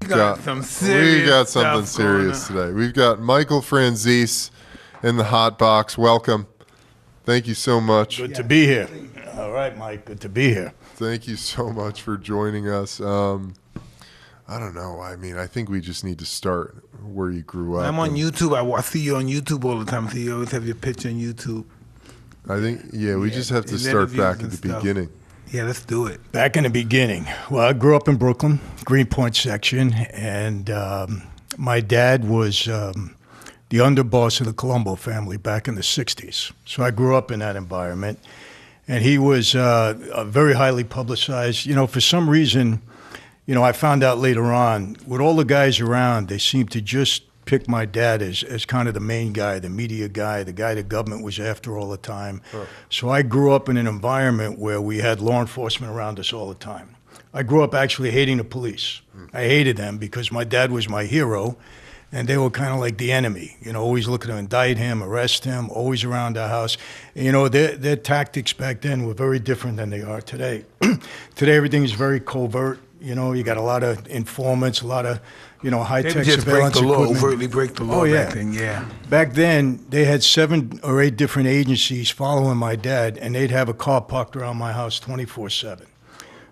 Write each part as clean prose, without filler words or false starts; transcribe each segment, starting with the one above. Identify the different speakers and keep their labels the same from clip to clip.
Speaker 1: We got something serious today. We've got Michael Franzese in the hot box. Welcome. Thank you so much.
Speaker 2: Good to be here. All right, Mike. Good to be here.
Speaker 1: Thank you so much for joining us. I don't know. I mean, I think we just need to start where you grew up.
Speaker 3: I'm on YouTube. I see you on YouTube all the time. So you always have your picture on YouTube.
Speaker 1: I think, we just have to start back at the beginning.
Speaker 3: Yeah, let's do it.
Speaker 2: Back in the beginning. Well, I grew up in Brooklyn, Greenpoint section, and my dad was the underboss of the Colombo family back in the 60s. So I grew up in that environment. And he was very highly publicized. You know, for some reason, I found out later on, with all the guys around, they seemed to just pick my dad as kind of the main guy, the media guy, the guy the government was after all the time. Huh. So I grew up in an environment where we had law enforcement around us all the time. I grew up actually hating the police. I hated them because my dad was my hero, and they were kind of like the enemy, always looking to indict him, arrest him, always around our house. And, their tactics back then were very different than they are today. Today, everything is very covert. You got a lot of informants, a lot of, high-tech surveillance equipment.
Speaker 3: Overtly break the law back then, yeah.
Speaker 2: Back then, they had 7 or 8 different agencies following my dad, and they'd have a car parked around my house 24/7.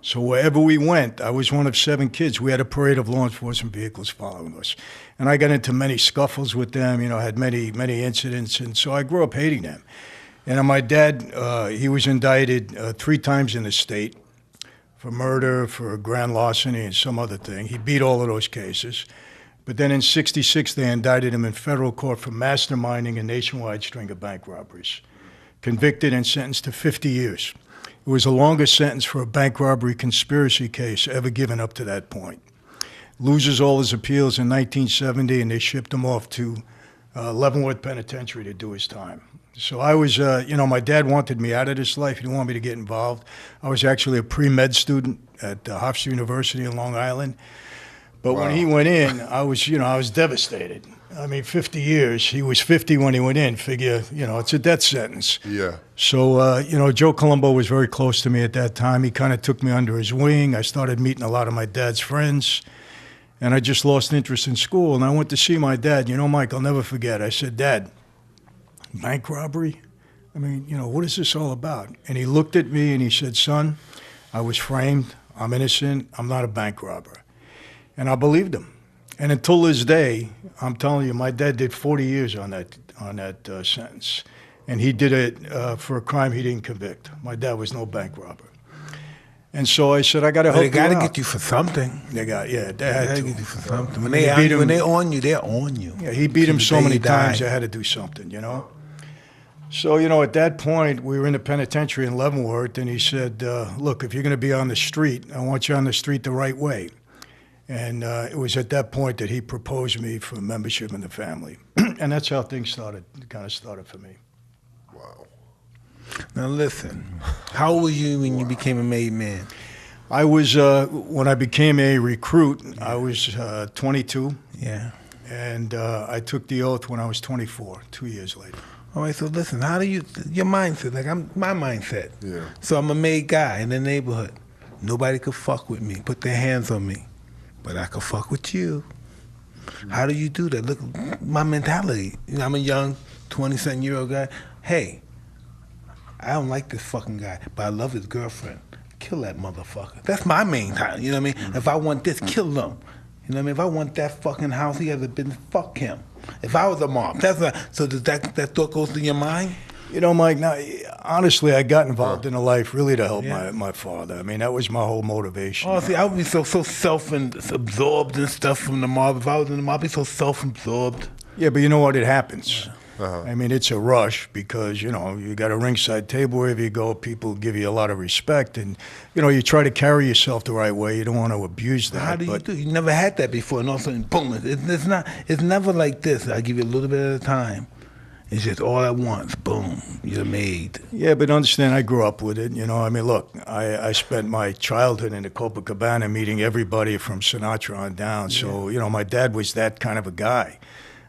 Speaker 2: So wherever we went, I was one of 7 kids. We had a parade of law enforcement vehicles following us. And I got into many scuffles with them, had many incidents, and so I grew up hating them. And my dad, he was indicted 3 times in the state for murder, for grand larceny, and some other thing. He beat all of those cases. But then in '66, they indicted him in federal court for masterminding a nationwide string of bank robberies. Convicted and sentenced to 50 years. It was the longest sentence for a bank robbery conspiracy case ever given up to that point. Loses all his appeals in 1970, and they shipped him off to Leavenworth Penitentiary to do his time. So I was, my dad wanted me out of this life. He didn't want me to get involved. I was actually a pre-med student at Hofstra University in Long Island. But when he went in, I was devastated. I mean, 50 years. He was 50 when he went in. Figure, it's a death sentence.
Speaker 1: Yeah.
Speaker 2: So, Joe Colombo was very close to me at that time. He kind of took me under his wing. I started meeting a lot of my dad's friends. And I just lost interest in school. And I went to see my dad. Mike, I'll never forget. I said, Dad, bank robbery? I mean, what is this all about? And he looked at me and he said, son, I was framed. I'm innocent. I'm not a bank robber. And I believed him. And until this day, I'm telling you, my dad did 40 years on that sentence. And he did it for a crime he didn't convict. My dad was no bank robber. And so I said, I got to help you out.
Speaker 3: They got to get you for something.
Speaker 2: They had to
Speaker 3: get you for something. When they on you, they're on you.
Speaker 2: Yeah, he beat him so many times, I had to do something, So, at that point, we were in the penitentiary in Leavenworth, and he said, look, if you're going to be on the street, I want you on the street the right way. And it was at that point that he proposed me for membership in the family. And that's how things started for me.
Speaker 1: Wow.
Speaker 3: Now listen, how old were you when you became a made man?
Speaker 2: I was, when I became a recruit, I was 22.
Speaker 3: Yeah.
Speaker 2: And I took the oath when I was 24, 2 years later.
Speaker 3: All right, so listen, how do your mindset, my mindset.
Speaker 1: Yeah.
Speaker 3: So I'm a made guy in the neighborhood. Nobody could fuck with me, put their hands on me. But I could fuck with you. How do you do that? Look, my mentality. I'm a young 20-something-year-old guy. Hey, I don't like this fucking guy, but I love his girlfriend. Kill that motherfucker. That's my main time, you know what I mean? If I want this, kill them. You know what I mean? If I want that fucking house, he has a business, fuck him. If I was a mob, so does that thought goes through your mind?
Speaker 2: Mike, now, honestly, I got involved in the life really to help my father. I mean, that was my whole motivation.
Speaker 3: Oh, see, I would be so self-absorbed and stuff from the mob. If I was in the mob, I'd be so self-absorbed.
Speaker 2: Yeah, but you know what? It happens.
Speaker 1: Uh-huh.
Speaker 2: I mean, it's a rush because, you got a ringside table wherever you go. People give you a lot of respect. And, you try to carry yourself the right way. You don't want to abuse that.
Speaker 3: How do you do? You never had that before. And all of a sudden, boom. It's never like this. I give you a little bit at a time. It's just all at once, boom, you're made.
Speaker 2: Yeah, but understand, I grew up with it. I mean, look, I spent my childhood in the Copacabana meeting everybody from Sinatra on down. So, my dad was that kind of a guy.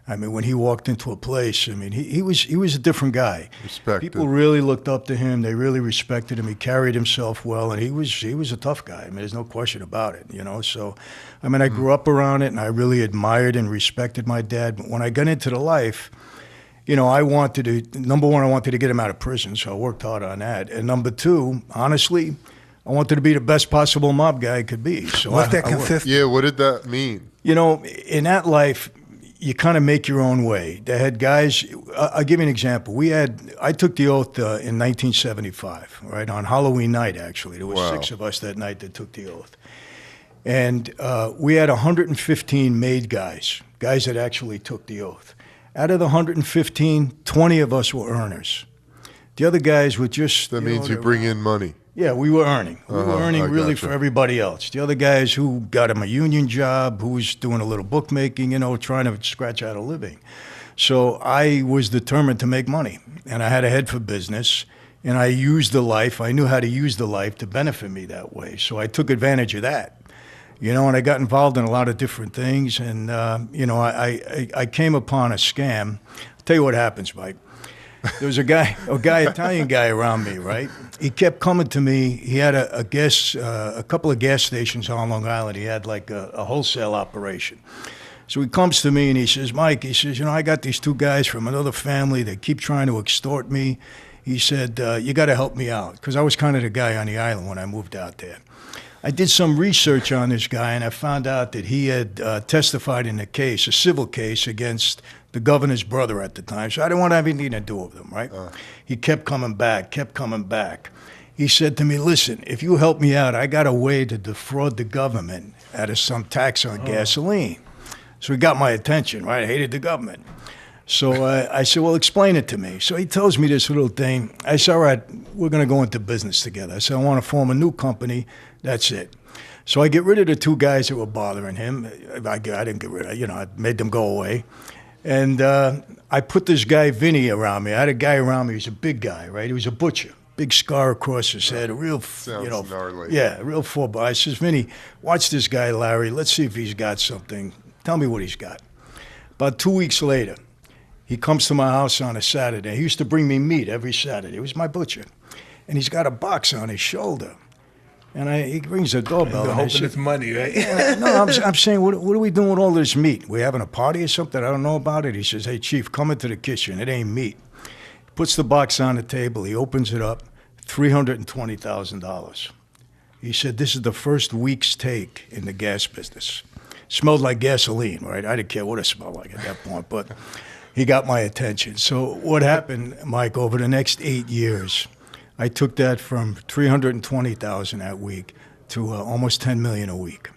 Speaker 2: I mean, when he walked into a place, I mean, he was a different guy.
Speaker 1: Respected.
Speaker 2: People really looked up to him. They really respected him. He carried himself well, and he was a tough guy. I mean, there's no question about it, you know. So, I mean, I grew up around it, and I really admired and respected my dad. But when I got into the life, you know, I wanted to, number one, I wanted to get him out of prison, so I worked hard on that. And number two, honestly, I wanted to be the best possible mob guy I could be. So
Speaker 3: What's that consist?
Speaker 1: Yeah, what did that mean?
Speaker 2: You know, in that life, you kind of make your own way. They had guys. I'll give you an example. I took the oath in 1975, right on Halloween night. Actually, there were 6 of us that night that took the oath, and we had 115 made guys that actually took the oath. Out of the 115, 20 of us were earners. The other guys were just.
Speaker 1: That means you bring in money.
Speaker 2: Yeah, we were earning. We were earning really for everybody else. The other guys who got him a union job, who was doing a little bookmaking, you know, trying to scratch out a living. So I was determined to make money, and I had a head for business, and I used the life. I knew how to use the life to benefit me that way. So I took advantage of that, you know, and I got involved in a lot of different things. And, you know, I came upon a scam. I'll tell you what happens, Mike. There was a guy, Italian guy around me, right? He kept coming to me. He had a couple of gas stations on Long Island. He had like a wholesale operation. So he comes to me and he says, Mike, he says, you know, I got these 2 guys from another family. They keep trying to extort me. He said, you got to help me out. Because I was kind of the guy on the island when I moved out there. I did some research on this guy, and I found out that he had testified in a case, a civil case, against the governor's brother at the time. So I didn't want to have anything to do with him, right? He kept coming back. He said to me, listen, if you help me out, I got a way to defraud the government out of some tax on gasoline. So he got my attention, right? I hated the government. So I said, well, explain it to me. So he tells me this little thing. I said, all right, we're going to go into business together. I said, I want to form a new company. That's it. So I get rid of the 2 guys that were bothering him. I didn't get rid of, you know, I made them go away. And I put this guy, Vinny, around me. I had a guy around me. He was a big guy, right? He was a butcher. Big scar across his head, a real,
Speaker 1: Sounds gnarly.
Speaker 2: Yeah, a real 4-bar. I says, Vinny, watch this guy, Larry. Let's see if he's got something. Tell me what he's got. About 2 weeks later, he comes to my house on a Saturday. He used to bring me meat every Saturday. He was my butcher. And he's got a box on his shoulder. And he rings the doorbell.
Speaker 3: You're hoping it's money, right?
Speaker 2: No, I'm saying, what are we doing with all this meat? We having a party or something? I don't know about it. He says, hey, Chief, come into the kitchen. It ain't meat. He puts the box on the table. He opens it up, $320,000. He said, this is the first week's take in the gas business. Smelled like gasoline, right? I didn't care what it smelled like at that point, but he got my attention. So what happened, Mike, over the next 8 years, I took that from $320,000 that week to almost $10 million a week.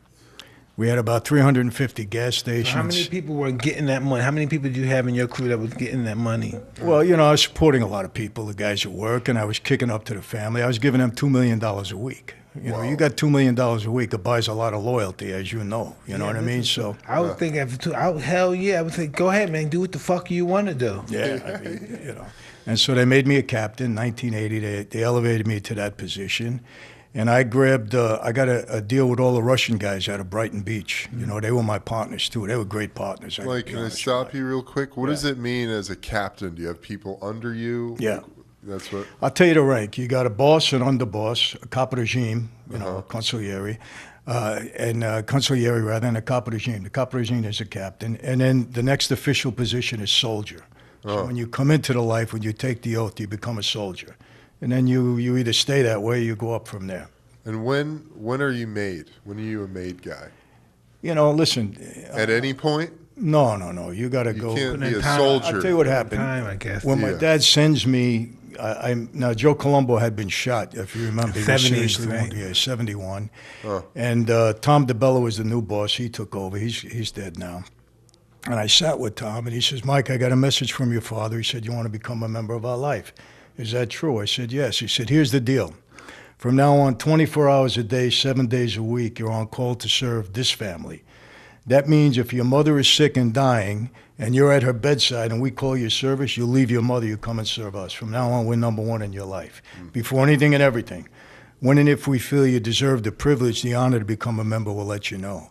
Speaker 2: We had about 350 gas stations.
Speaker 3: So how many people were getting that money? How many people did you have in your crew that was getting that money?
Speaker 2: Well, you know, I was supporting a lot of people, the guys at work, and I was kicking up to the family. I was giving them $2 million a week. You know, you got $2 million a week, it buys a lot of loyalty, as you know. You know what I mean? So
Speaker 3: I would think hell yeah, I would think, go ahead, man, do what the fuck you want to do.
Speaker 2: Yeah, I mean, you know. And so they made me a captain in 1980. They elevated me to that position. And I grabbed, I got a deal with all the Russian guys out of Brighton Beach. You know, they were my partners too. They were great partners.
Speaker 1: Like, can I stop you real quick? What does it mean as a captain? Do you have people under you?
Speaker 2: Yeah.
Speaker 1: That's what.
Speaker 2: I'll tell you the rank. You got a boss, an underboss, a capo regime, you know, a consigliere, and a capo regime. The capo regime is a captain. And then the next official position is soldier. So when you come into the life, when you take the oath, you become a soldier. And then you either stay that way or you go up from there.
Speaker 1: And when are you made? When are you a made guy?
Speaker 2: You know, listen.
Speaker 1: At any point?
Speaker 2: No. You got to go.
Speaker 1: You can't be a soldier.
Speaker 2: I'll tell you what happened.
Speaker 3: I guess.
Speaker 2: When my dad sends me, now Joe Colombo had been shot, if you remember.
Speaker 3: 70s, right?
Speaker 2: Yeah, 71. And Tom DeBella was the new boss. He took over. He's dead now. And I sat with Tom, and he says, Mike, I got a message from your father. He said, you want to become a member of our life. Is that true? I said, yes. He said, here's the deal. From now on, 24 hours a day, 7 days a week, you're on call to serve this family. That means if your mother is sick and dying, and you're at her bedside, and we call your service, you leave your mother, you come and serve us. From now on, we're number one in your life. Before anything and everything. When and if we feel you deserve the privilege, the honor to become a member, we'll let you know.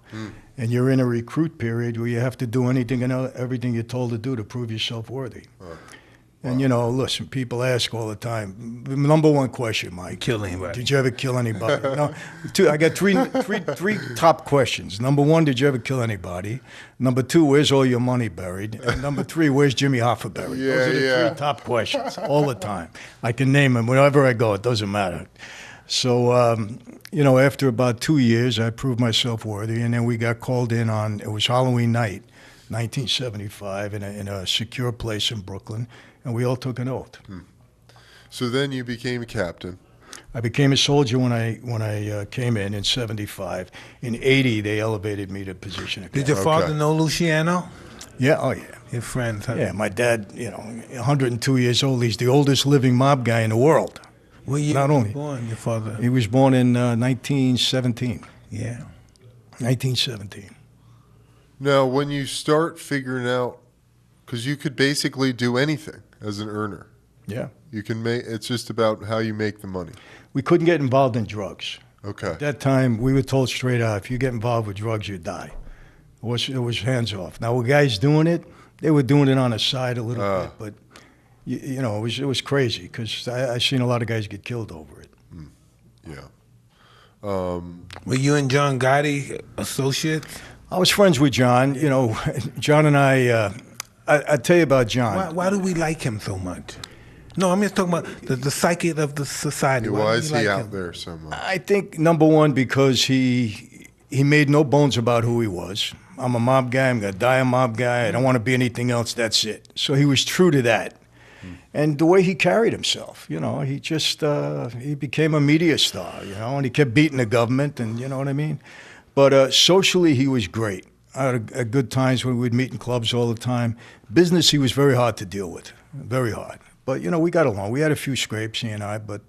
Speaker 2: and you're in a recruit period where you have to do anything and everything you're told to do to prove yourself worthy. And, you know, listen, people ask all the time, number one question, Mike.
Speaker 3: Kill anybody.
Speaker 2: Did you ever kill anybody? No, I got three top questions. Number one, did you ever kill anybody? Number two, where's all your money buried? And number three, where's Jimmy Hoffa buried?
Speaker 1: Yeah,
Speaker 2: Those are the three top questions all the time. I can name them wherever I go. It doesn't matter. So, you know, after about 2 years, I proved myself worthy, and then we got called in on, it was Halloween night, 1975, in a secure place in Brooklyn. And we all took an oath.
Speaker 1: So then you became a captain.
Speaker 2: I became a soldier when I came in 75. In 80, they elevated me to position of captain.
Speaker 3: Did your father know Luciano?
Speaker 2: Yeah, oh yeah.
Speaker 3: Your friends? Huh?
Speaker 2: Yeah, my dad, you know, 102 years old. He's the oldest living mob guy in the world.
Speaker 3: What year
Speaker 2: Not
Speaker 3: was
Speaker 2: only
Speaker 3: he born, your father?
Speaker 2: He was born in 1917.
Speaker 3: Yeah.
Speaker 2: 1917.
Speaker 1: Now, when you start figuring out, because you could basically do anything as an earner.
Speaker 2: Yeah.
Speaker 1: You can make, it's just about how you make the money.
Speaker 2: We couldn't get involved in drugs.
Speaker 1: Okay.
Speaker 2: At that time, we were told straight out, if you get involved with drugs, you die. It was hands off. Now, with guys doing it, they were doing it on the side a little bit, but you know, it was crazy because I seen a lot of guys get killed over it.
Speaker 1: Yeah.
Speaker 3: Were you and John Gotti associates?
Speaker 2: I was friends with John. You know, John and I tell you about John.
Speaker 3: Why do we like him so much? No, I'm just talking about the psyche of the society.
Speaker 1: Yeah, why is he out there so much?
Speaker 2: I think, number one, because he made no bones about who he was. I'm a mob guy. I'm going to die a mob guy. I don't want to be anything else. That's it. So he was true to that. And the way he carried himself, you know, he just, he became a media star, you know, and he kept beating the government, and you know what I mean? But socially, he was great. I had a good times when we'd meet in clubs all the time. Business, he was very hard to deal with, very hard. But, you know, we got along. We had a few scrapes, he and I, but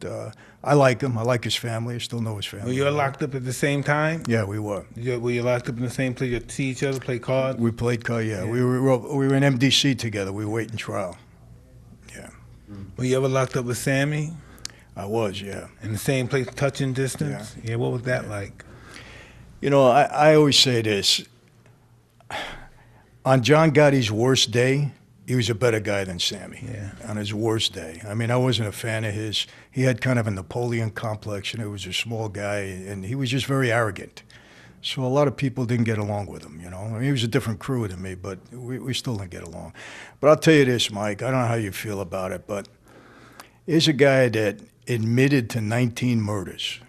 Speaker 2: I like him. I like his family. I still know his family.
Speaker 3: Were you all locked up at the same time?
Speaker 2: Yeah, we were.
Speaker 3: Were you locked up in the same place? You see each other, play cards?
Speaker 2: We played cards, yeah. We were in MDC together. We were waiting trial. Yeah.
Speaker 3: Were you ever locked up with Sammy?
Speaker 2: I was, yeah.
Speaker 3: In the same place, touching distance?
Speaker 2: Yeah.
Speaker 3: Yeah, what was that like?
Speaker 2: You know, I always say this. On John Gotti's worst day, he was a better guy than Sammy.
Speaker 3: Yeah.
Speaker 2: On his worst day. I mean, I wasn't a fan of his. He had kind of a Napoleon complex, and he was a small guy, and he was just very arrogant. So a lot of people didn't get along with him, you know. I mean, he was a different crew than me, but we still didn't get along. But I'll tell you this, Mike, I don't know how you feel about it, but here's a guy that admitted to 19 murders,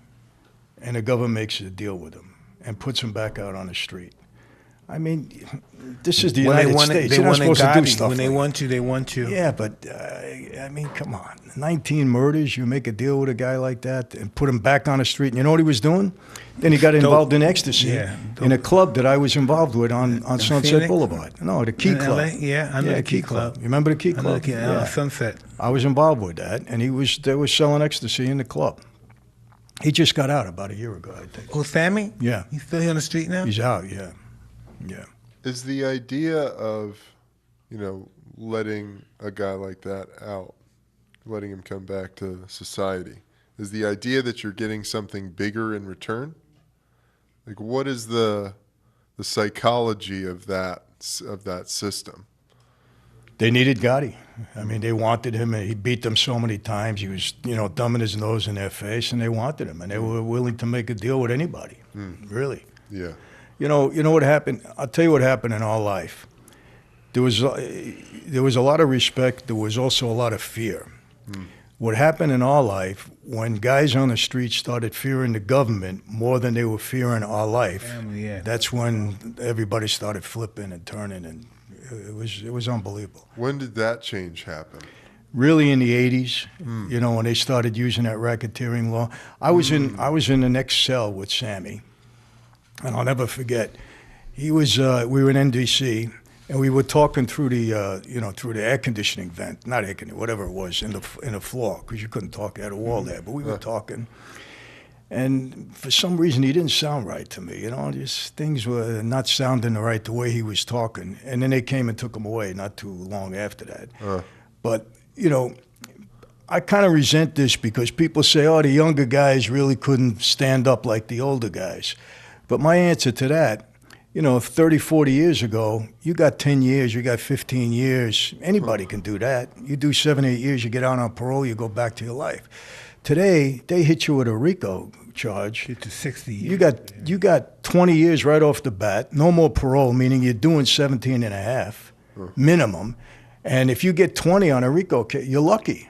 Speaker 2: and the government makes a deal with him and puts him back out on the street. I mean, this is the United States. You're not supposed to do stuff
Speaker 3: when they want you, they want you.
Speaker 2: Yeah, but, I mean, come on. 19 murders, you make a deal with a guy like that and put him back on the street. And you know what he was doing? Then he got involved in ecstasy in a club that I was involved with on Sunset
Speaker 3: Phoenix?
Speaker 2: Boulevard. No, the Key Club.
Speaker 3: LA? Yeah, I know the Key Club.
Speaker 2: You remember the Key Club?
Speaker 3: Sunset.
Speaker 2: I was involved with that, and they were selling ecstasy in the club. He just got out about a year ago, I think.
Speaker 3: Oh, Sammy?
Speaker 2: Yeah.
Speaker 3: He's still here on the street now?
Speaker 2: He's out, yeah. Yeah.
Speaker 1: Is the idea of, you know, letting a guy like that out, letting him come back to society, is the idea that you're getting something bigger in return? Like, what is the psychology of that system?
Speaker 2: They needed Gotti. I mean, they wanted him. He beat them so many times. He was, you know, thumbing his nose in their face, and they wanted him, and they were willing to make a deal with anybody, really.
Speaker 1: Yeah.
Speaker 2: You know what happened? I'll tell you what happened in our life. There was a lot of respect. There was also a lot of fear. What happened in our life, when guys on the street started fearing the government more than they were fearing our life, that's when everybody started flipping and turning, and it was unbelievable.
Speaker 1: When did that change happen?
Speaker 2: Really in the 80s, you know, when they started using that racketeering law. I was in the next cell with Sammy. And I'll never forget, we were in NDC, and we were talking through the air conditioning vent, not air conditioning, whatever it was, in the floor, because you couldn't talk at a wall there. But we were talking, and for some reason he didn't sound right to me. You know, just things were not sounding right the way he was talking. And then they came and took him away not too long after that. But you know, I kind of resent this because people say, "Oh, the younger guys really couldn't stand up like the older guys." But my answer to that you know, 30, 40 years ago, you got 10 years, you got 15 years. Anybody can do that. You do 7, 8 years, you get out on parole, you go back to your life. Today, they hit you with a RICO charge.
Speaker 3: Get to 60 years.
Speaker 2: You got 20 years right off the bat, no more parole, meaning you're doing 17 and a half minimum. And if you get 20 on a RICO case, you're lucky.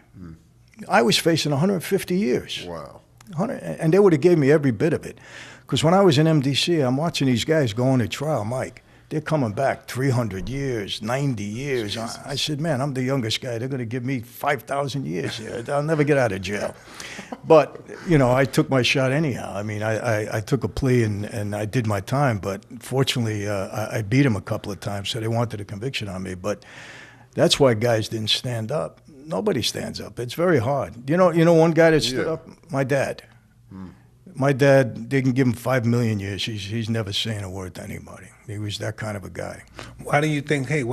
Speaker 2: I was facing 150 years.
Speaker 1: Wow.
Speaker 2: And they would have gave me every bit of it. Because when I was in MDC, I'm watching these guys going to trial, Mike. They're coming back 300 years, 90 years. I said, man, I'm the youngest guy. They're going to give me 5,000 years here. I'll never get out of jail. But, you know, I took my shot anyhow. I mean, I took a plea and I did my time. But fortunately, I beat them a couple of times, so they wanted a conviction on me. But that's why guys didn't stand up. Nobody stands up. It's very hard. You know one guy that stood up? My dad. My dad, they can give him 5 million years. He's never saying a word to anybody. He was that kind of a guy.
Speaker 3: Why do you think it's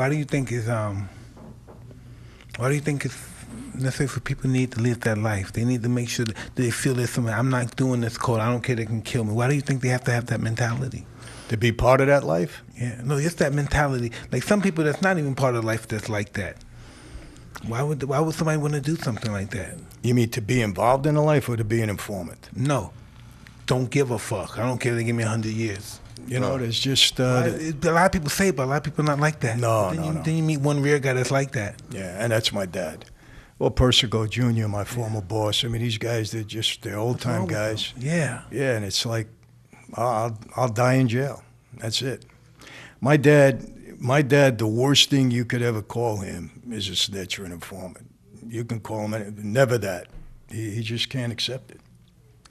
Speaker 3: necessary for people need to live that life? They need to make sure that they feel there's something. I'm not doing this code. I don't care. They can kill me. Why do you think they have to have that mentality?
Speaker 2: To be part of that life?
Speaker 3: Yeah. No, it's that mentality. Like some people that's not even part of life that's like that. Why would somebody want to do something like that?
Speaker 2: You mean to be involved in the life or to be an informant?
Speaker 3: No. Don't give a fuck. I don't care if they give me 100 years.
Speaker 2: You know, there's just...
Speaker 3: a lot of people say it, but a lot of people are not like that.
Speaker 2: No.
Speaker 3: Then you meet one rare guy that's like that.
Speaker 2: Yeah, and that's my dad. Well, Persico Jr., my former boss. I mean, these guys, they're old-time guys.
Speaker 3: Yeah.
Speaker 2: Yeah, and it's like, I'll die in jail. That's it. My dad, the worst thing you could ever call him is a snitch or an informant. You can call him anything, never that. He just can't accept it.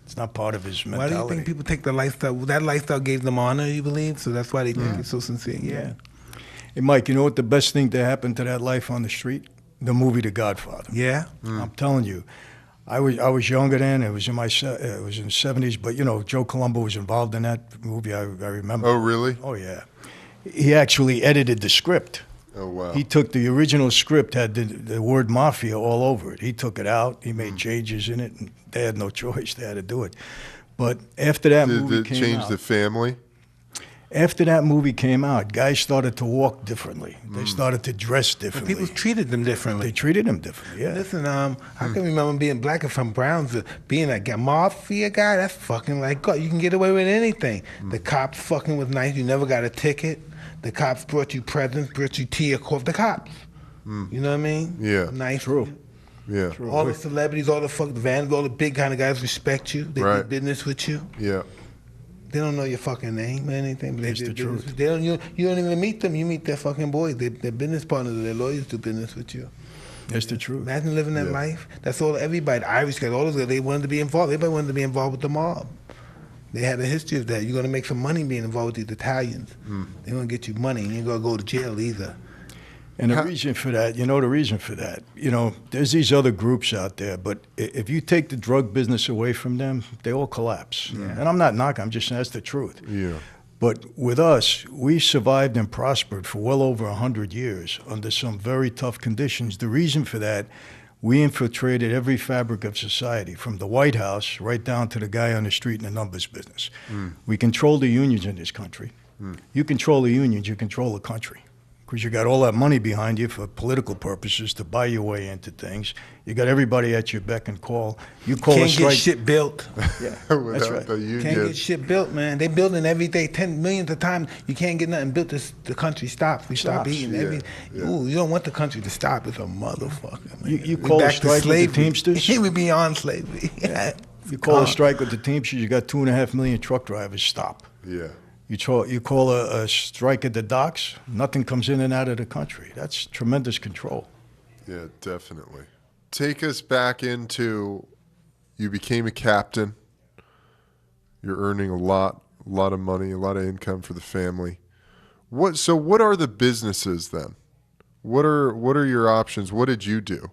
Speaker 2: It's not part of his mentality.
Speaker 3: Why do you think people take the lifestyle? That lifestyle gave them honor, you believe? So that's why they think it's so sincere. Yeah.
Speaker 2: Hey, Mike, you know what the best thing to happen to that life on the street? The movie The Godfather.
Speaker 3: Yeah.
Speaker 2: I'm telling you. I was younger then. It was in the 70s. But, you know, Joe Colombo was involved in that movie. I remember.
Speaker 1: Oh, really?
Speaker 2: Oh, yeah. He actually edited the script.
Speaker 1: Oh, wow.
Speaker 2: He took the original script, had the word mafia all over it. He took it out. He made changes in it. And they had no choice. They had to do it. But after that movie came out.
Speaker 1: Did it change the family?
Speaker 2: After that movie came out, guys started to walk differently. They started to dress differently.
Speaker 3: But people treated them differently.
Speaker 2: They treated them differently, yeah.
Speaker 3: Listen, I can remember being black and from Brownsville, being a mafia guy, that's fucking like God. You can get away with anything. The cops fucking was nice. You never got a ticket. The cops brought you presents, brought you tea or coffee. The cops. You know what I mean?
Speaker 1: Yeah.
Speaker 3: Nice.
Speaker 2: True.
Speaker 1: Yeah.
Speaker 2: True.
Speaker 3: All the celebrities, all the vans, all the big kind of guys respect you. They do business with you.
Speaker 1: Yeah.
Speaker 3: They don't know your fucking name or anything, but
Speaker 2: That's
Speaker 3: they
Speaker 2: the
Speaker 3: do business.
Speaker 2: truth.
Speaker 3: They don't. You don't even meet them. You meet their fucking boys. Their business partners, their lawyers do business with you.
Speaker 2: That's the truth.
Speaker 3: Imagine living that life. That's all. Everybody, the Irish guys, all those guys, they wanted to be involved. Everybody wanted to be involved with the mob. They had a history of that. You're gonna make some money being involved with these Italians. They're gonna get you money, and you're gonna go to jail either.
Speaker 2: And the reason for that, there's these other groups out there, but if you take the drug business away from them, they all collapse. Yeah. And I'm not knocking, I'm just saying that's the truth.
Speaker 1: Yeah.
Speaker 2: But with us, we survived and prospered for well over 100 years under some very tough conditions. The reason for that, we infiltrated every fabric of society, from the White House right down to the guy on the street in the numbers business. We control the unions in this country. You control the unions, you control the country. Because you got all that money behind you for political purposes to buy your way into things. You got everybody at your beck and call. You call
Speaker 3: Can't
Speaker 2: a strike.
Speaker 3: get shit built.
Speaker 2: Yeah, that's right.
Speaker 3: Can't get shit built, man. They building every day, 10 millions of times. You can't get nothing built. The country stops. We stop eating. Ooh, you don't want the country to stop. It's a motherfucker, man.
Speaker 2: You call a strike with the Teamsters?
Speaker 3: We beyond slavery.
Speaker 2: Yeah. You call a strike with the Teamsters, you got 2.5 million truck drivers. Stop.
Speaker 1: Yeah.
Speaker 2: You call a strike at the docks, nothing comes in and out of the country. That's tremendous control.
Speaker 1: Yeah, definitely. Take us back into, you became a captain. You're earning a lot of money, a lot of income for the family. So what are the businesses then? What are your options? What did you do?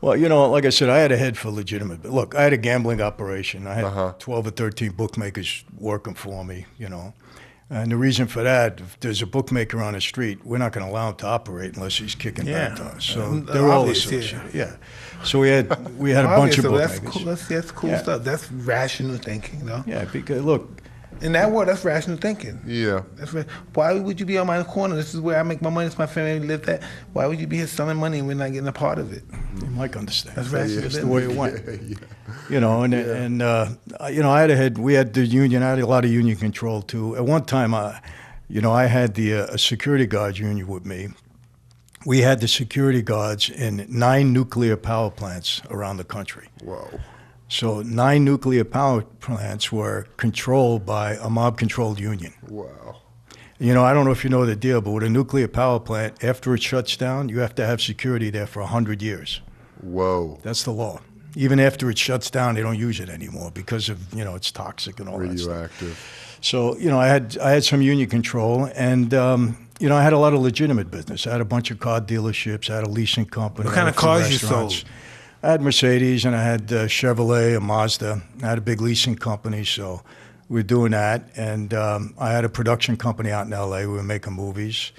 Speaker 2: Well, like I said, I had a head for legitimate. Look, I had a gambling operation. I had 12 or 13 bookmakers working for me, And the reason for that, if there's a bookmaker on the street, we're not going to allow him to operate unless he's kicking back to us. So they're all associated. Yeah. So we had a bunch of bookmakers.
Speaker 3: That's cool. That's cool stuff. That's rational thinking, though.
Speaker 2: Yeah, because look,
Speaker 3: In that world, that's rational thinking.
Speaker 1: Yeah.
Speaker 3: That's right. Why would you be on my corner? This is where I make my money. This is my family live at. Why would you be here selling money and we're not getting a part of it?
Speaker 2: You might understand.
Speaker 3: That's rational.
Speaker 2: That's the way it went.
Speaker 1: Yeah.
Speaker 2: You know, you know, we had the union. I had a lot of union control too. At one time, you know, I had the security guards union with me. We had the security guards in 9 nuclear power plants around the country.
Speaker 1: Whoa.
Speaker 2: So 9 nuclear power plants were controlled by a mob-controlled union.
Speaker 1: Wow.
Speaker 2: You know, I don't know if you know the deal, but with a nuclear power plant, after it shuts down, you have to have security there for 100 years.
Speaker 1: Whoa.
Speaker 2: That's the law. Even after it shuts down, they don't use it anymore because of, you know, it's toxic and all that stuff.
Speaker 1: Radioactive.
Speaker 2: So, you know, I had some union control, and you know, I had a lot of legitimate business. I had a bunch of car dealerships. I had a leasing company.
Speaker 3: What kind of cars you sold?
Speaker 2: I had Mercedes, and I had Chevrolet, a Mazda. I had a big leasing company, so we were doing that. And I had a production company out in L.A. We were making movies.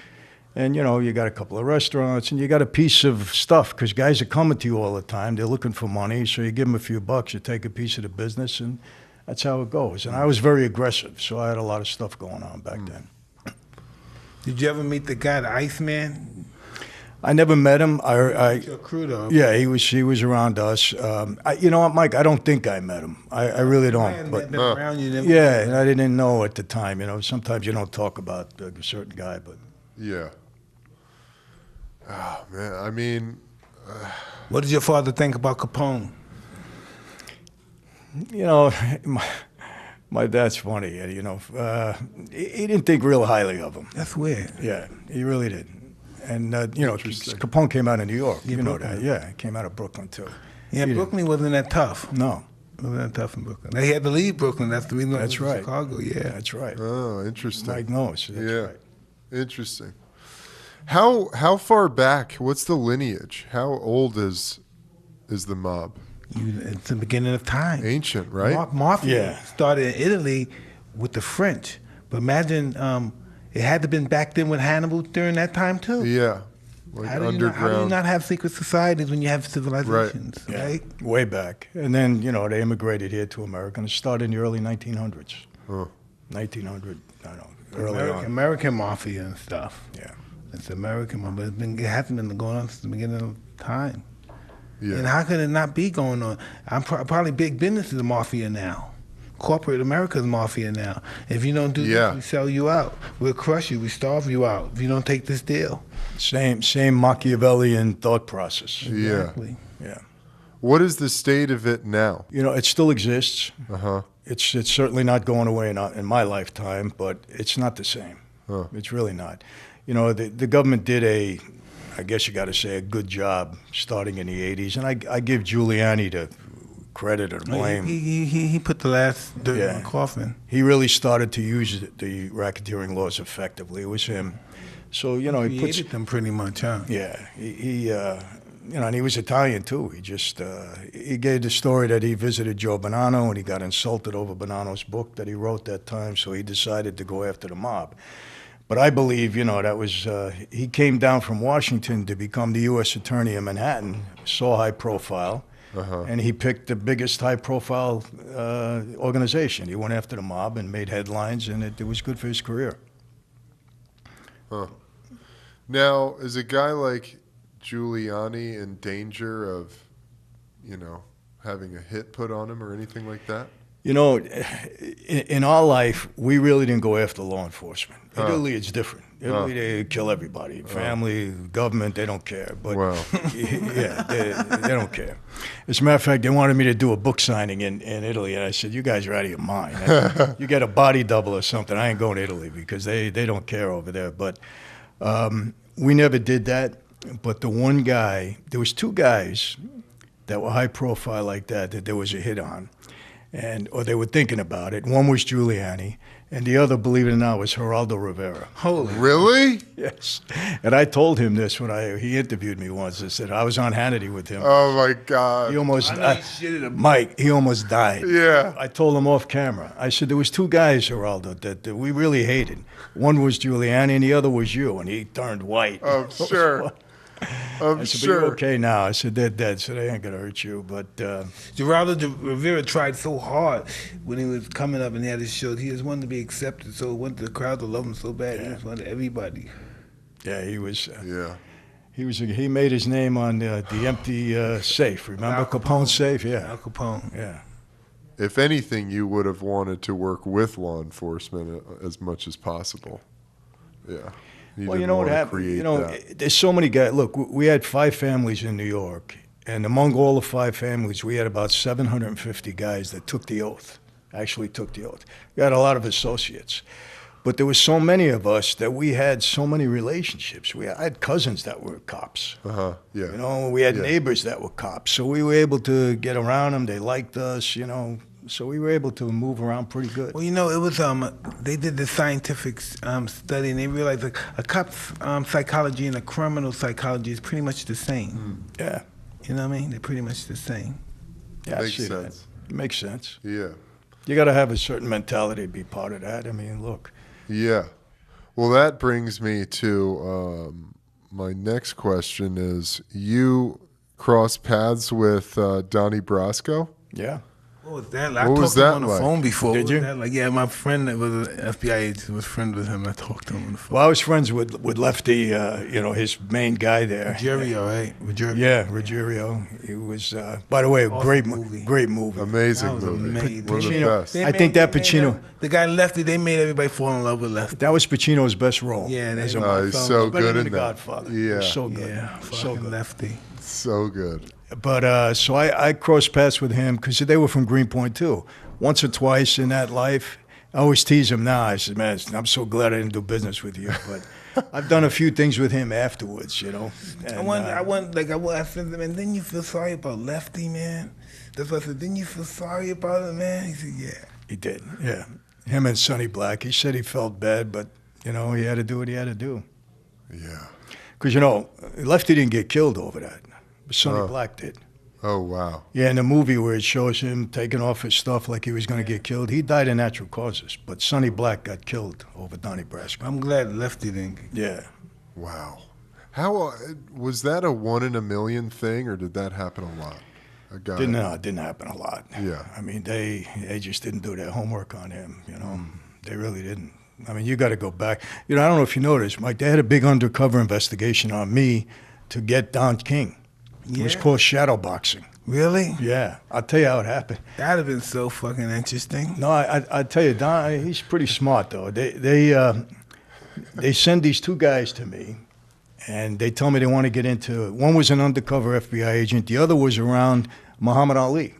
Speaker 2: And, you know, you got a couple of restaurants, and you got a piece of stuff, because guys are coming to you all the time. They're looking for money, so you give them a few bucks, you take a piece of the business, and that's how it goes. And I was very aggressive, so I had a lot of stuff going on back then.
Speaker 3: Did you ever meet the guy, the Iceman?
Speaker 2: I never met him.
Speaker 3: Your crew, though.
Speaker 2: Yeah, he was around us. You know what, Mike? I don't think I met him. I really don't. But
Speaker 3: Been around you, never
Speaker 2: yeah, and I didn't know at the time. You know, sometimes you don't talk about a certain guy, but
Speaker 1: Yeah. Oh, man. I mean,
Speaker 3: What did your father think about Capone?
Speaker 2: you know, my dad's funny. You know, he didn't think real highly of him.
Speaker 3: That's weird.
Speaker 2: Yeah, he really did. And you know,
Speaker 1: Interesting.
Speaker 2: Capone came out of New York. You know
Speaker 3: Brooklyn.
Speaker 2: that. Yeah, he came out of Brooklyn too.
Speaker 3: Yeah,
Speaker 2: He
Speaker 3: Brooklyn wasn't that tough.
Speaker 2: No,
Speaker 3: Wasn't that tough in Brooklyn. They had to leave Brooklyn. That's the reason why
Speaker 2: That's
Speaker 3: they went to
Speaker 2: right.
Speaker 3: Chicago, yeah.
Speaker 2: that's right.
Speaker 1: oh, interesting.
Speaker 2: Mike knows. That's
Speaker 1: yeah.
Speaker 2: right.
Speaker 1: Interesting. How far back? What's the lineage? How old is the mob?
Speaker 3: It's the beginning of time.
Speaker 1: Ancient, right?
Speaker 3: Mafia
Speaker 2: Yeah.
Speaker 3: started in Italy with the French. But imagine it had to been back then with Hannibal during that time too.
Speaker 1: Yeah. Like
Speaker 3: How do
Speaker 1: underground.
Speaker 3: you not have secret societies when you have civilizations,
Speaker 2: Yeah,
Speaker 3: right?
Speaker 2: way back. And then, you know, they immigrated here to America, and it started in the early 1900s.
Speaker 1: Huh.
Speaker 2: 1900, I don't know, early on.
Speaker 3: American mafia and stuff.
Speaker 2: Yeah.
Speaker 3: It's American mafia, but it hasn't been going on since the beginning of time.
Speaker 1: Yeah.
Speaker 3: And how could it not be going on? Probably big business is a mafia now. Corporate America's mafia now. If you don't do
Speaker 1: Yeah.
Speaker 3: this, we sell you out. We'll crush you. We starve you out if you don't take this deal.
Speaker 2: Same Machiavellian thought process.
Speaker 1: Yeah.
Speaker 3: Exactly.
Speaker 2: Yeah.
Speaker 1: What is the state of it now?
Speaker 2: You know, it still exists.
Speaker 1: Uh-huh.
Speaker 2: It's certainly not going away in my lifetime, but it's not the same.
Speaker 1: Huh.
Speaker 2: It's really not. You know, the government did I guess you got to say, a good job starting in the 80s. And I give Giuliani the credit or blame.
Speaker 3: He put the last dirt
Speaker 2: Yeah.
Speaker 3: in the coffin.
Speaker 2: He really started to use the racketeering laws effectively. It was him. So, you know, he puts...
Speaker 3: Created them pretty much, huh?
Speaker 2: Yeah, he you know, and he was Italian too. He just he gave the story that he visited Joe Bonanno and he got insulted over Bonanno's book that he wrote that time, so he decided to go after the mob. But I believe, you know, that was he came down from Washington to become the U.S. Attorney in Manhattan, so high profile, and he picked the biggest high profile organization. He went after the mob and made headlines, and it was good for his career.
Speaker 1: Huh. Now, is a guy like Giuliani in danger of, you know, having a hit put on him or anything like that?
Speaker 2: You know, in our life, we really didn't go after law enforcement. In Italy, it's different. Italy, they kill everybody. Family, government, they don't care. But
Speaker 1: Wow.
Speaker 2: yeah, they don't care. As a matter of fact, they wanted me to do a book signing in Italy, and I said, you guys are out of your mind. You get a body double or something, I ain't going to Italy because they don't care over there. But we never did that. But the one guy, there was two guys that were high profile like that there was a hit on. Or they were thinking about it. One was Giuliani, and the other, believe it or not, was Geraldo Rivera.
Speaker 3: Holy.
Speaker 1: Really?
Speaker 2: Yes. And I told him this when he interviewed me once. I said, I was on Hannity with him.
Speaker 1: Oh my God.
Speaker 2: He almost,
Speaker 3: I know he shitted him.
Speaker 2: Mike, he almost died.
Speaker 1: Yeah.
Speaker 2: I told him off camera. I said, there was two guys, Geraldo, that we really hated. One was Giuliani, and the other was you. And he turned white.
Speaker 1: Oh, sure. I'm
Speaker 2: I said, but
Speaker 1: sure.
Speaker 2: you're okay now. I said, they're dead, so they ain't gonna hurt you. But
Speaker 3: Geraldo Rivera tried so hard when he was coming up and he had his show. He just wanted to be accepted, so he wanted the crowd to love him so bad. He just wanted everybody.
Speaker 2: yeah, he was.
Speaker 1: Yeah.
Speaker 2: He made his name on the empty safe. Remember
Speaker 3: Al
Speaker 2: Capone safe?
Speaker 3: Al
Speaker 2: Yeah,
Speaker 3: Capone.
Speaker 2: yeah.
Speaker 1: If anything, you would have wanted to work with law enforcement as much as possible. Yeah.
Speaker 2: Well, you know what happened? You know,
Speaker 1: That.
Speaker 2: there's so many guys. Look, we had 5 families in New York, and among all the 5 families, we had about 750 guys that took the oath. Actually, took the oath. We had a lot of associates, but there was so many of us that we had so many relationships. I had cousins that were cops.
Speaker 1: Yeah.
Speaker 2: You know, we had neighbors that were cops, so we were able to get around them. They liked us, you know, so we were able to move around pretty good.
Speaker 3: Well, you know, it was they did the scientific study, and they realized like a cop's psychology and a criminal psychology is pretty much the same.
Speaker 2: Yeah,
Speaker 3: You know what I mean? They're pretty much the same.
Speaker 2: yeah, I
Speaker 1: Makes
Speaker 2: see
Speaker 1: sense.
Speaker 2: that. It makes sense.
Speaker 1: Yeah.
Speaker 2: You got to have a certain mentality to be part of that. I mean, look.
Speaker 1: Yeah. Well, that brings me to my next question is you cross paths with Donnie Brasco?
Speaker 2: Yeah.
Speaker 3: What was that like?
Speaker 1: What
Speaker 3: I
Speaker 1: was
Speaker 3: talked to him
Speaker 1: that
Speaker 3: on the
Speaker 1: like?
Speaker 3: phone before.
Speaker 2: Did
Speaker 3: What was
Speaker 2: you?
Speaker 3: that like? Yeah, my friend that was an FBI agent was friends with him. I talked to him on the phone.
Speaker 2: Well, I was friends with Lefty, you know, his main guy there.
Speaker 3: Ruggiero, right? Ruggiero.
Speaker 2: Yeah, Ruggiero. He was, by the way, a
Speaker 3: Awesome
Speaker 2: great
Speaker 3: movie.
Speaker 2: Great movie.
Speaker 1: Amazing
Speaker 3: That was
Speaker 1: movie.
Speaker 3: amazing.
Speaker 1: One of the
Speaker 2: Pacino.
Speaker 1: best.
Speaker 2: I think that
Speaker 3: they made
Speaker 2: Pacino-
Speaker 3: him- the guy Lefty, they made everybody fall in love with Lefty.
Speaker 2: That was Pacino's best role.
Speaker 3: Yeah,
Speaker 2: as
Speaker 3: they-
Speaker 2: a
Speaker 1: He's
Speaker 3: Better
Speaker 1: so
Speaker 2: better
Speaker 1: good
Speaker 2: than
Speaker 1: in
Speaker 2: The
Speaker 1: that.
Speaker 2: Godfather.
Speaker 1: Yeah.
Speaker 2: It was so good.
Speaker 3: Yeah,
Speaker 2: so
Speaker 3: fucking
Speaker 2: good.
Speaker 3: Lefty.
Speaker 1: So good.
Speaker 2: But so I crossed paths with him because they were from Greenpoint too. Once or twice in that life, I always tease him now. I said, man, I'm so glad I didn't do business with you. But I've done a few things with him afterwards, you know. And,
Speaker 3: I said, man, didn't you feel sorry about Lefty, man? That's what I said, didn't you feel sorry about it, man? He said, yeah.
Speaker 2: He did, yeah. Him and Sonny Black. He said he felt bad, but, you know, he had to do what he had to do.
Speaker 1: Yeah.
Speaker 2: Because, you know, Lefty didn't get killed over that, but Sonny Black did.
Speaker 1: Oh, wow.
Speaker 2: Yeah, in the movie where it shows him taking off his stuff like he was going to get killed, he died of natural causes. But Sonny Black got killed over Donnie Brasco.
Speaker 3: I'm glad Lefty didn't.
Speaker 2: Yeah.
Speaker 1: Wow. How was that a 1 in a million thing, or did that happen a lot? A guy.
Speaker 2: It didn't happen a lot.
Speaker 1: Yeah.
Speaker 2: I mean, they just didn't do their homework on him, you know. They really didn't. I mean, you got to go back. You know, I don't know if you noticed, Mike, they had a big undercover investigation on me to get Don King. It was
Speaker 3: Yeah.
Speaker 2: called shadow boxing.
Speaker 3: Really?
Speaker 2: Yeah. I'll tell you how it happened.
Speaker 3: That'd have been so fucking interesting.
Speaker 2: No, I tell you, Don, he's pretty smart though. They send these 2 guys to me, and they tell me they want to get into. One was an undercover FBI agent. The other was around Muhammad Ali,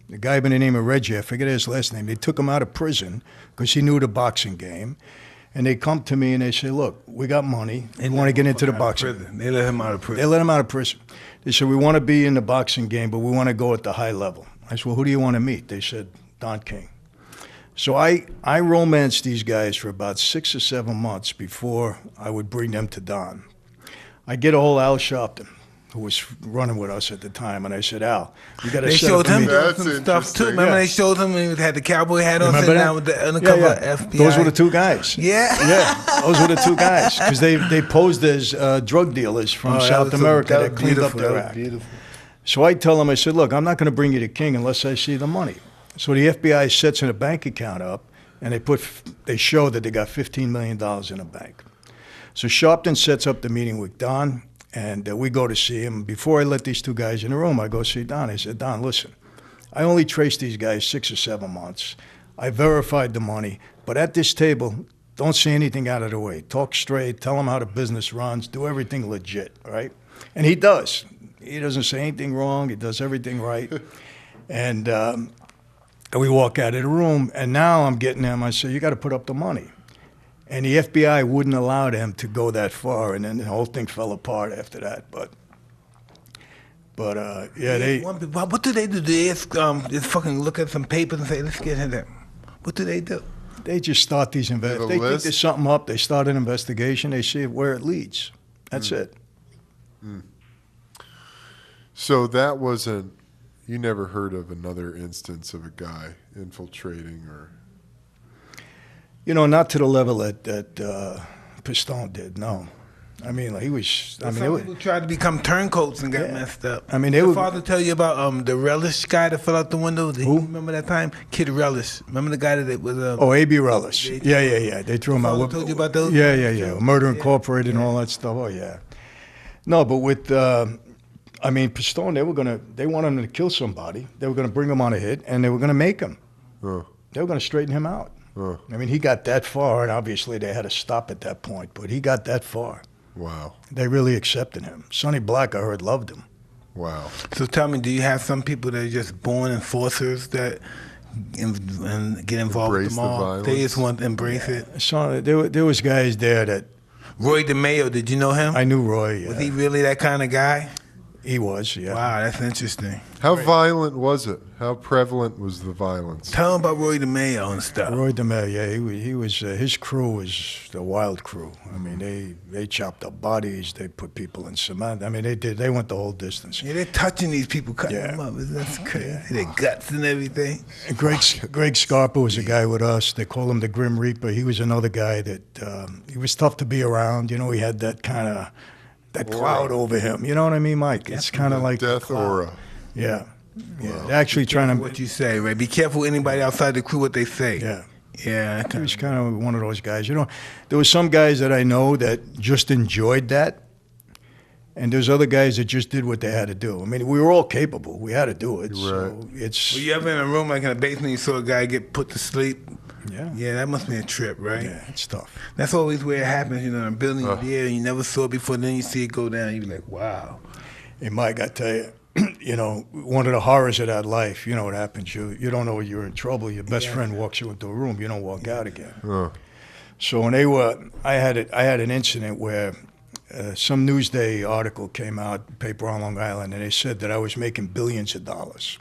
Speaker 2: the guy by the name of Reggie. I forget his last name. They took him out of prison because he knew the boxing game, and they come to me and they say, "Look, we got money. We want to get into the boxing."
Speaker 3: They let him out of prison.
Speaker 2: They let him out of prison. They said, we want to be in the boxing game, but we want to go at the high level. I said, well, who do you want to meet? They said, Don King. So I romanced these guys for about 6 or 7 months before I would bring them to Don. I get a hold of Al Sharpton, who was running with us at the time, and I said, Al, you got to
Speaker 3: They
Speaker 2: set
Speaker 3: showed
Speaker 2: up a
Speaker 3: him
Speaker 2: meeting.
Speaker 1: That's
Speaker 3: some stuff too.
Speaker 1: interesting.
Speaker 3: Remember
Speaker 2: Yeah.
Speaker 3: they showed him when he had the cowboy hat on,
Speaker 2: Remember
Speaker 3: sitting
Speaker 2: that?
Speaker 3: down with the undercover FBI.
Speaker 2: Those were the 2 guys.
Speaker 3: Yeah.
Speaker 2: Yeah, those were the 2 guys because they posed as drug dealers from South America that cleaned up their act.
Speaker 3: Beautiful.
Speaker 2: So I tell them, I said, look, I'm not going to bring you to King unless I see the money. So the FBI sets in a bank account up, and they show that they got $15 million in a bank. So Sharpton sets up the meeting with Don, and we go to see him. Before I let these 2 guys in the room, I go see Don. I said, Don, listen, I only traced these guys 6 or 7 months. I verified the money, but at this table, don't say anything out of the way. Talk straight, tell them how the business runs, do everything legit, right? And he does. He doesn't say anything wrong. He does everything right. And we walk out of the room, and now I'm getting them. I say, you got to put up the money. And the FBI wouldn't allow them to go that far, and then the whole thing fell apart after that. But yeah, they.
Speaker 3: What do they do? They just fucking look at some papers and say, let's get in there. What do they do?
Speaker 2: They just start these
Speaker 1: have a
Speaker 2: investigations. They think
Speaker 1: list?
Speaker 2: there's something up. They start an investigation. They see where it leads. That's it.
Speaker 1: So that wasn't, you never heard of another instance of a guy infiltrating or?
Speaker 2: You know, not to the level that Piston did, no. I mean, like, he was. I mean,
Speaker 3: Some people tried to become turncoats and got messed up.
Speaker 2: I mean,
Speaker 3: Your father tell you about the Relish guy that fell out the window? Did
Speaker 2: Who?
Speaker 3: you remember that time? Kid Relish. Remember the guy that was
Speaker 2: A.B. Relish. Yeah. They threw him out.
Speaker 3: Father told you about those?
Speaker 2: Yeah. Murder Incorporated and all that stuff. Oh yeah. No, but with I mean, Pistone, they wanted him to kill somebody. They were gonna bring him on a hit, and they were gonna make him. They were gonna straighten him out. I mean, he got that far, and obviously they had to stop at that point. But he got that far.
Speaker 1: Wow.
Speaker 2: They really accepted him. Sonny Black, I heard, loved him.
Speaker 1: Wow.
Speaker 3: So tell me, do you have some people that are just born enforcers that and get involved
Speaker 1: Embrace
Speaker 3: with them all?
Speaker 1: the violence.
Speaker 3: They just want to embrace it.
Speaker 2: So there was guys there that
Speaker 3: Roy DeMayo, did you know him?
Speaker 2: I knew. Roy. Yeah.
Speaker 3: Was he really that kind of guy?
Speaker 2: He was. Yeah.
Speaker 3: Wow, that's interesting.
Speaker 1: How violent was it? How prevalent was the violence?
Speaker 3: Tell him about Roy DeMayo and stuff.
Speaker 2: Roy DeMille, yeah, he was. His crew was the wild crew. I mean, they chopped up bodies. They put people in cement. I mean, they went the whole distance.
Speaker 3: Yeah, they're touching these people, cutting them up. That's crazy.
Speaker 2: Yeah.
Speaker 3: Their guts and everything.
Speaker 2: And Greg Scarpa was a guy with us. They call him the Grim Reaper. He was another guy that he was tough to be around. You know, he had that kind of cloud over him. You know what I mean, Mike? It's kind of like
Speaker 1: Death aura.
Speaker 2: Yeah. They're actually trying to.
Speaker 3: What you say, Ray? Be careful anybody outside the crew what they say.
Speaker 2: Yeah.
Speaker 3: Yeah.
Speaker 2: He was kind of one of those guys. You know, there was some guys that I know that just enjoyed that, and there's other guys that just did what they had to do. I mean, we were all capable. We had to do it.
Speaker 1: Right.
Speaker 2: So it's.
Speaker 3: Were you ever in a room like in a basement, you saw a guy get put to sleep?
Speaker 2: Yeah.
Speaker 3: Yeah, that must be a trip, right?
Speaker 2: Yeah, it's tough.
Speaker 3: That's always where it happens, you know, in a building you're there and you never saw it before, then you see it go down, you be like, wow.
Speaker 2: Hey, Mike, I tell you, you know, one of the horrors of that life, you know what happens. You don't know you're in trouble. Your best friend walks you into a room. You don't walk out again. So when I had an incident where some Newsday article came out, paper on Long Island, and they said that I was making billions of dollars.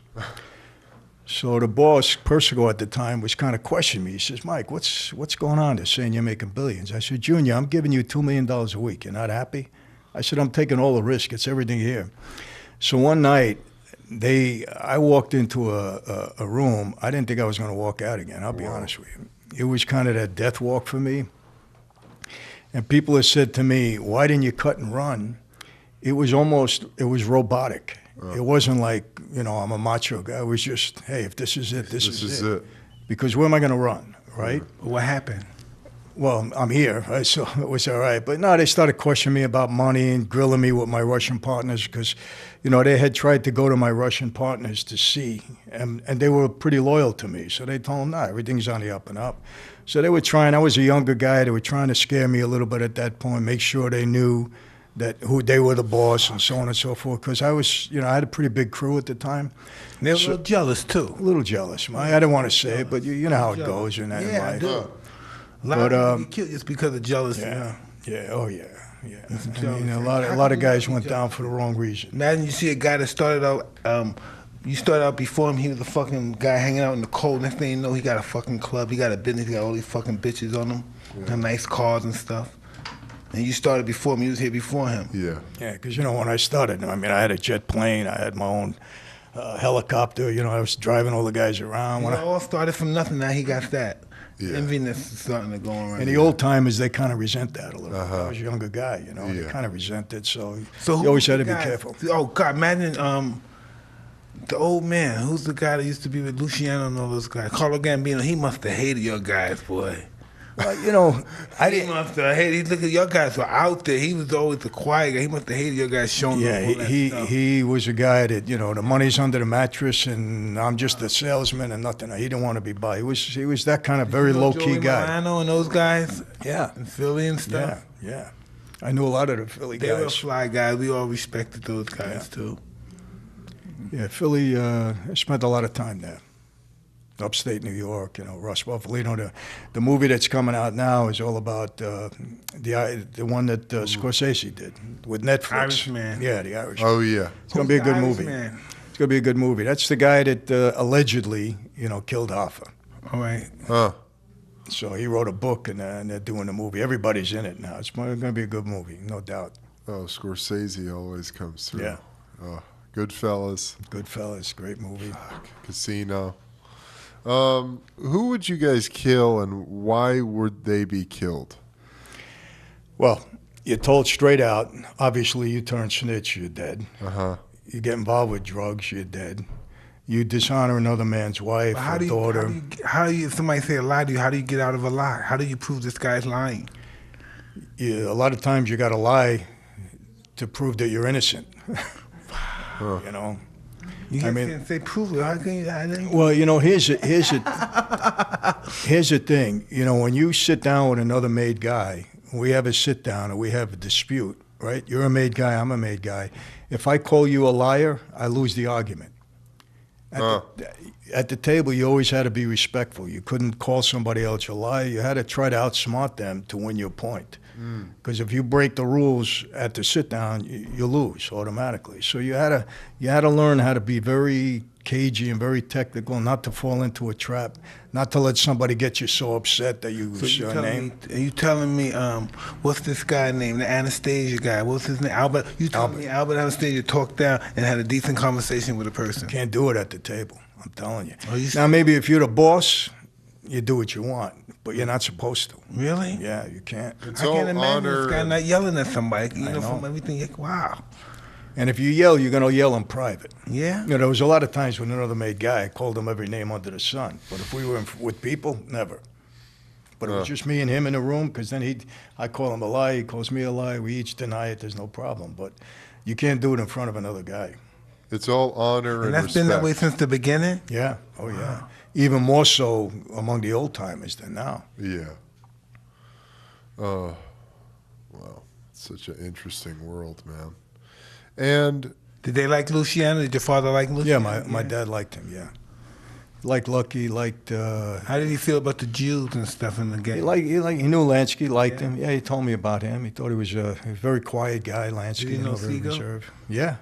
Speaker 2: So the boss, Persico at the time, was kind of questioning me. He says, Mike, what's going on? They're saying you're making billions. I said, Junior, I'm giving you $2 million a week. You're not happy? I said, I'm taking all the risk. It's everything here. So one night, I walked into a room. I didn't think I was going to walk out again, I'll be honest with you. It was kind of that death walk for me. And people have said to me, why didn't you cut and run? It was robotic. It wasn't like, you know, I'm a macho guy. It was just, hey, if this is it, this is it. Because where am I going to run, right?
Speaker 3: What happened?
Speaker 2: Well, I'm here, right? So it was all right. But no, they started questioning me about money and grilling me with my Russian partners because, you know, they had tried to go to my Russian partners to see, and they were pretty loyal to me. So they told them, no, everything's on the up and up. So they were trying, I was a younger guy, they were trying to scare me a little bit at that point, make sure they knew that they were the boss and so on and so forth. Because I was, you know, I had a pretty big crew at the time.
Speaker 3: They were a little jealous, too.
Speaker 2: A little jealous. I didn't want to say it, but you know how it goes in that life.
Speaker 3: I do. A lot of people get killed just because of jealousy.
Speaker 2: Yeah, oh yeah. I mean, a lot of guys went down for the wrong reason.
Speaker 3: Imagine you see a guy that started out, you started out before him, he was a fucking guy hanging out in the cold. Next thing you know, he got a fucking club, he got a business, he got all these fucking bitches on him, got nice cars and stuff. And you started before him, you was here before him.
Speaker 2: Yeah, because, you know, when I started, I mean, I had a jet plane, I had my own helicopter, you know, I was driving all the guys around.
Speaker 3: It all started from nothing, now he got that.
Speaker 1: Yeah.
Speaker 3: Enviness is starting to go on.
Speaker 2: And the old timers, they kind of resent that a little bit. I was a younger guy, you know, they kind of resent it, so you always had to be careful.
Speaker 3: Oh, God, imagine the old man, who's the guy that used to be with Luciano and all those guys? Carlo Gambino, he must have hated your guys, boy.
Speaker 2: You know,
Speaker 3: He must have hated. Look at your guys were out there. He was always the quiet guy. He must have hated your guys showing
Speaker 2: yeah,
Speaker 3: up all that stuff.
Speaker 2: he was a guy that, you know, the money's under the mattress and I'm just a salesman and nothing. He didn't want to be by. He was that kind of very low-key guy.
Speaker 3: Milano and those guys?
Speaker 2: Yeah.
Speaker 3: In Philly and stuff?
Speaker 2: Yeah. I knew a lot of the Philly guys.
Speaker 3: They were fly guys. We all respected those guys, too.
Speaker 2: Yeah, Philly, I spent a lot of time there. Upstate New York, you know, Russ Buffalino. The movie that's coming out now is all about the one that Scorsese did with Netflix.
Speaker 3: Irishman.
Speaker 2: Yeah, the Irishman.
Speaker 1: Oh, yeah.
Speaker 2: It's going to be a good movie.
Speaker 3: Irishman?
Speaker 2: It's going to be a good movie. That's the guy that allegedly, you know, killed Hoffa.
Speaker 3: All right.
Speaker 2: So he wrote a book, and they're doing the movie. Everybody's in it now. It's going to be a good movie, no doubt.
Speaker 1: Oh, Scorsese always comes through.
Speaker 2: Yeah.
Speaker 1: Oh, Goodfellas.
Speaker 2: Goodfellas, great movie.
Speaker 1: Casino. Who would you guys kill, and why would they be killed?
Speaker 2: Well, You're told straight out, obviously you turn snitch, you're dead.
Speaker 1: Uh-huh.
Speaker 2: You get involved with drugs, you're dead. You dishonor another man's wife or daughter.
Speaker 3: How do you, if somebody say a lie to you, how do you get out of a lie? How do you prove this guy's lying?
Speaker 2: A lot of times you got to lie to prove that you're innocent. You know?
Speaker 3: You can't say prove it. How can you?
Speaker 2: Well, you know, here's the thing. You know, when you sit down with another made guy, we have a sit down or we have a dispute, right? You're a made guy, I'm a made guy. If I call you a liar, I lose the argument. At the table, you always had to be respectful. You couldn't call somebody else a liar. You had to try to outsmart them to win your point. Because if you break the rules at the sit down, you lose automatically. So you had to learn how to be very cagey and very technical, not to fall into a trap, not to let somebody get you so upset that you lose your name.
Speaker 3: Are you telling me, what's this guy named, the Anastasia guy? What's his name? Albert. You telling me Albert Anastasia talked down and had a decent conversation with a person?
Speaker 2: Can't do it at the table. I'm telling you.
Speaker 3: Oh,
Speaker 2: now, maybe if you're the boss, you do what you want, but you're not supposed to.
Speaker 3: Really?
Speaker 2: Yeah, you can't.
Speaker 1: It's
Speaker 3: I
Speaker 1: all
Speaker 3: can't imagine
Speaker 1: honor
Speaker 3: this guy
Speaker 1: and-
Speaker 3: not yelling at somebody. You know,
Speaker 2: know.
Speaker 3: from everything. Wow.
Speaker 2: And if you yell, you're going to yell in private.
Speaker 3: Yeah.
Speaker 2: You know, there was a lot of times when another made guy, I called him every name under the sun. But if we were with people, never. But it was just me and him in the room, because then I call him a lie, he calls me a lie, we each deny it, there's no problem. But you can't do it in front of another guy.
Speaker 1: It's all honor and
Speaker 3: And that's been that way since the beginning?
Speaker 2: Yeah, oh yeah. Even more so among the old timers than now.
Speaker 1: Yeah. Oh, wow. It's such an interesting world, man. And
Speaker 3: Did they like Luciano? Did your father like Luciano?
Speaker 2: Yeah, my dad liked him, yeah. Liked Lucky, liked...
Speaker 3: How did he feel about the Jews and stuff in the game?
Speaker 2: He knew Lansky, liked him. Yeah, he told me about him. He thought he was a very quiet guy, Lansky.
Speaker 3: Did he know
Speaker 2: very
Speaker 3: Seagull?
Speaker 2: reserved. Yeah.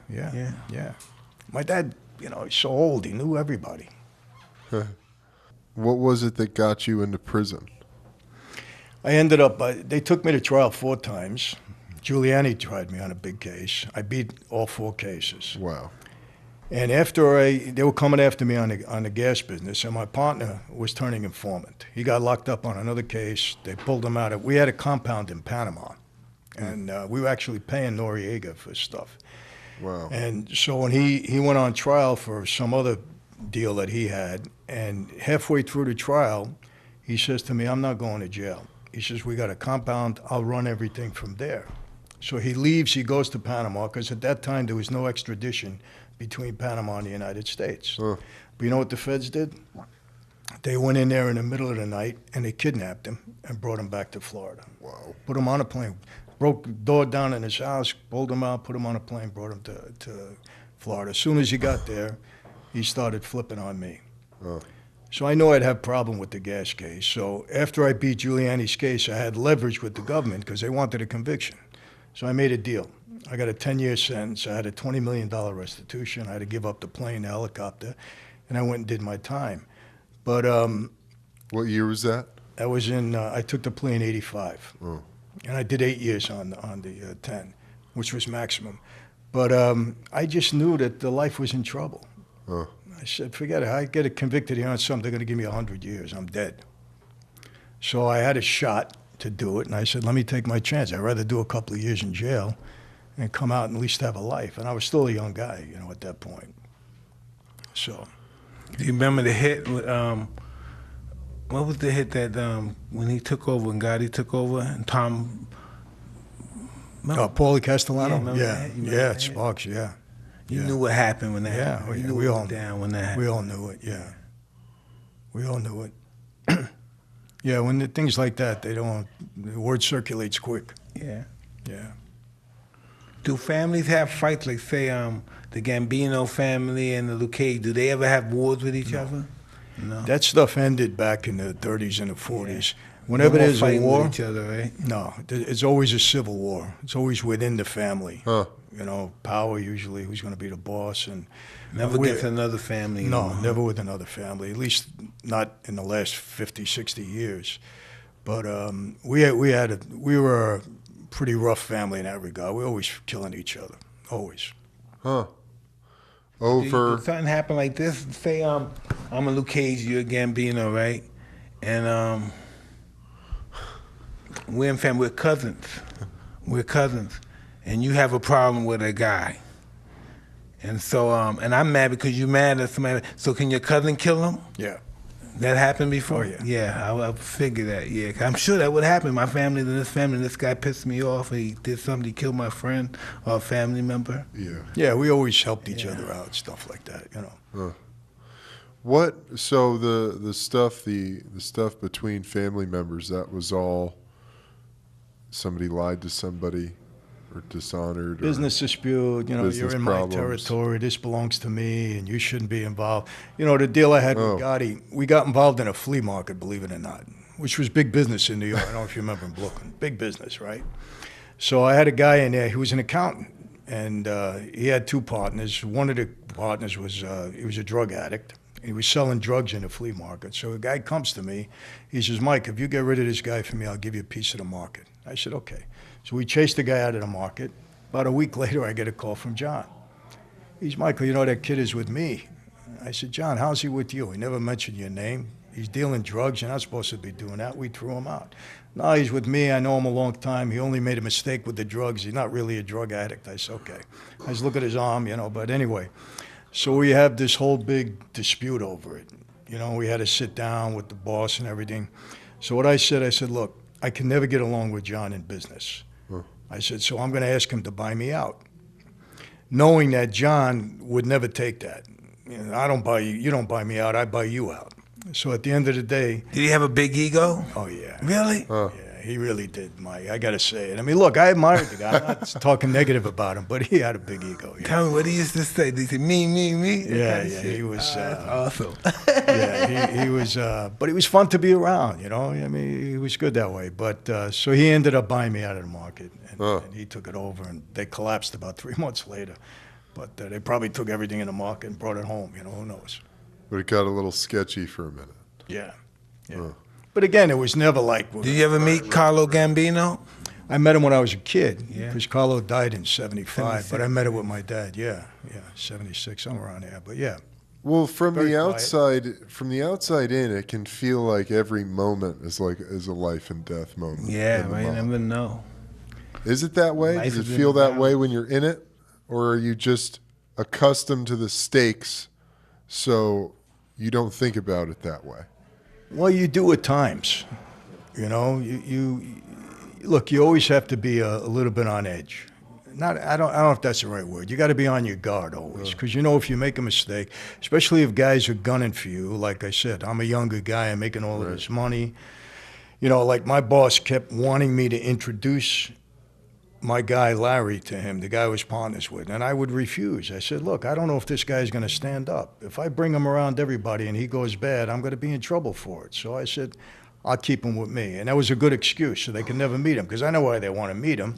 Speaker 2: My dad, you know, he's so old, he knew everybody.
Speaker 1: what was it that got you into prison?
Speaker 2: I ended up, they took me to trial 4 times. Giuliani tried me on a big case. I beat all 4 cases.
Speaker 1: Wow.
Speaker 2: And after they were coming after me on the gas business, and my partner was turning informant. He got locked up on another case. They pulled him out. We had a compound in Panama, and we were actually paying Noriega for stuff.
Speaker 1: Wow.
Speaker 2: And so when he went on trial for some other deal that he had, and halfway through the trial, he says to me, "I'm not going to jail." He says, "We got a compound. I'll run everything from there." So he leaves. He goes to Panama, because at that time there was no extradition between Panama and the United States. But you know what the feds did? They went in there in the middle of the night and they kidnapped him and brought him back to Florida.
Speaker 1: Wow.
Speaker 2: Put him on a plane, broke the door down in his house, pulled him out, put him on a plane, brought him to Florida. As soon as he got there, he started flipping on me. So I knew I'd have a problem with the gas case. So after I beat Giuliani's case, I had leverage with the government because they wanted a conviction. So I made a deal. I got a 10-year sentence. I had a $20 million restitution. I had to give up the plane, the helicopter, and I went and did my time. But
Speaker 1: What year was that?
Speaker 2: that was in, I took the plea in 85. And I did 8 years on the 10, which was maximum. But I just knew that the life was in trouble. I said, forget it. I get convicted here on something, they're going to give me 100 years. I'm dead. So I had a shot to do it, and I said, let me take my chance. I'd rather do a couple of years in jail and come out and at least have a life. And I was still a young guy, you know, at that point. So.
Speaker 3: Do you remember the hit with, what was the hit that when he took over, when Gotti took over, and Tom...
Speaker 2: Paulie Castellano?
Speaker 3: Yeah,
Speaker 2: Sparks, yeah.
Speaker 3: You knew what happened when that happened. You knew
Speaker 2: we
Speaker 3: what
Speaker 2: all
Speaker 3: went down when that happened.
Speaker 2: We all knew it, yeah. We all knew it. Yeah, when things like that, the word circulates quick.
Speaker 3: Yeah.
Speaker 2: Yeah.
Speaker 3: Do families have fights, like say the Gambino family and the Lucchese, do they ever have wars with each other? No.
Speaker 2: That stuff ended back in the 30s and the 40s. Whenever there's a war,
Speaker 3: with each other, right?
Speaker 2: no, it's always a civil war. It's always within the family. You know, power usually, who's going to be the boss. And
Speaker 3: Never against another family.
Speaker 2: No, never with another family, at least not in the last 50, 60 years. But we were a pretty rough family in that regard. We were always killing each other, always.
Speaker 1: Over.
Speaker 3: Did something happen like this? Say I'm a Lucchese, you're a Gambino, right? And we're in family, we're cousins. we're cousins, and you have a problem with a guy. And so, and I'm mad because you're mad at somebody. So can your cousin kill him?
Speaker 2: Yeah.
Speaker 3: That happened before?
Speaker 2: Oh, yeah.
Speaker 3: Yeah, I figured that, yeah. 'Cause I'm sure that would happen. My family, this guy pissed me off. He did something, he killed my friend or a family member.
Speaker 1: Yeah.
Speaker 2: Yeah, we always helped each other out, stuff like that, you know.
Speaker 1: What? So the stuff between family members, that was all somebody lied to somebody or dishonored.
Speaker 2: Business dispute, you know, you're
Speaker 1: business
Speaker 2: in
Speaker 1: problems.
Speaker 2: my territory, this belongs to me, and you shouldn't be involved. You know, the deal I had with Gotti, we got involved in a flea market, believe it or not, which was big business in New York. I don't know if you remember in Brooklyn. Big business, right? So I had a guy in there, he was an accountant, and he had two partners. One of the partners was, he was a drug addict. He was selling drugs in the flea market. So a guy comes to me, he says, Mike, if you get rid of this guy for me, I'll give you a piece of the market. I said, okay. So we chased the guy out of the market. About a week later, I get a call from John. He's, Michael, you know, that kid is with me. I said, John, how's he with you? He never mentioned your name. He's dealing drugs. You're not supposed to be doing that. We threw him out. No, he's with me. I know him a long time. He only made a mistake with the drugs. He's not really a drug addict. I said, okay. I just look at his arm, you know, but anyway. So we have this whole big dispute over it. You know, we had to sit down with the boss and everything. So what I said, look, I can never get along with John in business. I said, so I'm going to ask him to buy me out, knowing that John would never take that. You know, I don't buy you, you don't buy me out, I buy you out. So at the end of the day...
Speaker 3: Did he have a big ego?
Speaker 2: Oh, yeah.
Speaker 3: Really?
Speaker 2: Yeah, he really did, Mike. I got to say it. I mean, look, I admired the guy. I'm not talking negative about him, but he had a big ego. Yeah.
Speaker 3: Tell me what he used to say. Did he say, me, me?
Speaker 2: Yeah, he was...
Speaker 3: That's awesome.
Speaker 2: Yeah, he was... but he was fun to be around, you know? I mean, he was good that way. But so he ended up buying me out of the market, and he took it over, and they collapsed about 3 months later. But they probably took everything in the market and brought it home, you know? Who knows?
Speaker 1: But it got a little sketchy for a minute.
Speaker 2: Yeah. But again, it was never like...
Speaker 3: Did you ever meet Carlo Gambino?
Speaker 2: I met him when I was a kid,
Speaker 3: Yeah.
Speaker 2: because Carlo died in 75,
Speaker 3: 76.
Speaker 2: but I met him with my dad, yeah, 76, somewhere around there, but yeah.
Speaker 1: Well, from
Speaker 2: Very
Speaker 1: the
Speaker 2: quiet.
Speaker 1: outside in, it can feel like every moment is a life and death moment.
Speaker 3: Yeah,
Speaker 1: in the
Speaker 3: man, you
Speaker 1: moment.
Speaker 3: never know.
Speaker 1: Is it that way?
Speaker 3: Life
Speaker 1: Does it
Speaker 3: is
Speaker 1: feel
Speaker 3: in the
Speaker 1: that way
Speaker 3: balance.
Speaker 1: when you're in it, or are you just accustomed to the stakes, so you don't think about it that way?
Speaker 2: Well, you do at times, you know. You look. You always have to be a little bit on edge. I don't know if that's the right word. You got to be on your guard always, because you know if you make a mistake, especially if guys are gunning for you. Like I said, I'm a younger guy. I'm making all of this money. You know, like my boss kept wanting me to introduce my guy Larry to him, the guy I was partners with, and I would refuse. I said, look, I don't know if this guy's going to stand up. If I bring him around everybody and he goes bad, I'm going to be in trouble for it. So I said, I'll keep him with me. And that was a good excuse, so they could never meet him, because I know why they want to meet him.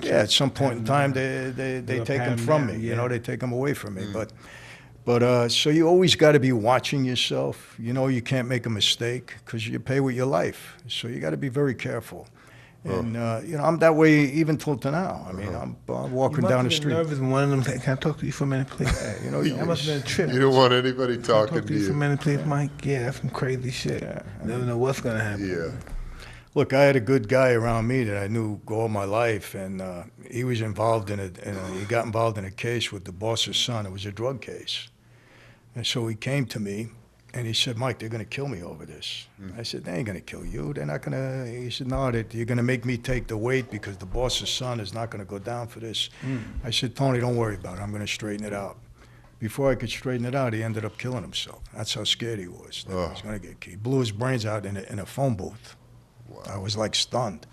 Speaker 2: Yeah, at some point in time, they take him from me. You know, they take him away from me. But so you always got to be watching yourself. You know, you can't make a mistake, because you pay with your life. So you got to be very careful. And, you know, I'm that way even till now. I mean, I'm walking down the street.
Speaker 3: Nervous when one of them said, can I talk to you for a minute, please?
Speaker 2: You know,
Speaker 3: That must have been a trip.
Speaker 1: You don't want anybody
Speaker 3: Can I
Speaker 1: talking
Speaker 3: talk to you for a
Speaker 1: you.
Speaker 3: minute, please, Mike? Yeah, that's some crazy shit.
Speaker 2: Yeah.
Speaker 3: Never know what's going to happen.
Speaker 1: Yeah.
Speaker 2: Look, I had a good guy around me that I knew all my life, and he was involved he got involved in a case with the boss's son. It was a drug case. And so he came to me, and he said, Mike, they're going to kill me over this. I said, they ain't going to kill you. They're not going to. He said, no, you're going to make me take the weight because the boss's son is not going to go down for this. I said, Tony, don't worry about it. I'm going to straighten it out. Before I could straighten it out, he ended up killing himself. That's how scared he was. That he was going to get killed. He blew his brains out in a phone booth. Wow. I was like stunned.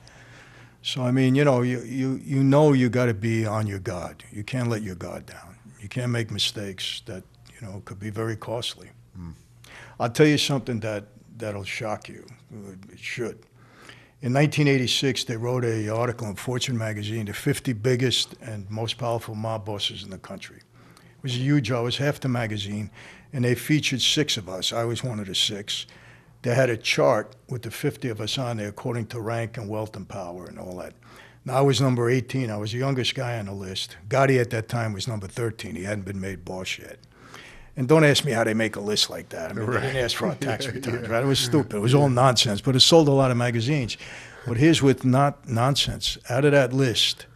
Speaker 2: So, I mean, you know, you know you got to be on your guard. You can't let your guard down. You can't make mistakes that, you know, could be very costly. I'll tell you something that'll shock you. It should. In 1986, they wrote an article in Fortune magazine, the 50 biggest and most powerful mob bosses in the country. It was a huge, I was half the magazine, and they featured 6 of us. I was one of the 6. They had a chart with the 50 of us on there according to rank and wealth and power and all that. Now, I was number 18. I was the youngest guy on the list. Gotti at that time was number 13. He hadn't been made boss yet. And don't ask me how they make a list like that. I mean, they didn't ask for our tax returns, right? It was stupid. It was all nonsense, but it sold a lot of magazines. But here's with not nonsense. Out of that list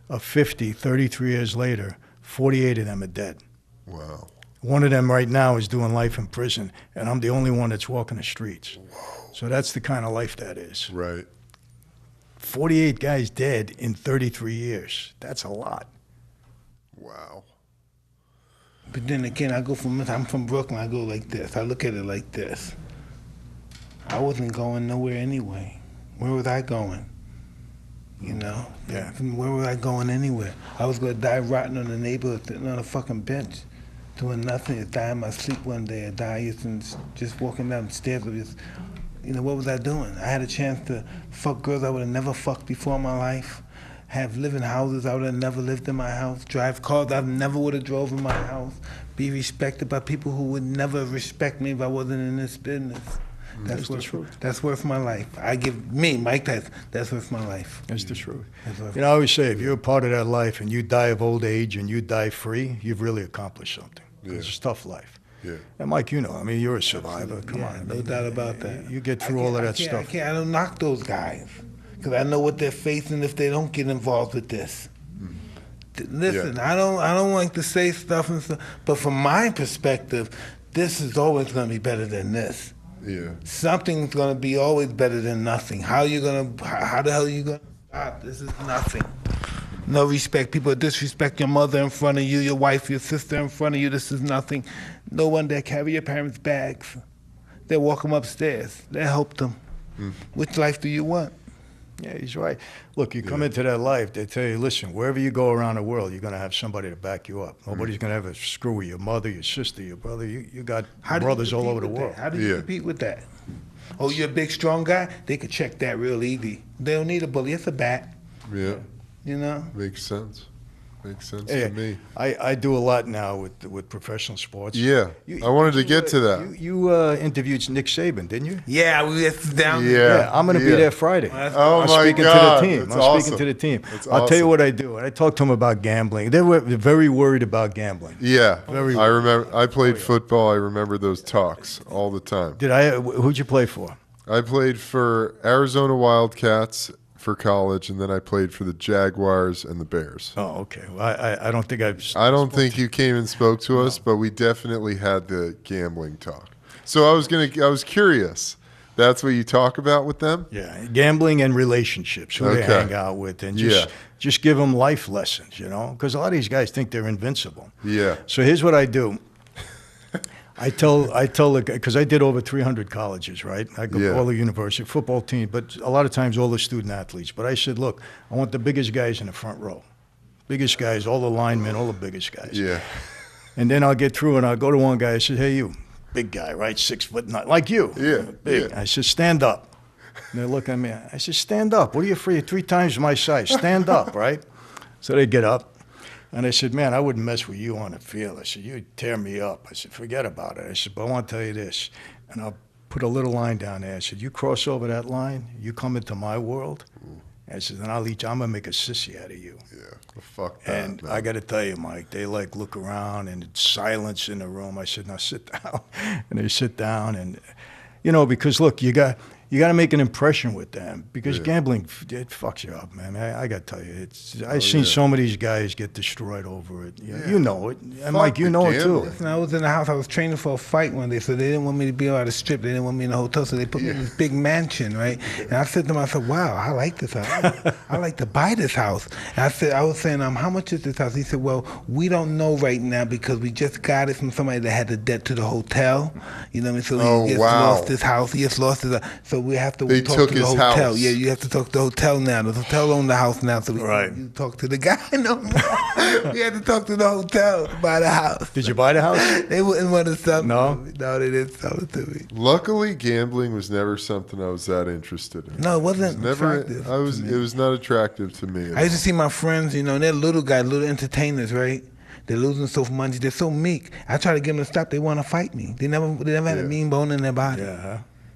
Speaker 2: of 50, 33 years later, 48 of them are dead.
Speaker 1: Wow.
Speaker 2: One of them right now is doing life in prison, and I'm the only one that's walking the streets. Whoa. So that's the kind of life that is.
Speaker 1: Right.
Speaker 2: 48 guys dead in 33 years. That's a lot.
Speaker 1: Wow.
Speaker 3: But then again, I'm from Brooklyn, I go like this. I look at it like this. I wasn't going nowhere anyway. Where was I going? You know?
Speaker 2: Yeah.
Speaker 3: Where was I going anywhere? I was going to die rotting on the neighborhood, sitting on a fucking bench, doing nothing, just die in my sleep one day, or die just walking down the stairs of just, you know, what was I doing? I had a chance to fuck girls I would have never fucked before in my life, live in houses I would have never lived in my house, drive cars I never would have drove in my house, be respected by people who would never respect me if I wasn't in this business. That's worth my life. I give me, Mike, that's worth my life.
Speaker 2: That's the truth. You know, I always say, if you're a part of that life and you die of old age and you die free, you've really accomplished something. Yeah. It's a tough life.
Speaker 1: Yeah.
Speaker 2: And Mike, you know, I mean, you're a survivor. Come on.
Speaker 3: No doubt about that.
Speaker 2: You get through all of that stuff.
Speaker 3: I don't knock those guys because I know what they're facing if they don't get involved with this. Listen, I don't like to say stuff and stuff, but from my perspective, this is always going to be better than this.
Speaker 1: Yeah.
Speaker 3: Something's going to be always better than nothing. How the hell are you going to stop? This is nothing. No respect. People disrespect your mother in front of you, your wife, your sister in front of you. This is nothing. No one that carry your parents' bags. They walk them upstairs. They help them. Which life do you want?
Speaker 2: Yeah, he's right. Look, you come into that life, they tell you, listen, wherever you go around the world, you're going to have somebody to back you up. Nobody's going to ever screw with your mother, your sister, your brother. You got brothers all over the world.
Speaker 3: How do you compete with that? Oh, you're a big, strong guy? They could check that real easy. They don't need a bully. It's a bat.
Speaker 1: Yeah.
Speaker 3: You know?
Speaker 1: Makes sense. Makes sense to me.
Speaker 2: I do a lot now with professional sports.
Speaker 1: Yeah, I wanted to get to that.
Speaker 2: You interviewed Nick Saban, didn't you?
Speaker 3: Yeah, we were down.
Speaker 2: Yeah, I'm going to be there Friday.
Speaker 1: Oh,
Speaker 2: I'm
Speaker 1: my
Speaker 2: speaking
Speaker 1: God.
Speaker 2: to the team.
Speaker 1: That's
Speaker 2: I'm
Speaker 1: awesome.
Speaker 2: speaking to the team.
Speaker 1: That's
Speaker 2: I'll tell you
Speaker 1: awesome.
Speaker 2: what I do. I talk to them about gambling. They're very worried about gambling.
Speaker 1: Yeah,
Speaker 2: Very
Speaker 1: I remember. I played football. I remember those talks all the time.
Speaker 2: Who'd you play for?
Speaker 1: I played for Arizona Wildcats for college, and then I played for the Jaguars and the Bears.
Speaker 2: Oh, okay. Well, I don't think
Speaker 1: I don't think you came and spoke to us, but we definitely had the gambling talk. So I was curious. That's what you talk about with them?
Speaker 2: Yeah, gambling and relationships, who they hang out with, and just give them life lessons, you know? Because a lot of these guys think they're invincible.
Speaker 1: Yeah.
Speaker 2: So here's what I do. I tell the guy, because I did over 300 colleges, right? I go to all the university, football team, but a lot of times all the student athletes. But I said, look, I want the biggest guys in the front row. Biggest guys, all the linemen, all the biggest guys.
Speaker 1: Yeah.
Speaker 2: And then I'll get through and I'll go to one guy. I said, hey, you, big guy, right? 6'9", like you.
Speaker 1: Yeah.
Speaker 2: Big.
Speaker 1: Yeah.
Speaker 2: I said, stand up. And they look at me. I said, stand up. What are you afraid? 3 times my size. Stand up, right? So they get up. And I said, man, I wouldn't mess with you on the field. I said, you'd tear me up. I said, forget about it. I said, but I want to tell you this. And I'll put a little line down there. I said, you cross over that line, you come into my world. I said, then I'm going to make a sissy out of you.
Speaker 1: Yeah, well, fuck that.
Speaker 2: And man, I got to tell you, Mike, they like look around and it's silence in the room. I said, now sit down. And they sit down. And, you know, because, look, you got to make an impression with them because gambling, it fucks you up, man. I got to tell you, I've seen some of these guys get destroyed over it. You know it. And Mike, you know it too.
Speaker 3: Listen, I was in the house. I was training for a fight one day, so they didn't want me to be out of strip. They didn't want me in the hotel, so they put me in this big mansion, right? And I said to myself, wow, I like this house. I like to buy this house. And I was saying, how much is this house? He said, well, we don't know right now because we just got it from somebody that had a debt to the hotel. You know what I mean? So he just lost his house. He just lost his house. So we have to talk to the hotel.
Speaker 1: House.
Speaker 3: Yeah, you have to talk to the hotel now. The hotel owns the house now, so we can't talk to the guy no more. We had to talk to the hotel to buy the house.
Speaker 2: Did you buy the house?
Speaker 3: They wouldn't want to sell it.
Speaker 2: No?
Speaker 3: No, they didn't sell it to me.
Speaker 1: Luckily, gambling was never something I was that interested in.
Speaker 3: No, it wasn't
Speaker 1: It was not attractive to me.
Speaker 3: I used to see my friends, you know, and they're little guys, little entertainers, right? They're losing so much money. They're so meek. I try to get them to stop. They want to fight me. They never had a mean bone in their body.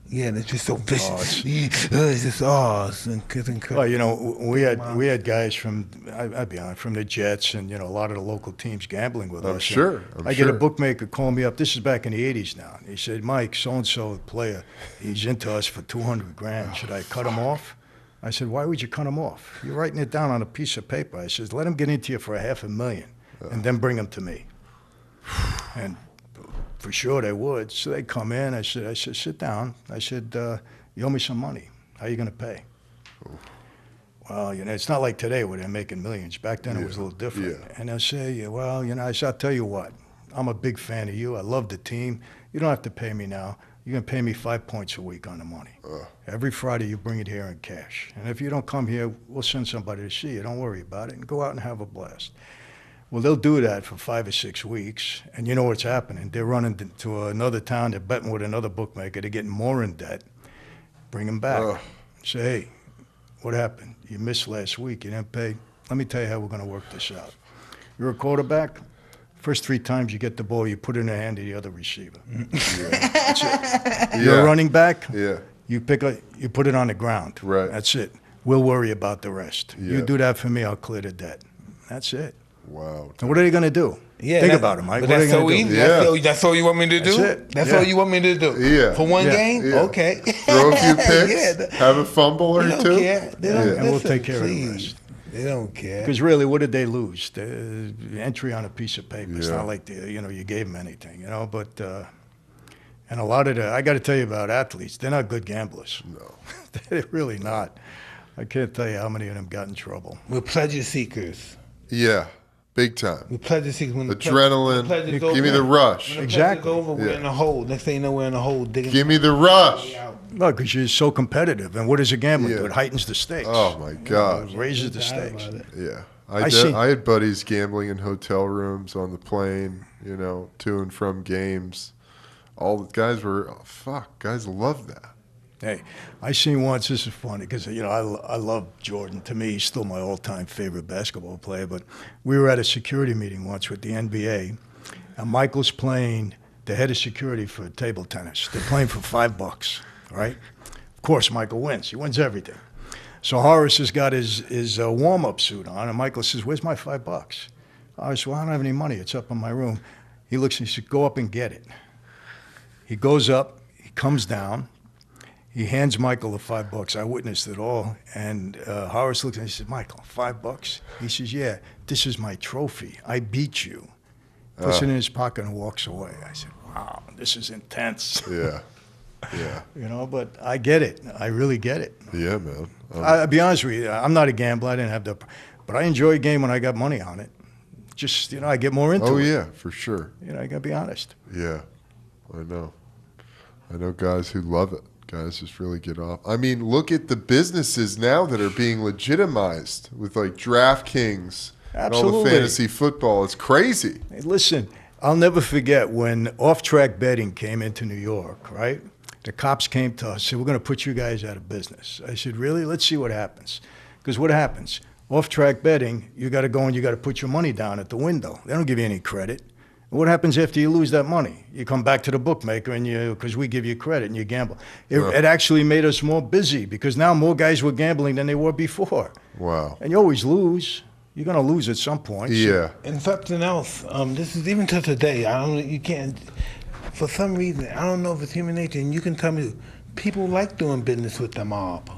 Speaker 3: Yeah, they're just so vicious. It's just it's incredible.
Speaker 2: Well, you know, we had guys from I'd be honest, from the Jets and, you know, a lot of the local teams gambling with us. I get a bookmaker call me up. This is back in the 80s now. He said, Mike, so-and-so player, he's into us for $200,000. Should I cut him off? I said, why would you cut them off? You're writing it down on a piece of paper. I said, let them get into you for $500,000 and then bring them to me. And for sure they would. So they come in. I said, sit down. I said, you owe me some money. How are you going to pay? Well, it's not like today where they're making millions. Back then it was a little different.
Speaker 1: Yeah.
Speaker 2: And I say, well, I said, I'll tell you what. I'm a big fan of you. I love the team. You don't have to pay me now. You're going to pay me 5 points a week on the money. Every Friday you bring it here in cash. And if you don't come here, we'll send somebody to see you. Don't worry about it. And go out and have a blast. Well, they'll do that for 5 or 6 weeks. And you know what's happening. They're running to another town. They're betting with another bookmaker. They're getting more in debt. Bring them back. Say, hey, what happened? You missed last week. You didn't pay. Let me tell you how we're going to work this out. You're a quarterback. First 3 times you get the ball, you put it in the hand of the other receiver. That's it. You're a running back. You you put it on the ground.
Speaker 1: Right.
Speaker 2: That's it. We'll worry about the rest. You do that for me, I'll clear the debt. That's it.
Speaker 1: Wow.
Speaker 2: And what are they going to do? Think about it, Mike. What are they going to do?
Speaker 3: That's all you want me to do?
Speaker 2: That's it.
Speaker 3: That's all you want me to do?
Speaker 1: Yeah.
Speaker 3: For one game?
Speaker 1: Yeah.
Speaker 3: Okay.
Speaker 1: Throw a few picks, have a fumble or
Speaker 3: They
Speaker 1: two.
Speaker 3: don't care. They don't,
Speaker 2: And we'll
Speaker 3: listen,
Speaker 2: take care
Speaker 3: please.
Speaker 2: of the rest.
Speaker 3: They don't care.
Speaker 2: Because really, what did they lose? The entry on a piece of paper. It's
Speaker 1: Yeah.
Speaker 2: not like you gave them anything, But and a lot of I got to tell you about athletes. They're not good gamblers.
Speaker 1: No.
Speaker 2: They're really not. I can't tell you how many of them got in trouble.
Speaker 3: We're pleasure seekers.
Speaker 1: Yeah, big time.
Speaker 3: We're pleasure seekers. When
Speaker 1: Adrenaline.
Speaker 3: pleasure's
Speaker 1: Give me
Speaker 3: over-
Speaker 1: the rush.
Speaker 3: When the
Speaker 2: Exactly.
Speaker 3: pleasure's over, we're
Speaker 1: Yeah.
Speaker 3: in a hole. Next thing you know, we're in a hole. Digging
Speaker 1: Give me the rush.
Speaker 3: out.
Speaker 2: No, because you're so competitive. And what does a gambling
Speaker 1: Yeah.
Speaker 2: do? It heightens the stakes.
Speaker 1: Oh my God.
Speaker 2: It raises the
Speaker 3: Forgot
Speaker 2: stakes.
Speaker 3: about it.
Speaker 1: Yeah.
Speaker 2: seen-
Speaker 1: I had buddies gambling in hotel rooms, on the plane, to and from games. All the guys guys love that.
Speaker 2: Hey, I seen once, this is funny, because, I love Jordan. To me, he's still my all-time favorite basketball player. But we were at a security meeting once with the NBA, and Michael's playing the head of security for table tennis. They're playing for $5, right? Of course, Michael wins. He wins everything. So Horace has got his warm-up suit on, and Michael says, where's my $5? I said, well, I don't have any money. It's up in my room. He looks and he said, go up and get it. He goes up, he comes down, he hands Michael the $5. I witnessed it all. And Horace looks and he says, Michael, $5? He says, yeah, this is my trophy. I beat you. Puts it in his pocket and walks away. I said, wow, this is intense.
Speaker 1: Yeah. Yeah.
Speaker 2: But I get it. I really get it.
Speaker 1: Yeah, man.
Speaker 2: I'll be honest with you, I'm not a gambler. I didn't have but I enjoy a game when I got money on it. Just, I get more into it.
Speaker 1: Oh, yeah, for sure.
Speaker 2: I got to be honest.
Speaker 1: Yeah. I know guys who love it. Guys just really get off. I mean, look at the businesses now that are being legitimized with like DraftKings and all the
Speaker 2: Absolutely.
Speaker 1: fantasy football. It's crazy.
Speaker 2: Hey, listen, I'll never forget when off-track betting came into New York, right? The cops came to us, said, we're going to put you guys out of business. I said, really? Let's see what happens. Because what happens? Off-track betting, you got to go and you got to put your money down at the window. They don't give you any credit. What happens after you lose that money? You come back to the bookmaker and because we give you credit and you gamble. It actually made us more busy because now more guys were gambling than they were before.
Speaker 1: Wow.
Speaker 2: And you always lose. You're going to lose at some point.
Speaker 1: Yeah.
Speaker 3: And something else, this is even to today, you can't, for some reason, I don't know if it's human nature, and you can tell me, people like doing business with the mob.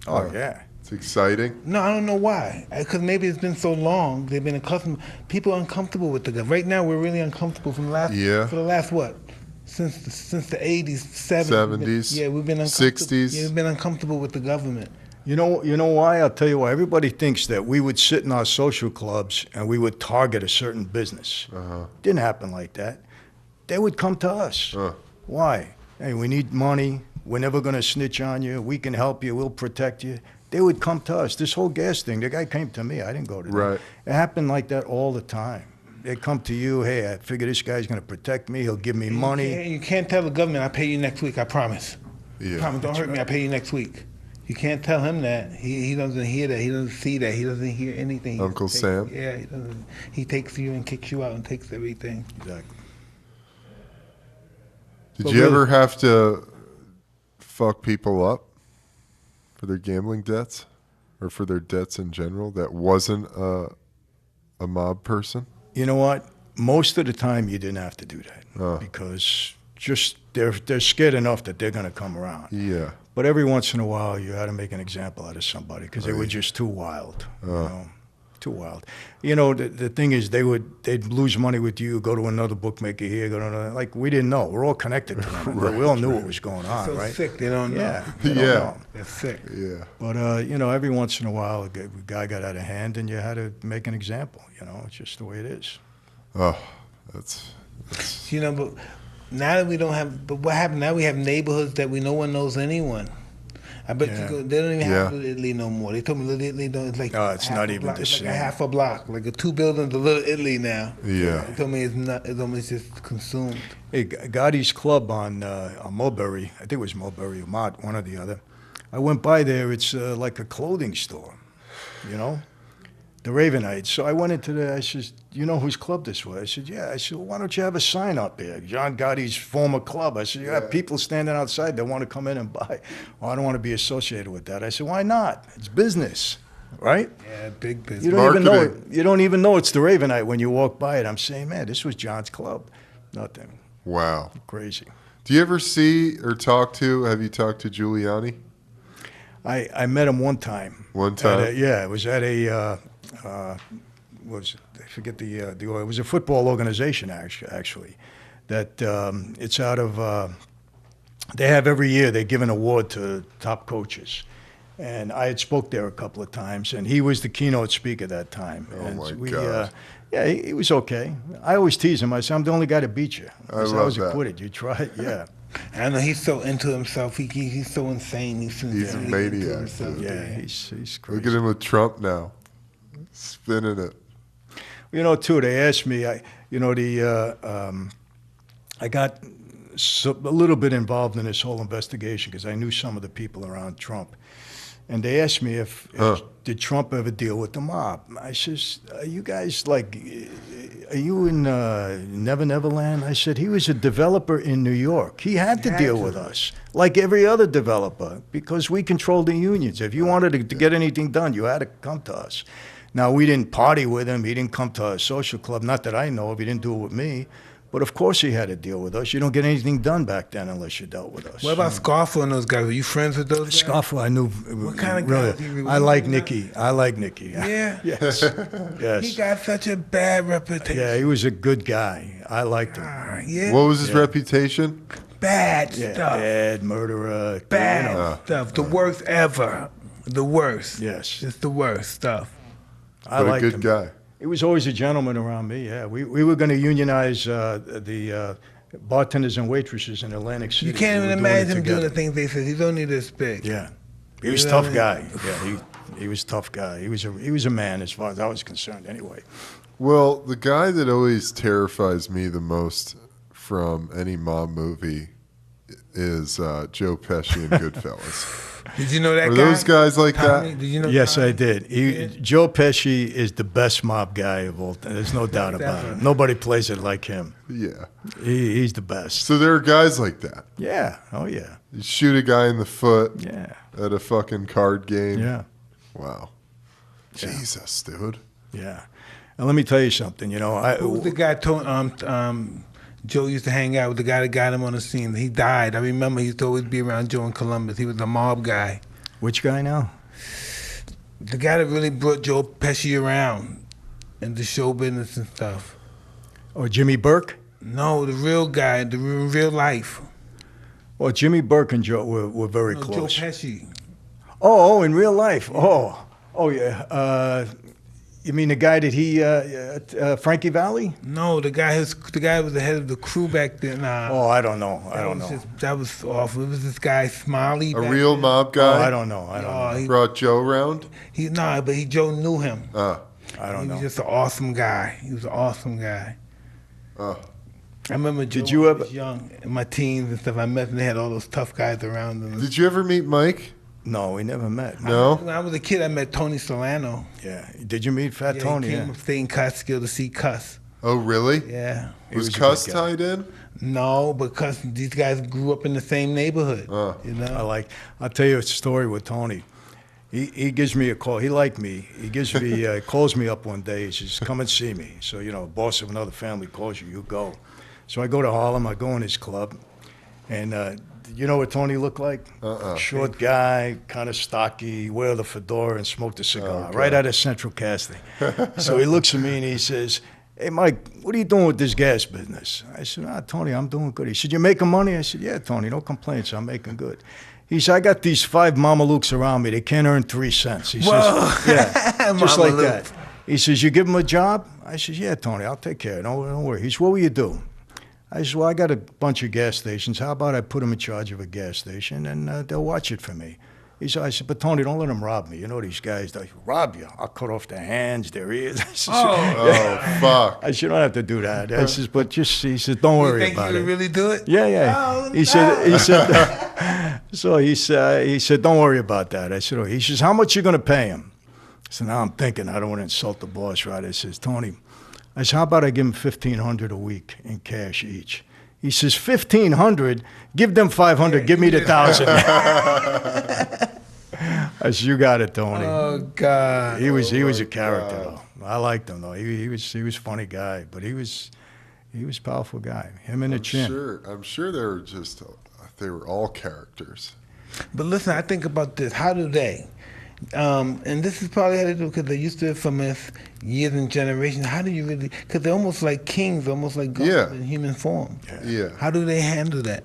Speaker 2: Oh, yeah.
Speaker 1: It's exciting.
Speaker 3: No, I don't know why. Because maybe it's been so long, they've been accustomed. People are uncomfortable with the government. Right now, we're really uncomfortable for the last what? Since the 80s, 70s. Yeah, we've been uncomfortable.
Speaker 1: 60s.
Speaker 3: Yeah, we've been uncomfortable with the government.
Speaker 2: You know why? I'll tell you why. Everybody thinks that we would sit in our social clubs and we would target a certain business. Didn't happen like that. They would come to us. Why? Hey, we need money. We're never going to snitch on you. We can help you. We'll protect you. They would come to us. This whole gas thing, the guy came to me. I didn't go to them.
Speaker 1: Right.
Speaker 2: It happened like that all the time. They come to you, hey, I figure this guy's going to protect me. He'll give me money.
Speaker 3: You can't tell the government, I'll pay you next week, I promise.
Speaker 1: Yeah.
Speaker 3: Promise, don't hurt me, I'll pay you next week. You can't tell him that. He doesn't hear that. He doesn't see that. He doesn't hear anything.
Speaker 1: Uncle Sam?
Speaker 3: Yeah, he doesn't. He takes you and kicks you out and takes everything.
Speaker 2: Exactly.
Speaker 1: Did you ever have to fuck people up for their gambling debts or for their debts in general that wasn't a mob person?
Speaker 2: You know what? Most of the time, you didn't have to do that because just they're scared enough that they're going to come around.
Speaker 1: Yeah.
Speaker 2: But every once in a while, you had to make an example out of somebody because they were just too wild. You know? Too wild. You know, the thing is, they'd lose money with you, go to another bookmaker here, go to another. Like, we didn't know. We're all connected to them. We all knew what was going on,
Speaker 3: So
Speaker 2: right?
Speaker 3: sick, they don't know.
Speaker 2: Yeah. They don't know.
Speaker 3: They're sick.
Speaker 1: Yeah.
Speaker 2: But, you know, every once in a while, a guy got out of hand, and you had to make an example. You know, it's just the way it is.
Speaker 1: Oh, that's
Speaker 3: You know, but now that we don't have, but what happened? Now we have neighborhoods that no one knows anyone. I bet
Speaker 2: Yeah.
Speaker 3: they don't even have Little Italy no more. They told me Little Italy don't. It's like
Speaker 2: No, it's not even
Speaker 3: block.
Speaker 2: the
Speaker 3: It's like
Speaker 2: same.
Speaker 3: a half a block, like a 2 buildings of Little Italy now.
Speaker 1: Yeah.
Speaker 3: They told me it's not. It's almost just consumed.
Speaker 2: Hey, Gotti's Club on Mulberry, I think it was Mulberry or Mott, one or the other. I went by there. It's like a clothing store, you know, the Ravenites. So I went into there. I said, "You know whose club this was?" I said, "Yeah." I said, "Well, why don't you have a sign up there, John Gotti's former club?" I said, "You have people standing outside that want to come in and buy." "Oh, I don't want to be associated with that." I said, "Why not? It's business, right?"
Speaker 3: Yeah, big business.
Speaker 2: You don't even know it.
Speaker 1: Marketing.
Speaker 2: You don't even know it's the Ravenite when you walk by it. I'm saying, man, this was John's club. Nothing.
Speaker 1: wow.
Speaker 2: Crazy.
Speaker 1: Do you ever see or talk to? Have you talked to Giuliani?
Speaker 2: I met him one time.
Speaker 1: One time?
Speaker 2: It was at a I forget the it was a football organization actually that it's out of they have every year they give an award to top coaches. And I had spoke there a couple of times, and he was the keynote speaker that time.
Speaker 1: Oh,
Speaker 2: and
Speaker 1: my God.
Speaker 2: Yeah, he was okay. I always tease him. I say, "I'm the only guy to beat you."
Speaker 1: I
Speaker 2: said,
Speaker 1: love
Speaker 2: was
Speaker 1: that.
Speaker 2: acquitted. You tried, yeah.
Speaker 3: I know he's so into himself. He's so insane. He's
Speaker 1: a
Speaker 3: really
Speaker 1: maniac,
Speaker 3: into himself.
Speaker 1: dude.
Speaker 2: Yeah, he's crazy.
Speaker 1: Look at him with Trump now, spinning it.
Speaker 2: You know, too, they asked me, I got a little bit involved in this whole investigation because I knew some of the people around Trump. And they asked me if did Trump ever deal with the mob? I says, "Are you guys like, are you in Never Neverland?" I said, "He was a developer in New York. He had to deal with us like every other developer because we controlled the unions. If you wanted to get anything done, you had to come to us." Now, we didn't party with him. He didn't come to our social club. Not that I know of. He didn't do it with me. But of course he had to deal with us. You don't get anything done back then unless you dealt with us.
Speaker 3: What about Scarfo and those guys? Were you friends with those guys?
Speaker 2: Scarfo, I knew.
Speaker 3: What kind of
Speaker 2: really,
Speaker 3: guys? You
Speaker 2: I like
Speaker 3: remember
Speaker 2: Nicky. I like Nicky.
Speaker 3: Yeah.
Speaker 2: Yes. Yes.
Speaker 3: He got such a bad reputation.
Speaker 2: Yeah, he was a good guy. I liked him.
Speaker 3: Yeah.
Speaker 1: What was his reputation?
Speaker 3: Bad
Speaker 2: Yeah,
Speaker 3: stuff.
Speaker 2: bad murderer.
Speaker 3: Bad
Speaker 2: You know.
Speaker 3: stuff. The worst ever. The worst.
Speaker 2: Yes.
Speaker 3: It's the worst stuff.
Speaker 2: I
Speaker 1: But a
Speaker 2: liked
Speaker 1: good
Speaker 2: him.
Speaker 1: guy.
Speaker 2: He was always a gentleman around me. Yeah, we were going to unionize the bartenders and waitresses in Atlantic City.
Speaker 3: You can't
Speaker 2: We
Speaker 3: even
Speaker 2: were doing it
Speaker 3: imagine him doing
Speaker 2: together.
Speaker 3: the things they said. He's only this big.
Speaker 2: Yeah, he was a
Speaker 3: You know
Speaker 2: tough
Speaker 3: what I
Speaker 2: guy. Yeah, he was a tough guy. He was a man as far as I was concerned. Anyway,
Speaker 1: Well, the guy that always terrifies me the most from any mob movie is Joe Pesci in Goodfellas.
Speaker 3: Did you know that
Speaker 1: Are
Speaker 3: guy?
Speaker 1: those guys like
Speaker 3: Tommy,
Speaker 1: that?
Speaker 3: Did you know
Speaker 2: yes,
Speaker 3: Tommy?
Speaker 2: I did. Joe Pesci is the best mob guy of all time. There's no doubt about it. Nobody plays it like him.
Speaker 1: Yeah.
Speaker 2: He's the best.
Speaker 1: So there are guys like that.
Speaker 2: Yeah. Oh yeah.
Speaker 1: You shoot a guy in the foot
Speaker 2: Yeah.
Speaker 1: at a fucking card game.
Speaker 2: Yeah.
Speaker 1: Wow.
Speaker 2: Yeah.
Speaker 1: Jesus, dude.
Speaker 2: Yeah. And let me tell you something. You know,
Speaker 3: Who was the guy Joe used to hang out with, the guy that got him on the scene? He died. I remember he used to always be around Joe in Columbus. He was a mob guy.
Speaker 2: which guy now?
Speaker 3: The guy that really brought Joe Pesci around in the show business and stuff.
Speaker 2: Oh, Jimmy Burke.
Speaker 3: No, the real guy, the real life.
Speaker 2: Well, Jimmy Burke and Joe were very
Speaker 3: No,
Speaker 2: close.
Speaker 3: Joe Pesci.
Speaker 2: Oh, in real life. Oh, yeah. You mean the guy that he, Frankie Valli?
Speaker 3: No, the guy was the head of the crew back then.
Speaker 2: Oh, I don't know. I don't know.
Speaker 3: That was awful. It was this guy Smiley.
Speaker 1: A
Speaker 3: back
Speaker 1: real
Speaker 3: then.
Speaker 1: mob
Speaker 2: Oh,
Speaker 1: guy
Speaker 2: I don't know. I don't know.
Speaker 3: He,
Speaker 1: brought Joe around?
Speaker 3: Joe knew him.
Speaker 1: Uh,
Speaker 2: I don't
Speaker 3: He
Speaker 2: know.
Speaker 3: was just an awesome guy. He was an awesome guy.
Speaker 1: uh.
Speaker 3: I remember Joe
Speaker 2: Did you
Speaker 3: when I
Speaker 2: ever-
Speaker 3: was young, in my teens and stuff. I met and they had all those tough guys around them.
Speaker 1: Did you ever meet Mike?
Speaker 2: No, we never met.
Speaker 1: No?
Speaker 3: When I was a kid, I met Tony Solano.
Speaker 2: Yeah. Did you meet Fat
Speaker 3: Yeah,
Speaker 2: Tony?
Speaker 3: he came
Speaker 2: Yeah.
Speaker 3: from State in Catskill to see Cuss.
Speaker 1: Oh, really?
Speaker 3: Yeah.
Speaker 2: He
Speaker 1: Was
Speaker 2: was a
Speaker 1: Cuss
Speaker 2: good guy.
Speaker 1: tied in?
Speaker 3: No, because these guys grew up in the same neighborhood. You know?
Speaker 2: I'll tell you a story with Tony. He gives me a call. He liked me. He gives me calls me up one day. He says, "Come and see me." So, you know, boss of another family calls you, you go. So I go to Harlem. I go in his club, and you know what Tony looked like?
Speaker 1: Uh-uh.
Speaker 2: Short guy, kind of stocky, wear the fedora and smoked a cigar
Speaker 1: Okay.
Speaker 2: right out of Central Casting. So he looks at me and he says, "Hey, Mike, what are you doing with this gas business?" I said, Tony, I'm doing good. He said, "You making money?" I said, "Yeah, Tony, no complaints. I'm making good." He said, "I got these 5 Mamalukes around me. They can't earn 3 cents." He
Speaker 3: Whoa.
Speaker 2: says, "Yeah, just like
Speaker 3: Mamaluk.
Speaker 2: that." He says, "You give them a job?" I said, "Yeah, Tony, I'll take care of it. Don't worry." He said, "What will you do?" I said, "Well, I got a bunch of gas stations. How about I put them in charge of a gas station and they'll watch it for me?" I said, "But Tony, don't let them rob me. You know these guys, they'll rob you. I'll cut off their hands, their ears." I said,
Speaker 1: Oh, fuck.
Speaker 2: I said, "You don't have to do that." I said, "But just," he said, "don't worry
Speaker 3: You think
Speaker 2: about
Speaker 3: you
Speaker 2: it."
Speaker 3: would really do it?
Speaker 2: Yeah.
Speaker 3: Oh,
Speaker 2: He said, so he said, "Don't worry about that." I said, "Oh." He says, "How much you going to pay him?" So now I'm thinking, I don't want to insult the boss, right? I says, "Tony," I said, "how about I give him $1,500 a week in cash each?" He says, "1,500? Give them 500. Give me the 1,000. I said, "You got it, Tony."
Speaker 3: Oh God.
Speaker 2: He was a
Speaker 1: my
Speaker 2: character,
Speaker 1: God.
Speaker 2: though. I liked him, though. He was a funny guy, but he was a powerful guy. Him and the chin.
Speaker 1: I'm sure they were all characters.
Speaker 3: But listen, I think about this. How do they? And this is probably how they do because they used to it from us years and generations. How do you really? Because they're almost like kings, almost like gods
Speaker 1: Yeah.
Speaker 3: in human form.
Speaker 1: Yeah.
Speaker 3: How do they handle that?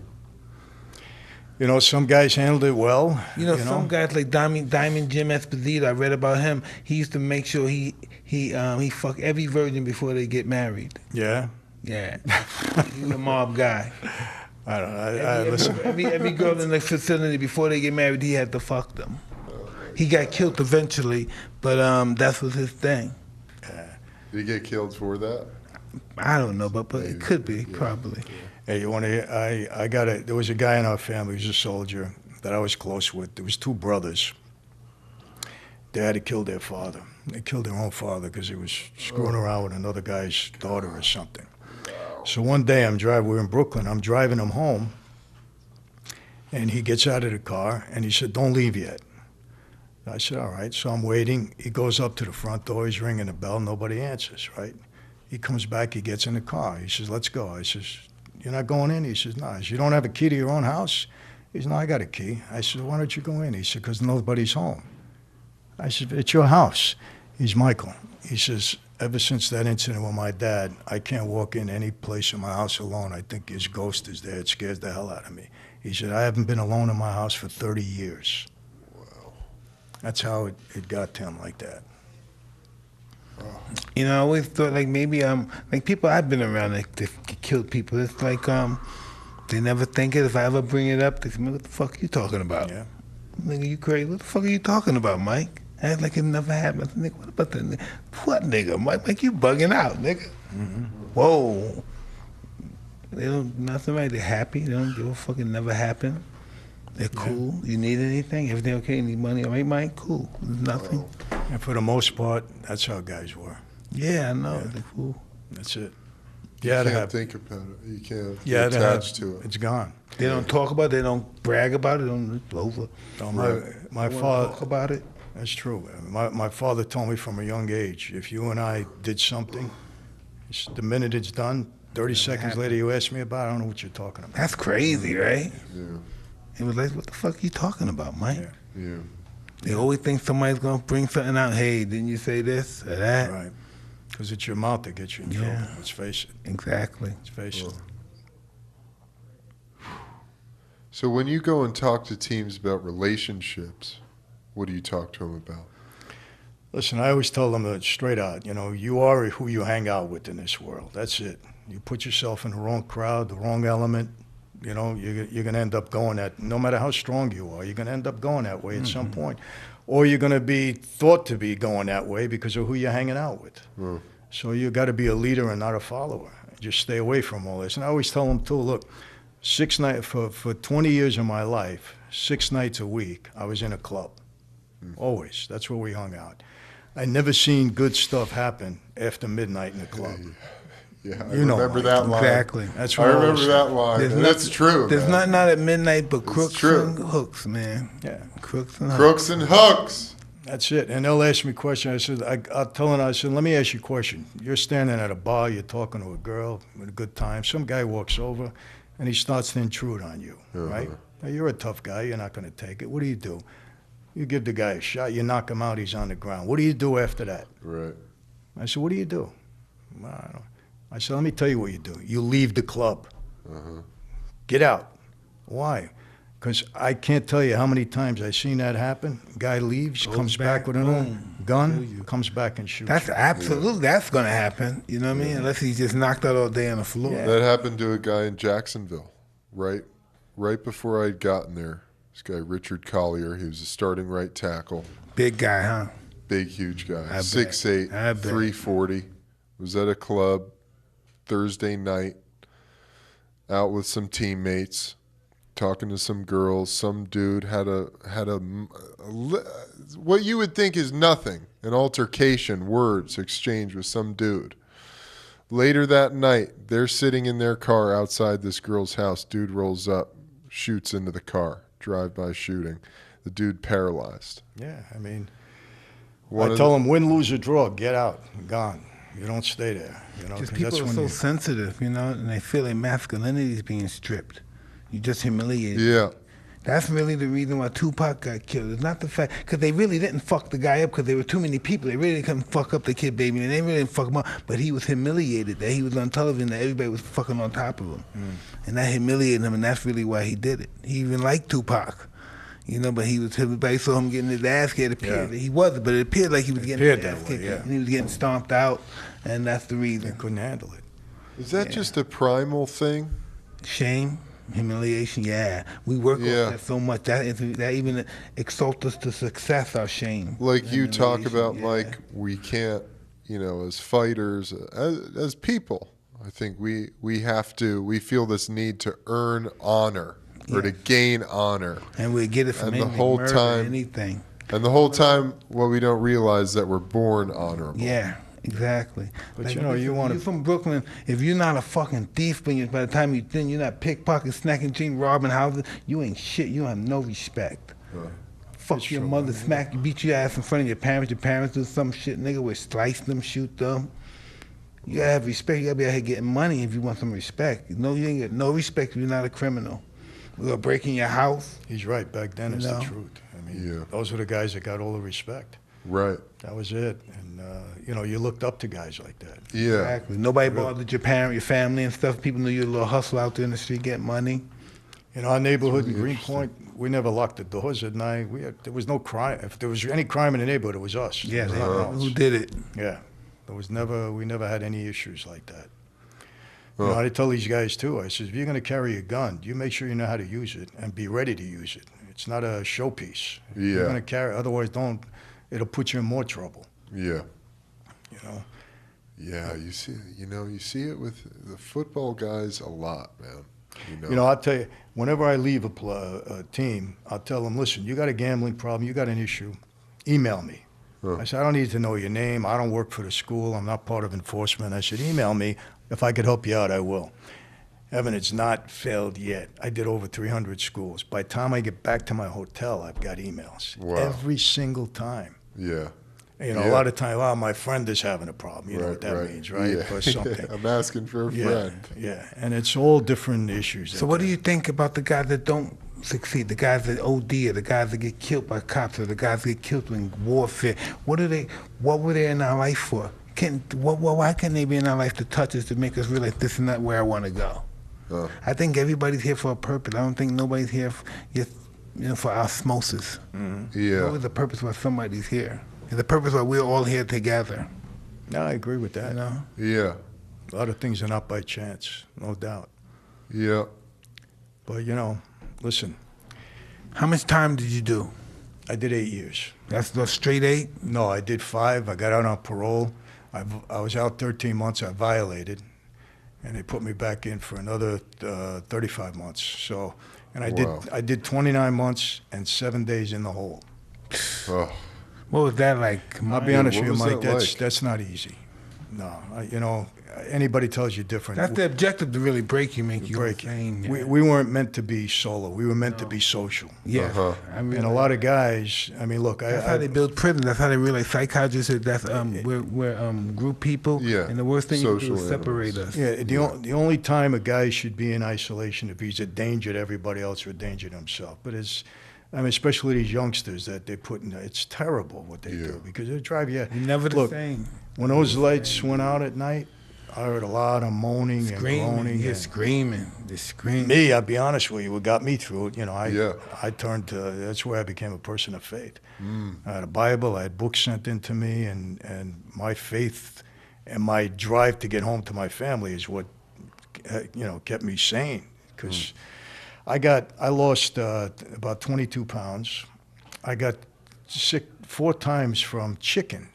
Speaker 2: You know, some guys handled it well.
Speaker 3: You know, some guys like Diamond Jim Esposito. I read about him. He used to make sure he fuck every virgin before they get married.
Speaker 2: Yeah.
Speaker 3: Yeah, he was a mob guy.
Speaker 2: I don't know. Listen.
Speaker 3: Every girl in the facility before they get married, he had to fuck them. He got killed eventually, but that was his thing.
Speaker 1: Did he get killed for that?
Speaker 3: I don't know, but it could be, probably.
Speaker 2: Hey, you want to? There was a guy in our family. He was a soldier that I was close with. There was 2 brothers. They had to kill their father. They killed their own father because he was screwing around with another guy's daughter or something. So one day we're in Brooklyn. I'm driving him home, and he gets out of the car and he said, "Don't leave yet." I said, "All right." So I'm waiting. He goes up to the front door. He's ringing the bell. Nobody answers. Right? He comes back. He gets in the car. He says, "Let's go." I says, "You're not going in?" He says, "No." I said, "You don't have a key to your own house?" He says, "No, I got a key." I said, "Why don't you go in?" He said, "Because nobody's home." I said, "It's your house." He's Michael. He says, "Ever since that incident with my dad, I can't walk in any place in my house alone. I think his ghost is there. It scares the hell out of me." He said, "I haven't been alone in my house for 30 years.
Speaker 1: Wow.
Speaker 2: That's how it got to him like that.
Speaker 3: You know, I always thought like maybe like people I've been around that killed people. It's like they never think it. If I ever bring it up, they say, "What the fuck are you talking about?"
Speaker 2: Yeah.
Speaker 3: Nigga, you crazy? What the fuck are you talking about, Mike? Act like it never happened. Nigga, what about that? What nigga, Mike? Like you bugging out, nigga.
Speaker 2: Mm-hmm.
Speaker 3: Whoa. They don't nothing right. They're happy. They don't give a fuck. It never happened. They're cool. You need anything? Everything okay? You need money? All right, Mike? Cool. Nothing.
Speaker 2: And for the most part, that's how guys were.
Speaker 3: Yeah, I know. They're cool.
Speaker 2: That's it.
Speaker 1: You
Speaker 2: Yeah,
Speaker 1: can't think about it. You can't
Speaker 2: yeah,
Speaker 1: get attached to it.
Speaker 2: It's gone.
Speaker 3: They don't talk about it. They don't brag about it. They don't, it's over.
Speaker 2: So my
Speaker 3: They
Speaker 2: father.
Speaker 3: talk about it.
Speaker 2: That's true. My father told me from a young age, if you and I did something, the minute it's done, 30 seconds later you ask me about it, I don't know what you're talking about.
Speaker 3: That's crazy, right?
Speaker 1: Yeah.
Speaker 3: It was like, what the fuck are you talking about, Mike?
Speaker 2: Yeah.
Speaker 1: Yeah.
Speaker 3: They always think somebody's gonna bring something out. Hey, didn't you say this or that?
Speaker 2: Right. Because it's your mouth that gets you in trouble.
Speaker 3: Yeah.
Speaker 2: Let's face it.
Speaker 3: Exactly.
Speaker 2: Let's face it.
Speaker 1: So when you go and talk to teams about relationships, what do you talk to them about?
Speaker 2: Listen, I always tell them that straight out, you are who you hang out with in this world. That's it. You put yourself in the wrong crowd, the wrong element, you're going to end up going no matter how strong you are, you're going to end up going that way at some point. Or you're going to be thought to be going that way because of who you're hanging out with. So you got to be a leader and not a follower. Just stay away from all this. And I always tell them, too, look, 6 nights, for 20 years of my life, 6 nights a week, I was in a club. Always. That's where we hung out. I never seen good stuff happen after midnight in the club.
Speaker 1: Yeah, I
Speaker 2: You know,
Speaker 1: remember
Speaker 2: Mike.
Speaker 1: that line.
Speaker 3: Exactly.
Speaker 2: That's
Speaker 1: I
Speaker 2: what
Speaker 1: remember
Speaker 2: always
Speaker 1: that line. And that's true.
Speaker 3: There's
Speaker 1: man.
Speaker 3: nothing out at midnight but crooks
Speaker 1: true.
Speaker 3: and hooks, man.
Speaker 2: Yeah.
Speaker 3: Crooks and hooks.
Speaker 1: Crooks and hooks.
Speaker 2: That's it. And they'll ask me questions. I said, I'll tell them, I said, let me ask you a question. You're standing at a bar, you're talking to a girl with a good time. Some guy walks over and he starts to intrude on you, right? Now, you're a tough guy. You're not going to take it. What do? You give the guy a shot. You knock him out. He's on the ground. What do you do after that?
Speaker 1: Right.
Speaker 2: I said, what do you do? Well, I said, let me tell you what you do. You leave the club. Get out. Why? Because I can't tell you how many times I've seen that happen. Guy leaves, comes back with another gun, comes back and shoots.
Speaker 3: That's absolutely, that's going to happen. You know what I mean? Unless he's just knocked out all day on the floor.
Speaker 2: Yeah.
Speaker 1: That happened to a guy in Jacksonville, right before I'd gotten there. This guy, Richard Collier, he was a starting right tackle.
Speaker 3: Big guy, huh?
Speaker 1: Big, huge guy.
Speaker 3: I bet.
Speaker 1: 6'8",
Speaker 3: I bet.
Speaker 1: 340. Was at a club Thursday night, out with some teammates, talking to some girls. Some dude had a what you would think is nothing, an altercation, words exchanged with some dude. Later that night, they're sitting in their car outside this girl's house. Dude rolls up, shoots into the car, drive-by shooting. The dude paralyzed.
Speaker 2: Yeah, I mean,
Speaker 1: One
Speaker 2: I
Speaker 1: of
Speaker 2: tell
Speaker 1: the-
Speaker 2: them, win, lose, or draw, get out, gone. You don't stay there. You know,
Speaker 3: Just
Speaker 2: 'cause
Speaker 3: people
Speaker 2: that's
Speaker 3: are
Speaker 2: when
Speaker 3: so
Speaker 2: you-
Speaker 3: sensitive, you know, and they feel their masculinity is being stripped. You just humiliated.
Speaker 1: Yeah.
Speaker 3: That's really the reason why Tupac got killed. It's not the fact, because they really didn't fuck the guy up because there were too many people. They really couldn't fuck up the kid, baby, and they really didn't fuck him up. But he was humiliated that he was on television, that everybody was fucking on top of him. And that humiliated him, and that's really why he did it. He even liked Tupac. You know, but everybody saw him getting his ass kicked. It appeared he wasn't, but it appeared like he was getting his
Speaker 2: appeared
Speaker 3: ass
Speaker 2: that way,
Speaker 3: kicked.
Speaker 2: yeah.
Speaker 3: And he was getting stomped out, and that's the
Speaker 2: They
Speaker 3: reason.
Speaker 2: couldn't handle it.
Speaker 1: Is that just a primal thing?
Speaker 3: Shame, humiliation, yeah. We work on
Speaker 1: Yeah.
Speaker 3: that so much. That even exalts us to success, our shame.
Speaker 1: Like you talk
Speaker 3: Humiliation,
Speaker 1: about,
Speaker 3: yeah.
Speaker 1: like we can't, as fighters, as people, I think we feel this need to earn honor or to gain honor.
Speaker 3: And we get it from
Speaker 1: And the
Speaker 3: anything,
Speaker 1: whole
Speaker 3: murder,
Speaker 1: time-
Speaker 3: anything.
Speaker 1: And the whole time, what we don't realize that we're born honorable.
Speaker 3: Yeah, exactly.
Speaker 2: But you wanna-
Speaker 3: You're from Brooklyn. If you're not a fucking thief, by the time you're not pickpocketing, snacking, cheating, robbing houses, you ain't shit. You have no respect. Fuck your mother, smack you, beat your ass in front of your parents. Your parents do some shit, nigga, would slice them, shoot them. You gotta have respect. You gotta be out here getting money if you want some respect. No, you ain't get no respect if you're not a criminal. We're gonna break in your house.
Speaker 2: He's right. Back then, it's
Speaker 3: No.
Speaker 2: the truth. I mean,
Speaker 1: Yeah.
Speaker 2: those were the guys that got all the respect.
Speaker 1: Right.
Speaker 2: That was it. And, you looked up to guys like that.
Speaker 1: Yeah.
Speaker 3: Exactly. Nobody bothered your parent, your family, and stuff. People knew you were a little hustle out there in the street getting money.
Speaker 2: In our neighborhood in Greenpoint, we never locked the doors at night. There was no crime. If there was any crime in the neighborhood, it was us.
Speaker 3: Yeah,
Speaker 2: There was nothing else.
Speaker 3: who did it?
Speaker 2: Yeah. We never had any issues like that. I tell these guys too, I says, if you're going to carry a gun, you make sure you know how to use it and be ready to use it. It's not a showpiece. If You're
Speaker 1: Yeah.
Speaker 2: going to carry, otherwise it'll put you in more trouble,
Speaker 1: Yeah.
Speaker 2: you know.
Speaker 1: Yeah. You see it with the football guys a lot, man.
Speaker 2: I'll tell you, whenever I leave a team, I'll tell them, listen, you got a gambling problem, you got an issue, email me. I said, I don't need to know your name. I don't work for the school. I'm not part of enforcement. I said, email me. If I could help you out, I will. Evan, it's not failed yet. I did over 300 schools. By the time I get back to my hotel, I've got emails.
Speaker 1: Wow.
Speaker 2: Every single time.
Speaker 1: Yeah.
Speaker 2: A lot of time, my friend is having a problem. You know what that means, right?
Speaker 1: Yeah.
Speaker 2: Or something.
Speaker 1: I'm asking for a friend.
Speaker 2: Yeah. And it's all different issues.
Speaker 3: So what do you think about the guys that don't succeed, the guys that OD, or the guys that get killed by cops, or the guys that get killed in warfare? What were they in our life for? Why can't they be in our life to touch us, to make us realize this is not where I want to go? I think everybody's here for a purpose. I don't think nobody's here for osmosis.
Speaker 1: Yeah.
Speaker 3: Always the purpose why somebody's here. And the purpose why we're all here together.
Speaker 2: No, I agree with that.
Speaker 3: You know?
Speaker 1: Yeah.
Speaker 2: A lot of things are not by chance, no doubt.
Speaker 1: Yeah.
Speaker 2: But, listen,
Speaker 3: How much time did you do?
Speaker 2: I did 8 years.
Speaker 3: That's the straight 8?
Speaker 2: No, I did 5. I got out on parole. I was out 13 months. I violated, and they put me back in for another 35 months. So, and
Speaker 1: Wow.
Speaker 2: I did 29 months and 7 days in the hole.
Speaker 1: Oh.
Speaker 3: What was that like?
Speaker 2: I'll be honest
Speaker 1: what
Speaker 2: with you,
Speaker 1: was
Speaker 2: Mike.
Speaker 1: that like?
Speaker 2: That's not easy. No, you know, anybody tells you different.
Speaker 3: That's the objective, to really break you, make you
Speaker 2: break it.
Speaker 3: insane. Yeah.
Speaker 2: We weren't meant to be solo. We were meant to be social.
Speaker 3: Yeah, I mean,
Speaker 2: And a lot of guys, I mean, look,
Speaker 3: that's how they build prison. That's how they realize. Psychiatrists said that's we're group people.
Speaker 1: Yeah.
Speaker 3: And the worst thing you do
Speaker 1: Social
Speaker 3: is separate
Speaker 1: animals.
Speaker 3: us.
Speaker 2: yeah, the only time a guy should be in isolation if he's a danger to everybody else or a danger to himself. But I mean, especially these youngsters that they put in, it's terrible what they do because they drive you.
Speaker 3: You're never the
Speaker 2: Look,
Speaker 3: same.
Speaker 2: when those lights went out at night, I heard a lot of moaning and groaning.
Speaker 3: You're
Speaker 2: and
Speaker 3: screaming. Just screaming.
Speaker 2: me, I'll be honest with you, what got me through it, you know,
Speaker 1: Yeah.
Speaker 2: I turned to, that's where I became a person of faith. I had a Bible, I had books sent in to me, and my faith and my drive to get home to my family is what, you know, kept me sane. Because I lost about 22 pounds. I got sick 4 times from chicken,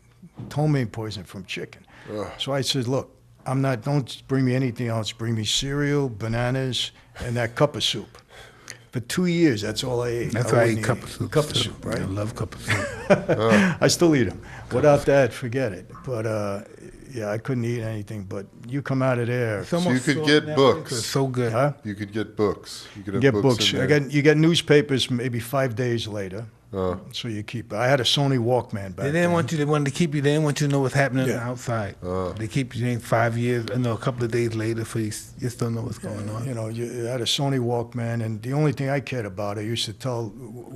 Speaker 2: ptomaine poison from chicken.
Speaker 1: Ugh.
Speaker 2: So I said, look, don't bring me anything else. Bring me cereal, bananas, and that cup of soup. For 2 years, that's all I ate.
Speaker 3: That's why I
Speaker 2: wouldn't
Speaker 3: eat cup of soup.
Speaker 2: Cup of soup, right?
Speaker 3: I love cup of soup.
Speaker 2: I still eat them. Without that, forget it. But yeah, I couldn't eat anything. But you come out of there.
Speaker 3: It's almost
Speaker 1: you could
Speaker 3: so
Speaker 1: get
Speaker 3: Netflix
Speaker 1: books.
Speaker 3: is so good.
Speaker 2: Huh?
Speaker 1: You could get books. You could have
Speaker 2: Get
Speaker 1: books.
Speaker 2: books.
Speaker 1: in there.
Speaker 2: You get newspapers maybe 5 days later. So you keep. I had a Sony Walkman back
Speaker 3: They didn't
Speaker 2: then.
Speaker 3: want you. They wanted to keep you. They didn't want you to know what's happening
Speaker 2: Yeah.
Speaker 3: outside. They keep you in 5 years. No, a couple of days later, for you just don't know what's going on.
Speaker 2: You know, you had a Sony Walkman, and the only thing I cared about, I used to tell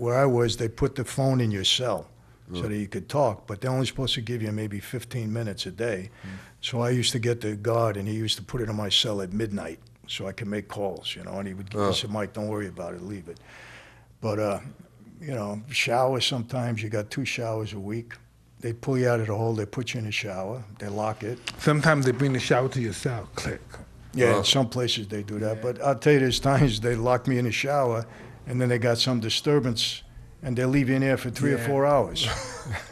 Speaker 2: where I was, they put the phone in your cell so that you could talk, but they're only supposed to give you maybe 15 minutes a day. So I used to get the guard, and he used to put it in my cell at midnight so I could make calls, you know, and he said, Mike, don't worry about it, leave it. But, you know, shower sometimes, you got 2 showers a week. They pull you out of the hole, they put you in the shower, they lock it.
Speaker 3: Sometimes they bring the shower to your cell. Click.
Speaker 2: Yeah, in some places they do that. But I'll tell you, there's times they lock me in the shower, and then they got some disturbance, and they leave you in there for 3 or 4 hours.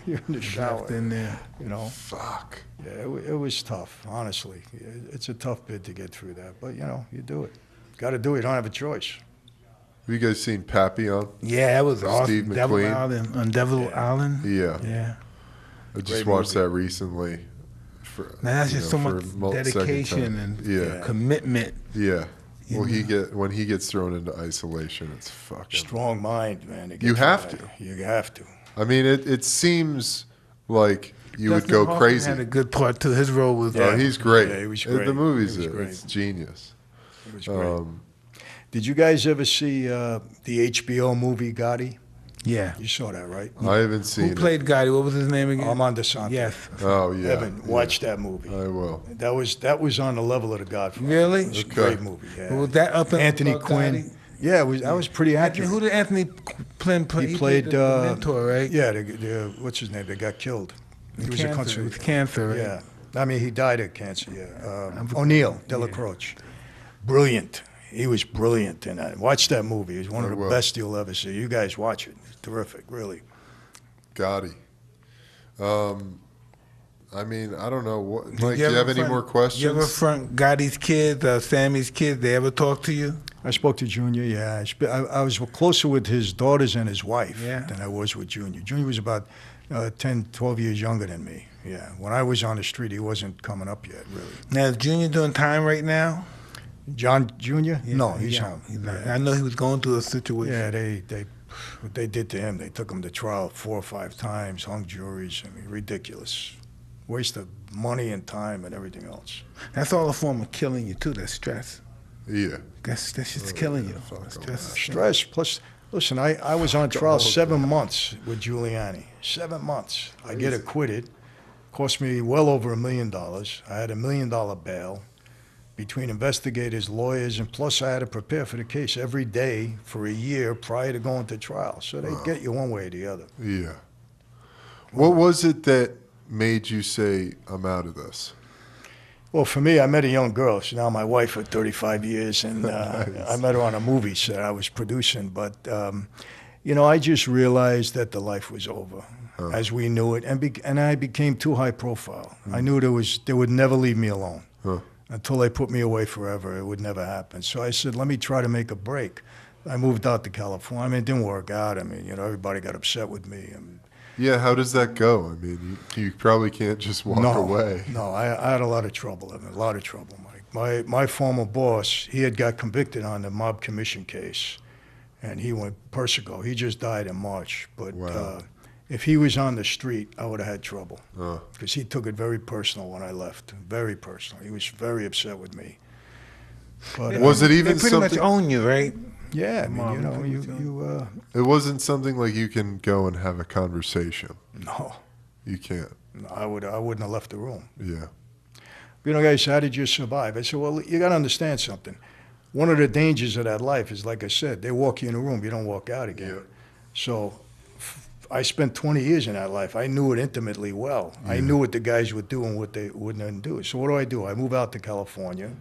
Speaker 2: You're in the shower.
Speaker 3: Left in there.
Speaker 2: You know?
Speaker 1: Fuck.
Speaker 2: Yeah, it was tough, honestly. It's a tough bid to get through that. But, you know, you do it. Got to do it. You don't have a choice.
Speaker 1: Have you guys seen Pappy on?
Speaker 3: Yeah, that was awesome.
Speaker 1: Steve
Speaker 3: Devil
Speaker 1: McQueen?
Speaker 3: Island. On Devil Island?
Speaker 1: Yeah.
Speaker 3: Yeah.
Speaker 1: I just
Speaker 2: Great
Speaker 1: watched
Speaker 2: movie.
Speaker 1: that recently. For,
Speaker 3: Man, that's
Speaker 1: you
Speaker 3: just
Speaker 1: know,
Speaker 3: so
Speaker 1: for
Speaker 3: much
Speaker 1: second
Speaker 3: dedication
Speaker 1: time.
Speaker 3: and
Speaker 1: Yeah.
Speaker 3: commitment.
Speaker 1: Yeah.
Speaker 3: You
Speaker 1: Well,
Speaker 3: know.
Speaker 1: when he gets thrown into isolation, it's fucking.
Speaker 2: Strong mind, man. to get
Speaker 1: You
Speaker 2: through
Speaker 1: have
Speaker 2: that.
Speaker 1: to.
Speaker 2: You have to.
Speaker 1: I mean, it seems like you would
Speaker 3: Dustin
Speaker 1: go
Speaker 3: Hoffman
Speaker 1: crazy.
Speaker 3: had a good part too. His role was
Speaker 1: Oh, he's great.
Speaker 2: Yeah, he was
Speaker 1: The
Speaker 2: great.
Speaker 1: movie's
Speaker 2: He was great.
Speaker 1: it's genius.
Speaker 2: It was great. Did you guys ever see the HBO movie Gotti?
Speaker 3: yeah.
Speaker 2: You saw that, right?
Speaker 1: I haven't seen
Speaker 3: Who played Gotti? What was his name again?
Speaker 2: Armando Santos.
Speaker 3: Yes.
Speaker 1: it. Oh yeah.
Speaker 2: Evan, watch that movie.
Speaker 1: I will.
Speaker 2: That was on the level of The Godfather.
Speaker 3: Really?
Speaker 2: It was a
Speaker 1: Okay.
Speaker 2: great movie. Yeah.
Speaker 3: Was that up in
Speaker 2: Anthony
Speaker 3: about
Speaker 2: Quinn.
Speaker 3: Gotti?
Speaker 2: Yeah, I was pretty
Speaker 3: Anthony,
Speaker 2: accurate.
Speaker 3: who did Anthony Quinn play?
Speaker 2: He played
Speaker 3: the mentor, right?
Speaker 2: Yeah, what's his name? That got killed. He was a
Speaker 3: Cancer.
Speaker 2: country.
Speaker 3: With cancer, right?
Speaker 2: Yeah, I mean he died of cancer. Yeah, O'Neill De La Croce, brilliant. He was brilliant in that. Watch that movie. It's one of
Speaker 1: I
Speaker 2: the
Speaker 1: will.
Speaker 2: best you'll ever see. You guys watch it. It's terrific, really.
Speaker 1: Gotti. I mean, I don't know. What,
Speaker 3: Did
Speaker 1: Mike, do you
Speaker 3: ever
Speaker 1: have any
Speaker 3: front-
Speaker 1: more questions?
Speaker 3: You ever front Gotti's kids, Sammy's kids? They ever talk to you?
Speaker 2: I spoke to Junior. Yeah, I was closer with his daughters and his wife
Speaker 3: Yeah.
Speaker 2: than I was with Junior. Junior was about 10, 12 years younger than me. Yeah, when I was on the street, he wasn't coming up yet, really.
Speaker 3: Now, is Junior doing time right now?
Speaker 2: John Junior? No, he's
Speaker 3: yeah.
Speaker 2: home.
Speaker 3: He's not. I know he was going through a situation.
Speaker 2: Yeah, what they did to him, they took him to trial 4 or 5 times, hung juries. I mean, ridiculous. Waste of money and time and everything else.
Speaker 3: That's all a form of killing you too. That stress.
Speaker 1: Yeah.
Speaker 3: That's just killing you.
Speaker 1: fuck all
Speaker 3: Stress.
Speaker 2: Stress, plus, listen, I was on trial 7 months with Giuliani. 7 months. I get acquitted. Cost me well over $1 million. I had $1 million bail between investigators, lawyers, and plus I had to prepare for the case every day for a year prior to going to trial. So they'd get you one way or the other.
Speaker 1: Yeah. What was it that made you say, I'm out of this?
Speaker 2: Well, for me, I met a young girl. She's now my wife for 35 years, and I met her on a movie set I was producing. But, you know, I just realized that the life was over as we knew it, and I became too high profile. I knew they would never leave me alone. Until they put me away forever, it would never happen. So I said, let me try to make a break. I moved out to California. I mean, it didn't work out. I mean, you know, everybody got upset with me.
Speaker 1: Yeah, how does that go? I mean, you probably can't just walk away.
Speaker 2: No, I had a lot of trouble. I mean, a lot of trouble, Mike. My former boss, he had got convicted on the mob commission case, and he went Persico. He just died in March. But
Speaker 1: Wow.
Speaker 2: if he was on the street, I would have had trouble
Speaker 1: Uh,
Speaker 2: because he took it very personal when I left. Very personal. He was very upset with me. But
Speaker 1: Was it even
Speaker 3: They pretty much
Speaker 1: something?
Speaker 3: own you, right?
Speaker 2: yeah, I mean,
Speaker 3: Mom,
Speaker 2: you know,
Speaker 3: pretty much
Speaker 2: you
Speaker 1: It wasn't something like you can go and have a conversation.
Speaker 2: no,
Speaker 1: You can't.
Speaker 2: I wouldn't have left the room.
Speaker 1: Yeah.
Speaker 2: You know, guys, how did you survive? I said, well, you got to understand something. One of the dangers of that life is, like I said, they walk you in a room, you don't walk out again.
Speaker 1: Yeah.
Speaker 2: So I spent 20 years in that life. I knew it intimately well. I knew what the guys would do and what they wouldn't do. So what do? I move out to California.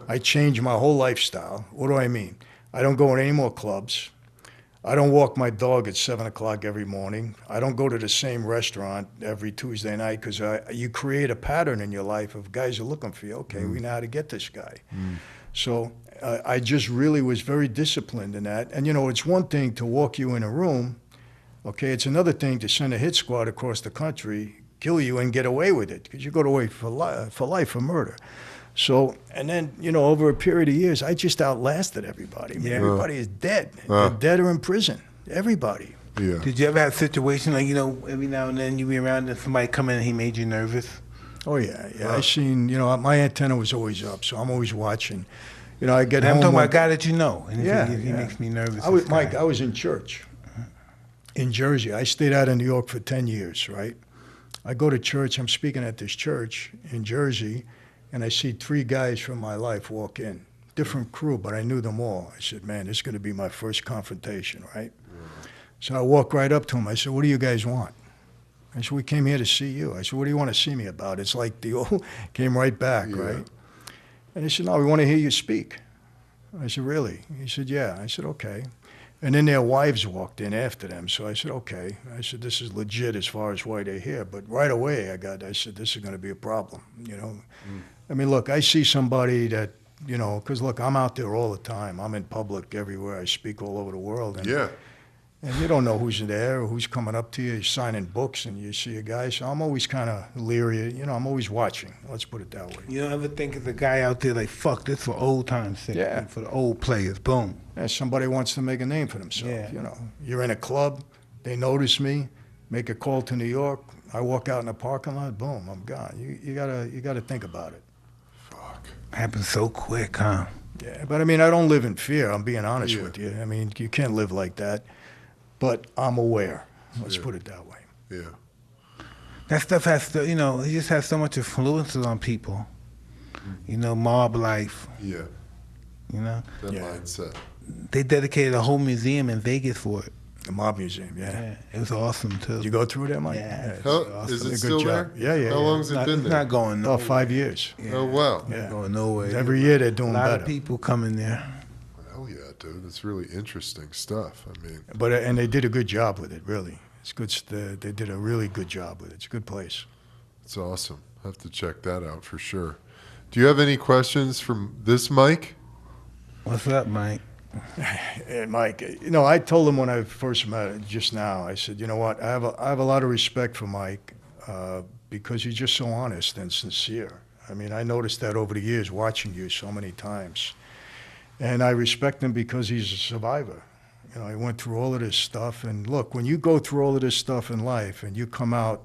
Speaker 2: I change my whole lifestyle. What do I mean? I don't go in any more clubs. I don't walk my dog at 7 o'clock every morning. I don't go to the same restaurant every Tuesday night because you create a pattern in your life of guys are looking for you. Okay, we know how to get this guy. So I just really was very disciplined in that. And, you know, it's one thing to walk you in a room. Okay, it's another thing to send a hit squad across the country, kill you, and get away with it because you go away for life for murder. So, and then, you know, over a period of years, I just outlasted everybody. Man,
Speaker 3: Yeah.
Speaker 2: everybody is dead. They're dead or in prison. Everybody.
Speaker 1: Yeah.
Speaker 3: Did you ever have a situation like, you know, every now and then you be around and somebody come in and he made you nervous?
Speaker 2: Oh, yeah. I seen, you know, my antenna was always up, so I'm always watching. You know, I get
Speaker 3: And I'm
Speaker 2: home.
Speaker 3: talking
Speaker 2: one-
Speaker 3: about a guy that you know. And
Speaker 2: Yeah,
Speaker 3: he
Speaker 2: yeah.
Speaker 3: makes me nervous.
Speaker 2: I was,
Speaker 3: this guy.
Speaker 2: Mike, I was in church in Jersey. I stayed out in New York for 10 years, right? I go to church. I'm speaking at this church in Jersey, and I see 3 guys from my life walk in. Different crew, but I knew them all. I said, man, this is going to be my first confrontation, right? So I walk right up to them. I said, what do you guys want? I said, we came here to see you. I said, what do you want to see me about? It's like the old, came right back,
Speaker 1: Yeah.
Speaker 2: right? And he said, no, we want to hear you speak. I said, really? He said, yeah. I said, okay. And then their wives walked in after them. So I said, okay. I said, this is legit as far as why they're here. But right away, I said, this is going to be a problem, you know? I mean, look, I see somebody that, you know, because look, I'm out there all the time. I'm in public everywhere. I speak all over the world. And,
Speaker 1: Yeah.
Speaker 2: and you don't know who's there or who's coming up to you. You're signing books and you see a guy. So I'm always kind of leery. You know, I'm always watching. Let's put it that way.
Speaker 3: You don't ever think of the guy out there like, fuck, this for old time's sake.
Speaker 2: Yeah.
Speaker 3: For the old players. Boom.
Speaker 2: Yeah, somebody wants to make a name for themselves.
Speaker 3: Yeah.
Speaker 2: You know, you're in a club, they notice me, make a call to New York. I walk out in the parking lot, boom, I'm gone. You gotta think about it.
Speaker 1: Fuck.
Speaker 3: Happens so quick, huh?
Speaker 2: Yeah, but I mean, I don't live in fear. I'm being honest
Speaker 1: Yeah.
Speaker 2: with you. I mean, you can't live like that. But I'm aware. Let's
Speaker 1: Yeah.
Speaker 2: put it that way.
Speaker 1: Yeah.
Speaker 3: That stuff has to, you know, it just has so much influences on people. You know, mob life,
Speaker 1: Yeah.
Speaker 3: you know.
Speaker 1: That
Speaker 2: Yeah.
Speaker 1: mindset.
Speaker 3: They dedicated a whole museum in Vegas for it.
Speaker 2: The Mob Museum, yeah.
Speaker 3: Yeah, it was awesome too.
Speaker 2: Did you go through there, Mike?
Speaker 3: Yeah.
Speaker 2: it's
Speaker 1: How,
Speaker 3: awesome.
Speaker 1: is
Speaker 2: Did a
Speaker 1: it
Speaker 2: good
Speaker 1: still
Speaker 2: job.
Speaker 1: there?
Speaker 2: Yeah.
Speaker 1: How long's
Speaker 3: It's
Speaker 1: it been
Speaker 3: it's
Speaker 1: there?
Speaker 3: not going nowhere.
Speaker 2: About 5 years.
Speaker 3: Yeah.
Speaker 1: Oh, wow.
Speaker 2: Yeah.
Speaker 3: Not going nowhere.
Speaker 2: Every year they're
Speaker 3: a
Speaker 2: doing
Speaker 3: lot
Speaker 2: better.
Speaker 3: of people coming there.
Speaker 1: Hell yeah, dude. That's really interesting stuff. I mean,
Speaker 2: But and they did a good job with it, really. It's good. They did a really good job with it. It's a good place.
Speaker 1: it's awesome. Have to check that out for sure. Do you have any questions from this mic?
Speaker 3: What's up, Mike?
Speaker 2: And Mike, you know, I told him when I first met him just now, I said, you know what, I have a lot of respect for Mike because he's just so honest and sincere. I mean, I noticed that over the years watching you so many times. And I respect him because he's a survivor. You know, he went through all of this stuff. And look, when you go through all of this stuff in life and you come out,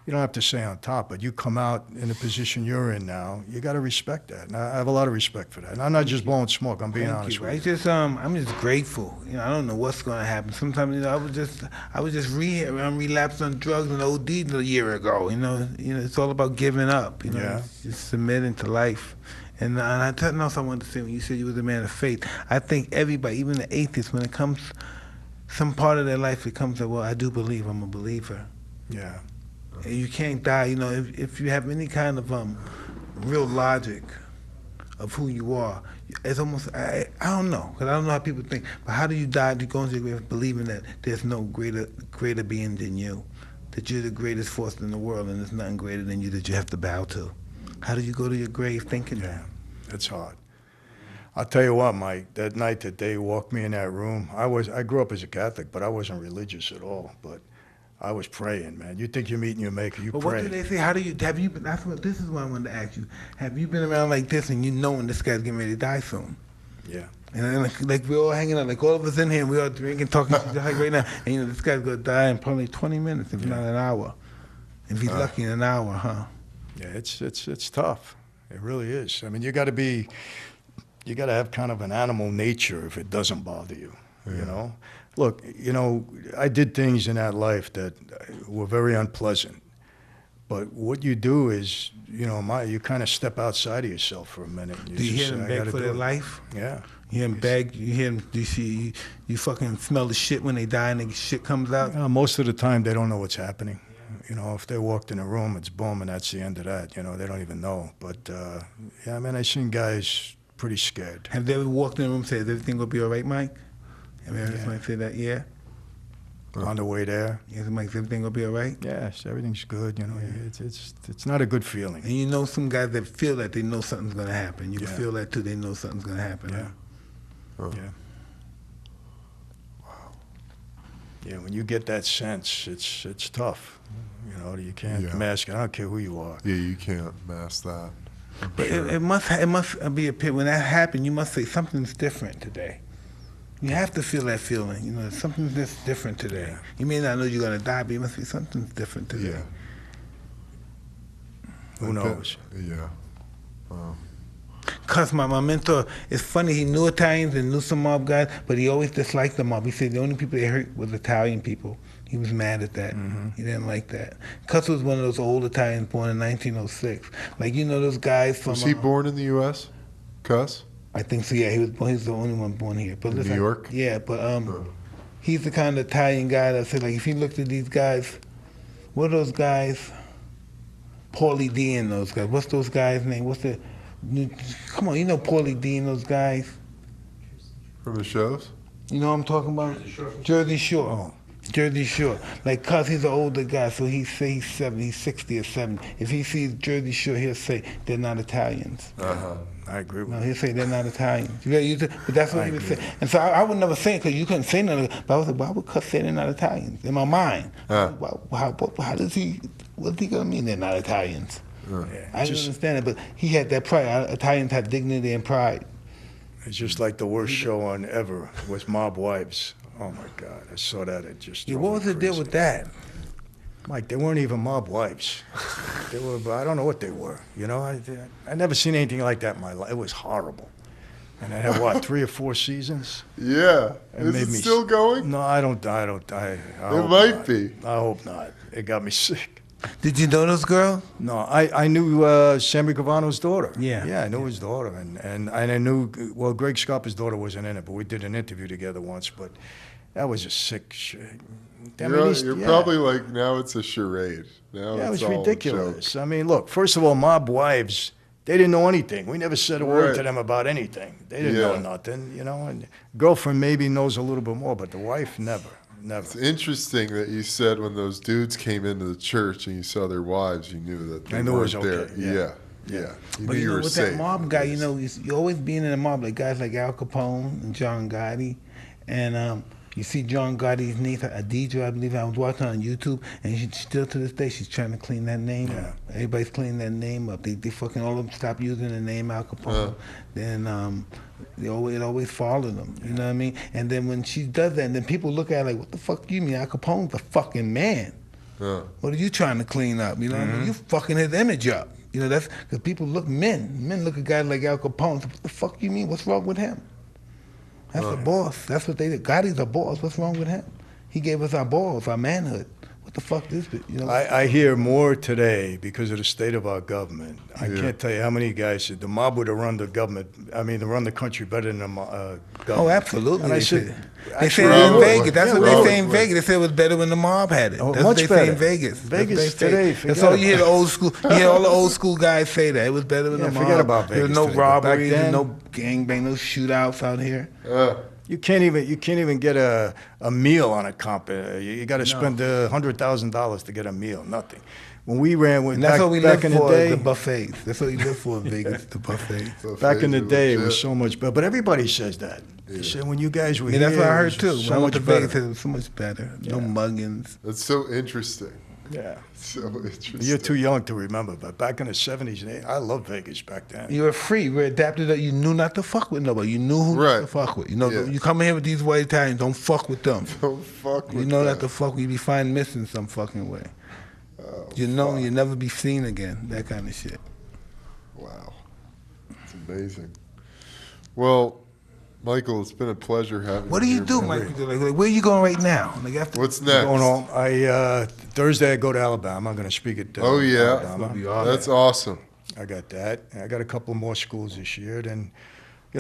Speaker 2: you don't have to say on top, but you come out in the position you're in now, you got to respect that. And I have a lot of respect for that. And I'm not just blowing smoke. I'm being honest with you.
Speaker 3: I'm just grateful. You know, I don't know what's going to happen. Sometimes, you know, I was just relapsed on drugs and OD'd a year ago. You know, it's all about giving up. You know,
Speaker 2: Yeah.
Speaker 3: just submitting to life. And I tell you else I wanted to say when you said you was a man of faith. I think everybody, even the atheists, when it comes, some part of their life, it comes to, well, I do believe. I'm a believer.
Speaker 2: Yeah.
Speaker 3: You can't die, you know, if you have any kind of real logic of who you are. It's almost, I don't know, because I don't know how people think, but how do you die to go into your grave believing that there's no greater being than you, that you're the greatest force in the world and there's nothing greater than you that you have to bow to? How do you go to your grave thinking that?
Speaker 2: It's hard. I'll tell you what, Mike, that night that they walked me in that room, I grew up as a Catholic, but I wasn't religious at all. But I was praying, man. You think you're meeting your maker, you
Speaker 3: But
Speaker 2: pray.
Speaker 3: what do they say? How do you, have you been, this is what I wanted to ask you. Have you been around like this and you knowing this guy's getting ready to die soon?
Speaker 2: Yeah.
Speaker 3: And then like we're all hanging out, like all of us in here, we all drinking, talking like right now. And you know, this guy's gonna die in probably 20 minutes, if not an hour. If he's lucky, in an hour, huh?
Speaker 2: Yeah, it's tough. It really is. I mean, you got to have kind of an animal nature if it doesn't bother you.
Speaker 1: Yeah.
Speaker 2: You know, look, you know, I did things in that life that were very unpleasant. But what you do is, you know, you kind of step outside of yourself for a minute.
Speaker 3: Do you hear them beg for their life?
Speaker 2: Yeah.
Speaker 3: You hear them beg? You hear them? Do you see? You fucking smell the shit when they die and the shit comes out?
Speaker 2: Most of the time, they don't know what's happening. You know, if they walked in a room, it's boom, and that's the end of that. You know, they don't even know. But, yeah, I mean, I've seen guys pretty scared.
Speaker 3: Have they ever walked in the room and said, "Is everything gonna be all right, Mike"? Have you ever somebody say that? Yeah.
Speaker 2: On the way there.
Speaker 3: Yes, Mike, is everything gonna be all right?
Speaker 2: Yes, everything's good. You know, it's not a good feeling.
Speaker 3: And you know some guys that feel that they know something's gonna happen. You can
Speaker 2: Yeah.
Speaker 3: feel that too. They know something's gonna happen.
Speaker 2: Yeah.
Speaker 3: Huh?
Speaker 2: Yeah. Yeah, when you get that sense, it's tough. You know, you can't mask it. I don't care who you are.
Speaker 1: Yeah, you can't mask that.
Speaker 3: But it must be a pit. When that happened, you must say something's different today. You have to feel that feeling. You know, something's just different today.
Speaker 2: Yeah.
Speaker 3: You may not know you're gonna die, but you must be something's different today.
Speaker 1: Yeah.
Speaker 2: Who knows?
Speaker 1: Yeah.
Speaker 3: Cause my mentor, it's funny, he knew Italians and knew some mob guys, but he always disliked the mob. He said the only people they hurt was Italian people. He was mad at that.
Speaker 2: Mm-hmm.
Speaker 3: He didn't like that. Cuss was one of those old Italians born in 1906. Like, you know those guys from...
Speaker 1: Was he born in the U.S.? Cuss?
Speaker 3: I think so, yeah. He was the only one born here. But
Speaker 1: In
Speaker 3: listen,
Speaker 1: New York?
Speaker 3: Yeah, but he's the kind of Italian guy that said, like, if you looked at these guys, what are those guys? Paulie D and those guys. What's those guys' name? Come on, you know Paulie D and those guys?
Speaker 1: From the shows?
Speaker 3: You know what I'm talking about? Jersey Shore.
Speaker 2: Oh.
Speaker 3: Jersey Shore. Like, cuz he's an older guy, so he say he's 70, he's 60 or 70. If he sees Jersey Shore, he'll say they're not Italians.
Speaker 2: I agree with
Speaker 3: No,
Speaker 2: you.
Speaker 3: he'll say they're not Italians. But that's what he would say. And so I would never say it because you couldn't say nothing. But I was like, why would Cuz say they're not Italians? In my mind. How does he, what's he gonna mean they're not Italians?
Speaker 2: Yeah,
Speaker 3: I didn't understand it, but he had that pride. Italians have dignity and pride.
Speaker 2: it's just like the worst show on ever was Mob Wives. Oh my God, I saw that. It just
Speaker 3: Yeah,
Speaker 2: drove
Speaker 3: what
Speaker 2: me
Speaker 3: was the deal
Speaker 2: crazy.
Speaker 3: with that?
Speaker 2: Mike, they weren't even mob wives. They were, I don't know what they were. You know, I never seen anything like that in my life. It was horrible. And I had, what, 3 or 4 seasons?
Speaker 1: Yeah.
Speaker 2: It
Speaker 1: Is
Speaker 2: made
Speaker 1: it
Speaker 2: me
Speaker 1: still going?
Speaker 2: No, I don't. I
Speaker 1: It
Speaker 2: hope
Speaker 1: might
Speaker 2: not.
Speaker 1: be.
Speaker 2: I hope not. It got me sick.
Speaker 3: Did you know this girl?
Speaker 2: No, I knew Sammy Gravano's daughter.
Speaker 3: Yeah.
Speaker 2: Yeah, I knew his daughter. And I knew, well, Greg Scarpa's daughter wasn't in it, but we did an interview together once. But that was a sick shit. I mean,
Speaker 1: You're probably like, now it's a charade. Now
Speaker 2: Yeah, it
Speaker 1: it's
Speaker 2: was
Speaker 1: all a
Speaker 2: ridiculous.
Speaker 1: joke.
Speaker 2: I mean, look, first of all, mob wives, they didn't know anything. We never said a word
Speaker 1: Right.
Speaker 2: to them about anything. They didn't know nothing, you know. And girlfriend maybe knows a little bit more, but the wife, never.
Speaker 1: It's interesting that you said when those dudes came into the church and you saw their wives, you knew that they
Speaker 2: I knew it was
Speaker 1: weren't there.
Speaker 2: okay, yeah.
Speaker 1: Yeah. You
Speaker 3: But
Speaker 1: knew
Speaker 3: you know,
Speaker 1: were
Speaker 3: with
Speaker 1: safe.
Speaker 3: that mob guy, you know, you always being in a mob, like guys like Al Capone and John Gotti. And you see John Gotti's niece, Adidra, I believe. I was watching on YouTube, and she still to this day, she's trying to clean that name up. Everybody's cleaning that name up. They fucking all of them stop using the name Al Capone. Then it always followed them. You know what I mean? And then when she does that, and then people look at her like, what the fuck you mean? Al Capone's a fucking man. What are you trying to clean up? You know what I mean? You fucking his image up. You know, that's because people men look at guys like Al Capone. So what the fuck you mean? What's wrong with him? That's a boss. That's what they did. Gotti's a boss. What's wrong with him? He gave us our balls, our manhood. What the fuck is it? You know?
Speaker 2: I hear more today because of the state of our government. I can't tell you how many guys said the mob would have run the government. I mean, to run the country better than the government.
Speaker 3: Oh, absolutely.
Speaker 2: And I
Speaker 3: they
Speaker 2: said,
Speaker 3: say it in Vegas. That's what they say in
Speaker 1: Probably.
Speaker 3: Vegas. They say it was better when the mob had it.
Speaker 2: Oh,
Speaker 3: That's
Speaker 2: much
Speaker 3: what they say
Speaker 2: better.
Speaker 3: in Vegas.
Speaker 2: Vegas
Speaker 3: That's what they
Speaker 2: today,
Speaker 3: say. That's
Speaker 2: forget
Speaker 3: all you hear. The
Speaker 2: about
Speaker 3: old school. You hear all the old school guys say that it was better when
Speaker 2: Yeah,
Speaker 3: the mob.
Speaker 2: forget about
Speaker 3: There was
Speaker 2: Vegas
Speaker 3: no
Speaker 2: today, but back
Speaker 3: robberies, and
Speaker 2: then-
Speaker 3: no gangbang, no shootouts out here.
Speaker 2: You can't even get a meal on a comp. You got to spend $100,000 to get a meal. Nothing. When we ran with
Speaker 3: And that's what we
Speaker 2: back
Speaker 3: live
Speaker 2: in
Speaker 3: for,
Speaker 2: the day,
Speaker 3: the buffets. That's what we live for in Vegas, the buffets.
Speaker 2: back in the
Speaker 1: Buffets are
Speaker 2: day, it was
Speaker 1: legit.
Speaker 2: so much better. But everybody says that. They said when you guys were
Speaker 3: Yeah,
Speaker 2: here,
Speaker 3: that's what I
Speaker 2: it
Speaker 3: heard
Speaker 2: was
Speaker 3: too.
Speaker 2: so
Speaker 3: When I went to
Speaker 2: much
Speaker 3: Vegas,
Speaker 2: better.
Speaker 3: it was so much better. No
Speaker 2: Yeah.
Speaker 3: muggins.
Speaker 1: That's so interesting.
Speaker 2: Yeah.
Speaker 1: So interesting.
Speaker 2: You're too young to remember, but back in the 70s, I loved Vegas back then.
Speaker 3: You were free. You were adapted. You knew not to fuck with nobody. You knew who not
Speaker 1: Right.
Speaker 3: to fuck with. You know,
Speaker 1: Yeah.
Speaker 3: you come in here with these white Italians, don't fuck with them.
Speaker 1: Don't fuck with
Speaker 3: You know
Speaker 1: that.
Speaker 3: not to fuck with. You be fine missing some fucking way.
Speaker 1: Oh,
Speaker 3: You know
Speaker 1: fuck.
Speaker 3: you'll never be seen again. That kind of shit.
Speaker 1: Wow. It's amazing. Well, Michael, it's been a pleasure having
Speaker 3: What do
Speaker 1: you
Speaker 3: you
Speaker 1: here,
Speaker 3: do,
Speaker 1: man.
Speaker 3: Michael? Like, where you going right now? Like after
Speaker 1: What's next?
Speaker 2: Going home. Thursday I go to Alabama. I'm going to speak at
Speaker 1: Oh, yeah.
Speaker 2: Alabama.
Speaker 1: That's awesome.
Speaker 2: I got that. And I got a couple more schools this year. Then,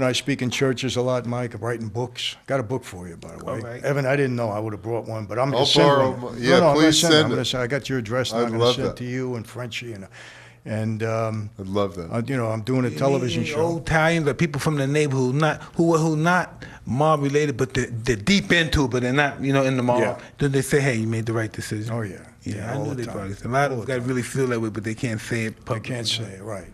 Speaker 2: I speak in churches a lot, Mike. I'm writing books. Got a book for you, by the way.
Speaker 3: All right.
Speaker 2: Evan, I didn't know I would have brought one, but I'm
Speaker 1: I'll
Speaker 2: going to send
Speaker 1: borrow
Speaker 2: one.
Speaker 1: one. Yeah,
Speaker 2: I'm gonna
Speaker 1: please
Speaker 2: send
Speaker 1: send
Speaker 2: I'm
Speaker 1: it.
Speaker 2: gonna I got your address now.
Speaker 1: I'd
Speaker 2: I'm going to
Speaker 1: love
Speaker 2: send
Speaker 1: that.
Speaker 2: to you and Frenchie. And
Speaker 1: I'd love that.
Speaker 2: I'm doing a television
Speaker 3: Any
Speaker 2: show.
Speaker 3: Old Italians or people from the neighborhood who not mob related, but they're deep into it, but they're not, in the mob.
Speaker 2: Yeah.
Speaker 3: Then they say, "Hey, you made the right decision."
Speaker 2: Oh, yeah.
Speaker 3: Yeah, I
Speaker 2: all
Speaker 3: knew
Speaker 2: the
Speaker 3: they
Speaker 2: time.
Speaker 3: probably said. A lot of them guys really feel that way, but they can't say it
Speaker 2: I
Speaker 3: publicly.
Speaker 2: can't say it, right.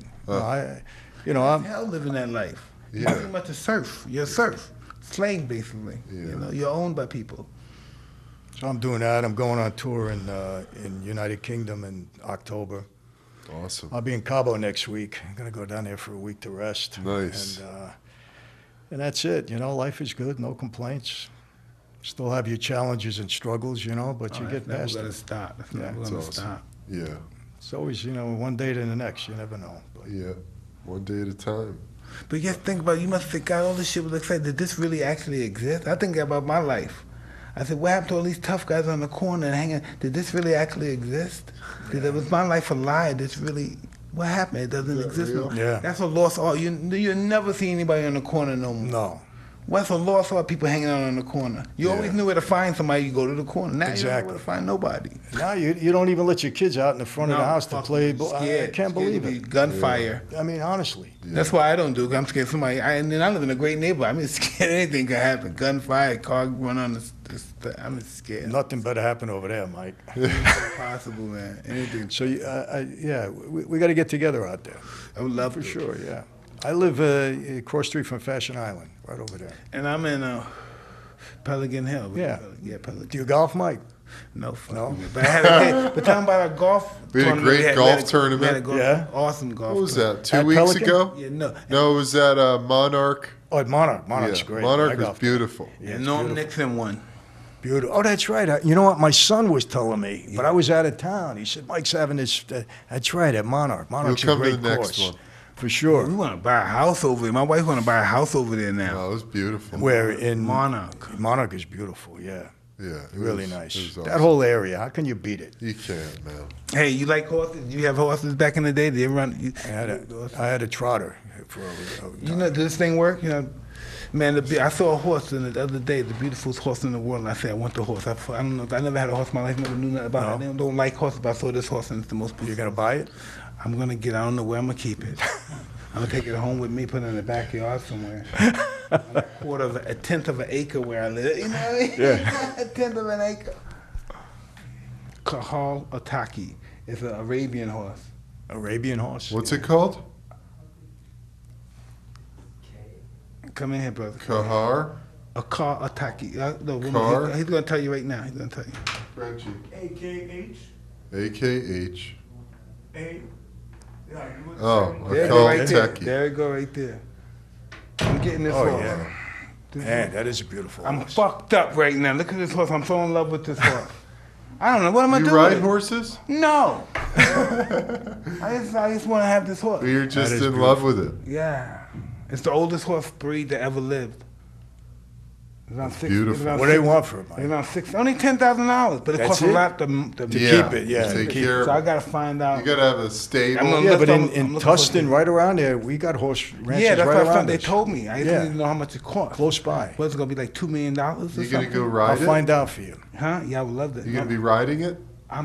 Speaker 2: No, I'm
Speaker 3: Hell, living that life.
Speaker 1: Yeah.
Speaker 3: Pretty much a serf. You're a serf. Slave, basically.
Speaker 1: Yeah.
Speaker 3: You're owned by people.
Speaker 2: So I'm doing that. I'm going on tour in United Kingdom in October.
Speaker 1: Awesome.
Speaker 2: I'll be in Cabo next week. I'm going to go down there for a week to rest.
Speaker 1: Nice.
Speaker 2: And that's it. Life is good. No complaints. Still have your challenges and struggles, but you get past
Speaker 3: Never
Speaker 2: it.
Speaker 3: gonna stop. That's
Speaker 2: Yeah.
Speaker 3: never
Speaker 1: That's
Speaker 3: gonna
Speaker 1: awesome.
Speaker 3: stop.
Speaker 1: Yeah.
Speaker 2: It's always, one day to the next. You never know. But
Speaker 1: Yeah. One day at a time.
Speaker 3: But you have to think about it. You must think, God, all this shit was exciting. Did this really actually exist? I think about my life. I said, what happened to all these tough guys on the corner and hanging? Did this really actually exist? Was my life a lie? This really, what happened? It doesn't
Speaker 1: Is that
Speaker 3: exist no
Speaker 1: real?
Speaker 2: Yeah.
Speaker 3: That's a lost art. You never see anybody on the corner no more.
Speaker 2: no.
Speaker 3: What's a lost art? People hanging out on the corner. You
Speaker 1: Yeah.
Speaker 3: always knew where to find somebody. You go to the corner. Now you don't know
Speaker 2: Exactly.
Speaker 3: where to find nobody.
Speaker 2: Now you don't even let your kids out in the front of the house to
Speaker 3: fuck,
Speaker 2: play.
Speaker 3: scared.
Speaker 2: I can't believe
Speaker 3: Scared
Speaker 2: it.
Speaker 3: to be Gunfire.
Speaker 2: I mean, honestly.
Speaker 3: That's why I don't do it. I'm scared somebody. And then I live in a great neighborhood. I'm just scared anything could happen. Gunfire, car run on the. I'm just scared.
Speaker 2: Nothing better happen over there, Mike.
Speaker 3: Possible, man. Anything.
Speaker 2: So, we got to get together out there.
Speaker 3: I would love
Speaker 2: For
Speaker 3: to.
Speaker 2: sure, yeah. I live across street from Fashion Island, right over there.
Speaker 3: And I'm in Pelican Hill.
Speaker 2: Yeah.
Speaker 3: Yeah, Pelican.
Speaker 2: Do you golf, Mike?
Speaker 3: No, fuck
Speaker 2: No?
Speaker 3: me. But I had but talking about a golf.
Speaker 1: We had a
Speaker 3: tournament,
Speaker 1: great golf tournament.
Speaker 3: we had a golf-
Speaker 2: Yeah?
Speaker 3: Awesome golf.
Speaker 1: What was
Speaker 3: tournament.
Speaker 1: that? 2
Speaker 2: At
Speaker 1: weeks
Speaker 2: Pelican?
Speaker 1: ago?
Speaker 3: Yeah, no.
Speaker 1: No, it was at Monarch.
Speaker 2: Oh, at Monarch. Monarch's
Speaker 1: Yeah,
Speaker 2: great.
Speaker 1: Monarch
Speaker 2: I
Speaker 1: was
Speaker 2: golfed.
Speaker 1: beautiful.
Speaker 2: Yeah,
Speaker 3: And
Speaker 2: it's
Speaker 3: Norm
Speaker 2: beautiful.
Speaker 3: Nixon won.
Speaker 2: Beautiful. Oh, that's right. You know what? My son was telling me, but I was out of town. He said, Mike's having this. That's right, at Monarch. Monarch's
Speaker 1: You'll come
Speaker 2: a
Speaker 1: to
Speaker 2: great
Speaker 1: the next
Speaker 2: course.
Speaker 1: one.
Speaker 2: For sure.
Speaker 3: We want to buy a house over there. My wife want to buy a house over there now.
Speaker 1: Oh, it was beautiful.
Speaker 2: Where in
Speaker 3: Monarch.
Speaker 2: Monarch is beautiful, yeah.
Speaker 1: Yeah. it
Speaker 2: Really
Speaker 1: was-
Speaker 2: nice.
Speaker 1: it was
Speaker 2: That
Speaker 1: awesome.
Speaker 2: whole area, how can you beat it?
Speaker 1: You can't, man.
Speaker 3: Hey, you like horses? You have horses back in the day? Did you ever run?
Speaker 2: I had a trotter for a
Speaker 3: You know, does this thing work? Man, I saw a horse the other day, the beautifulest horse in the world, and I said, I want the horse. I don't know. I never had a horse in my life, never knew nothing about it. I don't like horses, but I saw this horse, and it's the most beautiful.
Speaker 2: You're going to buy it?
Speaker 3: I'm going to I don't know where I'm going to keep it. I'm going to take it home with me, put it in the backyard somewhere. A tenth of an acre where I live. You know what I mean?
Speaker 2: Yeah.
Speaker 3: A tenth of an acre. Kahal Ataki. It's an Arabian horse.
Speaker 2: Arabian horse?
Speaker 1: What's it called?
Speaker 3: Come in here, brother.
Speaker 1: Kahar?
Speaker 3: A car Ataki. No,
Speaker 1: Car?
Speaker 3: he's going to tell you right now. He's going to tell you.
Speaker 1: Frenchie.
Speaker 2: AKH.
Speaker 1: AKH.
Speaker 2: A.
Speaker 1: Oh,
Speaker 3: There
Speaker 1: I
Speaker 3: you go
Speaker 1: call
Speaker 3: right
Speaker 1: it
Speaker 3: there.
Speaker 1: Techie.
Speaker 3: There you go right there. I'm getting this
Speaker 2: Oh,
Speaker 3: horse.
Speaker 2: yeah.
Speaker 3: This
Speaker 2: Man, that is a beautiful
Speaker 3: I'm
Speaker 2: horse.
Speaker 3: fucked up right now. Look at this horse. I'm so in love with this horse. I don't know. What am I
Speaker 1: You
Speaker 3: doing?
Speaker 1: ride
Speaker 3: with it?
Speaker 1: horses?
Speaker 3: No. I just want to have this horse.
Speaker 1: You're just
Speaker 2: is
Speaker 1: in love with it.
Speaker 3: Yeah. It's the oldest horse breed that ever lived. It's around six,
Speaker 1: beautiful.
Speaker 3: it's around
Speaker 2: What do they
Speaker 3: six-
Speaker 2: want for it,
Speaker 3: It's
Speaker 2: Mike?
Speaker 3: around six. Only $10,000, but it
Speaker 2: That's
Speaker 3: costs
Speaker 2: it?
Speaker 3: a lot to
Speaker 1: Yeah,
Speaker 2: keep it, yeah,
Speaker 1: to take
Speaker 2: to keep
Speaker 1: care
Speaker 3: So I
Speaker 1: of it.
Speaker 3: gotta find out.
Speaker 1: You gotta have a stable.
Speaker 3: I'm gonna
Speaker 2: Yeah,
Speaker 3: look
Speaker 2: but
Speaker 3: I'm
Speaker 2: in
Speaker 3: looking
Speaker 2: Tustin,
Speaker 3: for-
Speaker 2: right around there, we got horse ranches
Speaker 3: Yeah, that's
Speaker 2: right
Speaker 3: what I
Speaker 2: around
Speaker 3: thought they
Speaker 2: us.
Speaker 3: told me. I
Speaker 2: Yeah.
Speaker 3: didn't know how much it cost.
Speaker 2: Close by.
Speaker 3: What's it gonna be like $2 million or
Speaker 1: You
Speaker 3: something?
Speaker 1: gonna go
Speaker 2: I'll
Speaker 1: ride it?
Speaker 2: find out for you.
Speaker 3: Huh? Yeah, I would love that.
Speaker 1: You gonna be riding it?
Speaker 3: I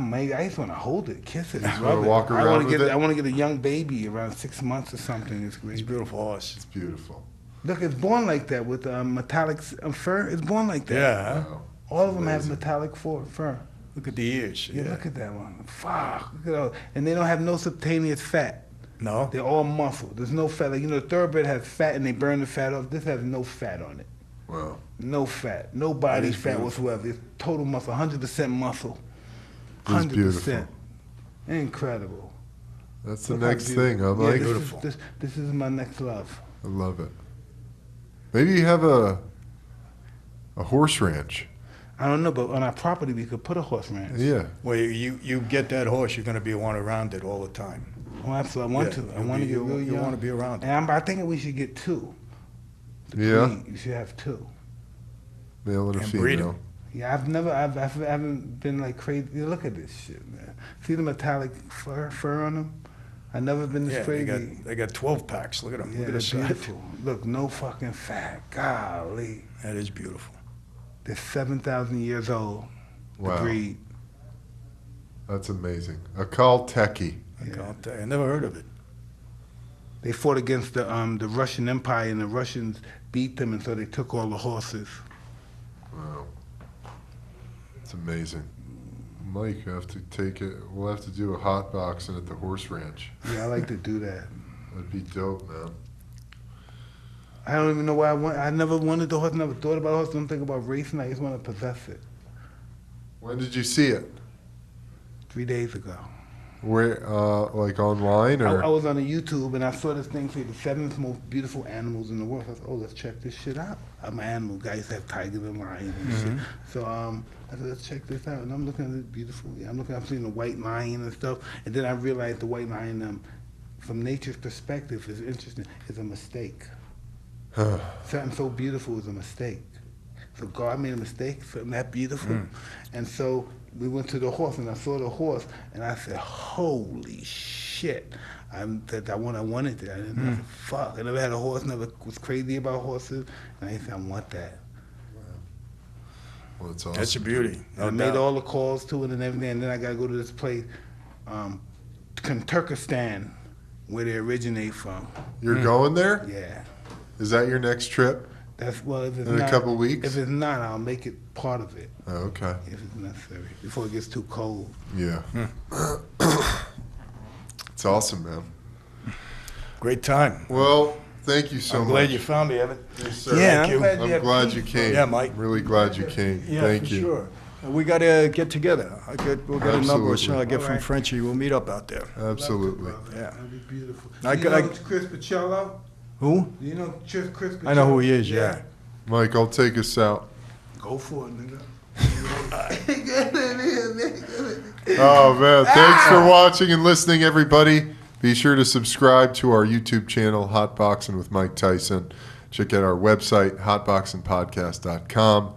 Speaker 3: just want to hold it, kiss it,
Speaker 1: just
Speaker 3: rub
Speaker 1: wanna
Speaker 3: it.
Speaker 1: walk around with it?
Speaker 3: I want to get a young baby around 6 months or something. It's great.
Speaker 2: It's a beautiful horse.
Speaker 1: It's beautiful.
Speaker 3: Look, it's born like that with metallic fur. It's born like that.
Speaker 2: Yeah.
Speaker 1: Wow.
Speaker 3: All of them have
Speaker 1: Amazing.
Speaker 3: metallic fur.
Speaker 2: Look at the ears.
Speaker 3: Yeah, look at that one. Fuck. Look at all. And they don't have no subcutaneous fat.
Speaker 2: No?
Speaker 3: They're all muscle. There's no fat. Like, the thoroughbred has fat and they burn the fat off. This has no fat on it.
Speaker 1: Wow.
Speaker 3: No fat. No body
Speaker 1: is
Speaker 3: fat
Speaker 1: beautiful.
Speaker 3: whatsoever. It's total muscle. 100% muscle.
Speaker 1: It's beautiful.
Speaker 3: 100%. Incredible.
Speaker 1: That's the
Speaker 3: Look how
Speaker 1: next
Speaker 3: beautiful.
Speaker 1: thing. I'm
Speaker 3: Yeah,
Speaker 1: like,
Speaker 2: Beautiful.
Speaker 3: This is my next love.
Speaker 1: I love it. Maybe you have a horse ranch.
Speaker 3: I don't know, but on our property we could put a horse ranch.
Speaker 1: Yeah.
Speaker 2: Well, you get that horse, you're going to be one around it all the time.
Speaker 3: Well, absolutely. I want
Speaker 2: Yeah,
Speaker 3: to. I want to get real
Speaker 2: you
Speaker 3: young.
Speaker 2: want to be around it.
Speaker 3: And I think we should get two. The
Speaker 1: Yeah?
Speaker 3: breed. You should have two.
Speaker 1: Male and a
Speaker 2: And breed 'em.
Speaker 1: female.
Speaker 3: Yeah, I haven't been like crazy. Look at this shit, man. See the metallic fur on them? I've never been this
Speaker 2: Yeah,
Speaker 3: crazy.
Speaker 2: they got 12 packs. Look at them.
Speaker 3: Yeah,
Speaker 2: Look at
Speaker 3: they're
Speaker 2: the side.
Speaker 3: beautiful. Look, no fucking fat. Golly.
Speaker 2: That is beautiful.
Speaker 3: They're 7,000 years old. The
Speaker 1: Wow.
Speaker 3: breed.
Speaker 1: That's amazing. A Kalteki.
Speaker 2: I never heard of it.
Speaker 3: They fought against the Russian Empire, and the Russians beat them, and so they took all the horses.
Speaker 1: Wow. It's amazing. Mike, you have to take it. We'll have to do a hot boxing at the horse ranch.
Speaker 3: Yeah, I like to do that.
Speaker 1: That'd be dope, man.
Speaker 3: I don't even know why I never wanted the horse, never thought about a horse, don't think about racing. I just want to possess it.
Speaker 1: When did you see it?
Speaker 3: 3 days ago.
Speaker 1: Where, like online
Speaker 3: I
Speaker 1: or?
Speaker 3: was on a YouTube and I saw this thing say the 7 most beautiful animals in the world. I said, oh, let's check this shit out. I'm an animal guy. I used to have tigers and lions and shit. So I said, let's check this out. And I'm looking at this beautiful. Yeah, I'm seeing the white lion and stuff. And then I realized the white lion, from nature's perspective, is interesting. It's a mistake. Something so beautiful is a mistake. So God made a mistake, something that beautiful. And so we went to the horse, and I saw the horse, and I said, holy shit. I wanted it. I didn't know, fuck. I never had a horse, never was crazy about horses. And I said, I want that.
Speaker 1: Well, it's awesome.
Speaker 2: That's a beauty.
Speaker 3: And I made all the calls to it and everything, and then I got to go to this place, Turkestan, where they originate from.
Speaker 1: You're going there?
Speaker 3: Yeah.
Speaker 1: Is that your next trip?
Speaker 3: That's, well, if it's
Speaker 1: In
Speaker 3: not,
Speaker 1: a couple weeks?
Speaker 3: If it's not, I'll make it part of it.
Speaker 1: Oh, okay.
Speaker 3: If it's necessary, before it gets too cold.
Speaker 1: Yeah. It's awesome, man.
Speaker 2: Great time.
Speaker 1: Well, thank you so
Speaker 2: I'm
Speaker 1: much.
Speaker 2: glad you found me, Evan.
Speaker 1: Yes, sir.
Speaker 3: Yeah,
Speaker 2: Thank you.
Speaker 1: I'm glad you came.
Speaker 2: Yeah, Mike.
Speaker 1: Really glad you came.
Speaker 2: Yeah,
Speaker 1: Thank
Speaker 2: for
Speaker 1: you.
Speaker 2: sure. We got to get together. We'll get a number or so I
Speaker 1: Absolutely.
Speaker 2: get from
Speaker 3: All right.
Speaker 2: Frenchie. We'll meet up out there.
Speaker 1: Absolutely.
Speaker 2: Yeah.
Speaker 3: That'd be beautiful.
Speaker 2: I
Speaker 3: Do
Speaker 2: could-
Speaker 3: you
Speaker 2: I-
Speaker 3: know Chris Pacello?
Speaker 2: Who?
Speaker 3: Do you know Chris Pacello?
Speaker 2: I know who he is, yeah.
Speaker 1: Mike, I'll take us out.
Speaker 3: Go for it, nigga.
Speaker 1: Oh, man. Thanks for watching and listening, everybody. Be sure to subscribe to our YouTube channel, Hotboxing with Mike Tyson. Check out our website, hotboxingpodcast.com.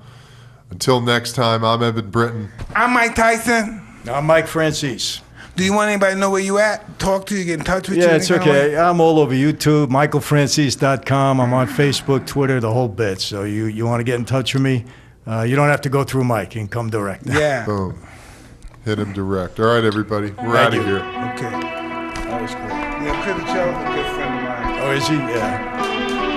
Speaker 1: Until next time, I'm Evan Britton.
Speaker 3: I'm Mike Tyson.
Speaker 2: I'm Mike Franzese.
Speaker 3: Do you want anybody to know where you at? Talk to you, get in touch with you?
Speaker 2: Yeah, it's
Speaker 3: any kind of
Speaker 2: okay.
Speaker 3: way?
Speaker 2: I'm all over YouTube, michaelfranzese.com. I'm on Facebook, Twitter, the whole bit. So you want to get in touch with me, you don't have to go through Mike. You can come direct.
Speaker 3: Yeah.
Speaker 1: Boom. Hit him direct. All right, everybody. We're out of
Speaker 2: you.
Speaker 1: here.
Speaker 3: Okay.
Speaker 2: That was cool.
Speaker 3: Yeah, Chris Pacello's a good friend of mine.
Speaker 2: Oh, is he? Yeah.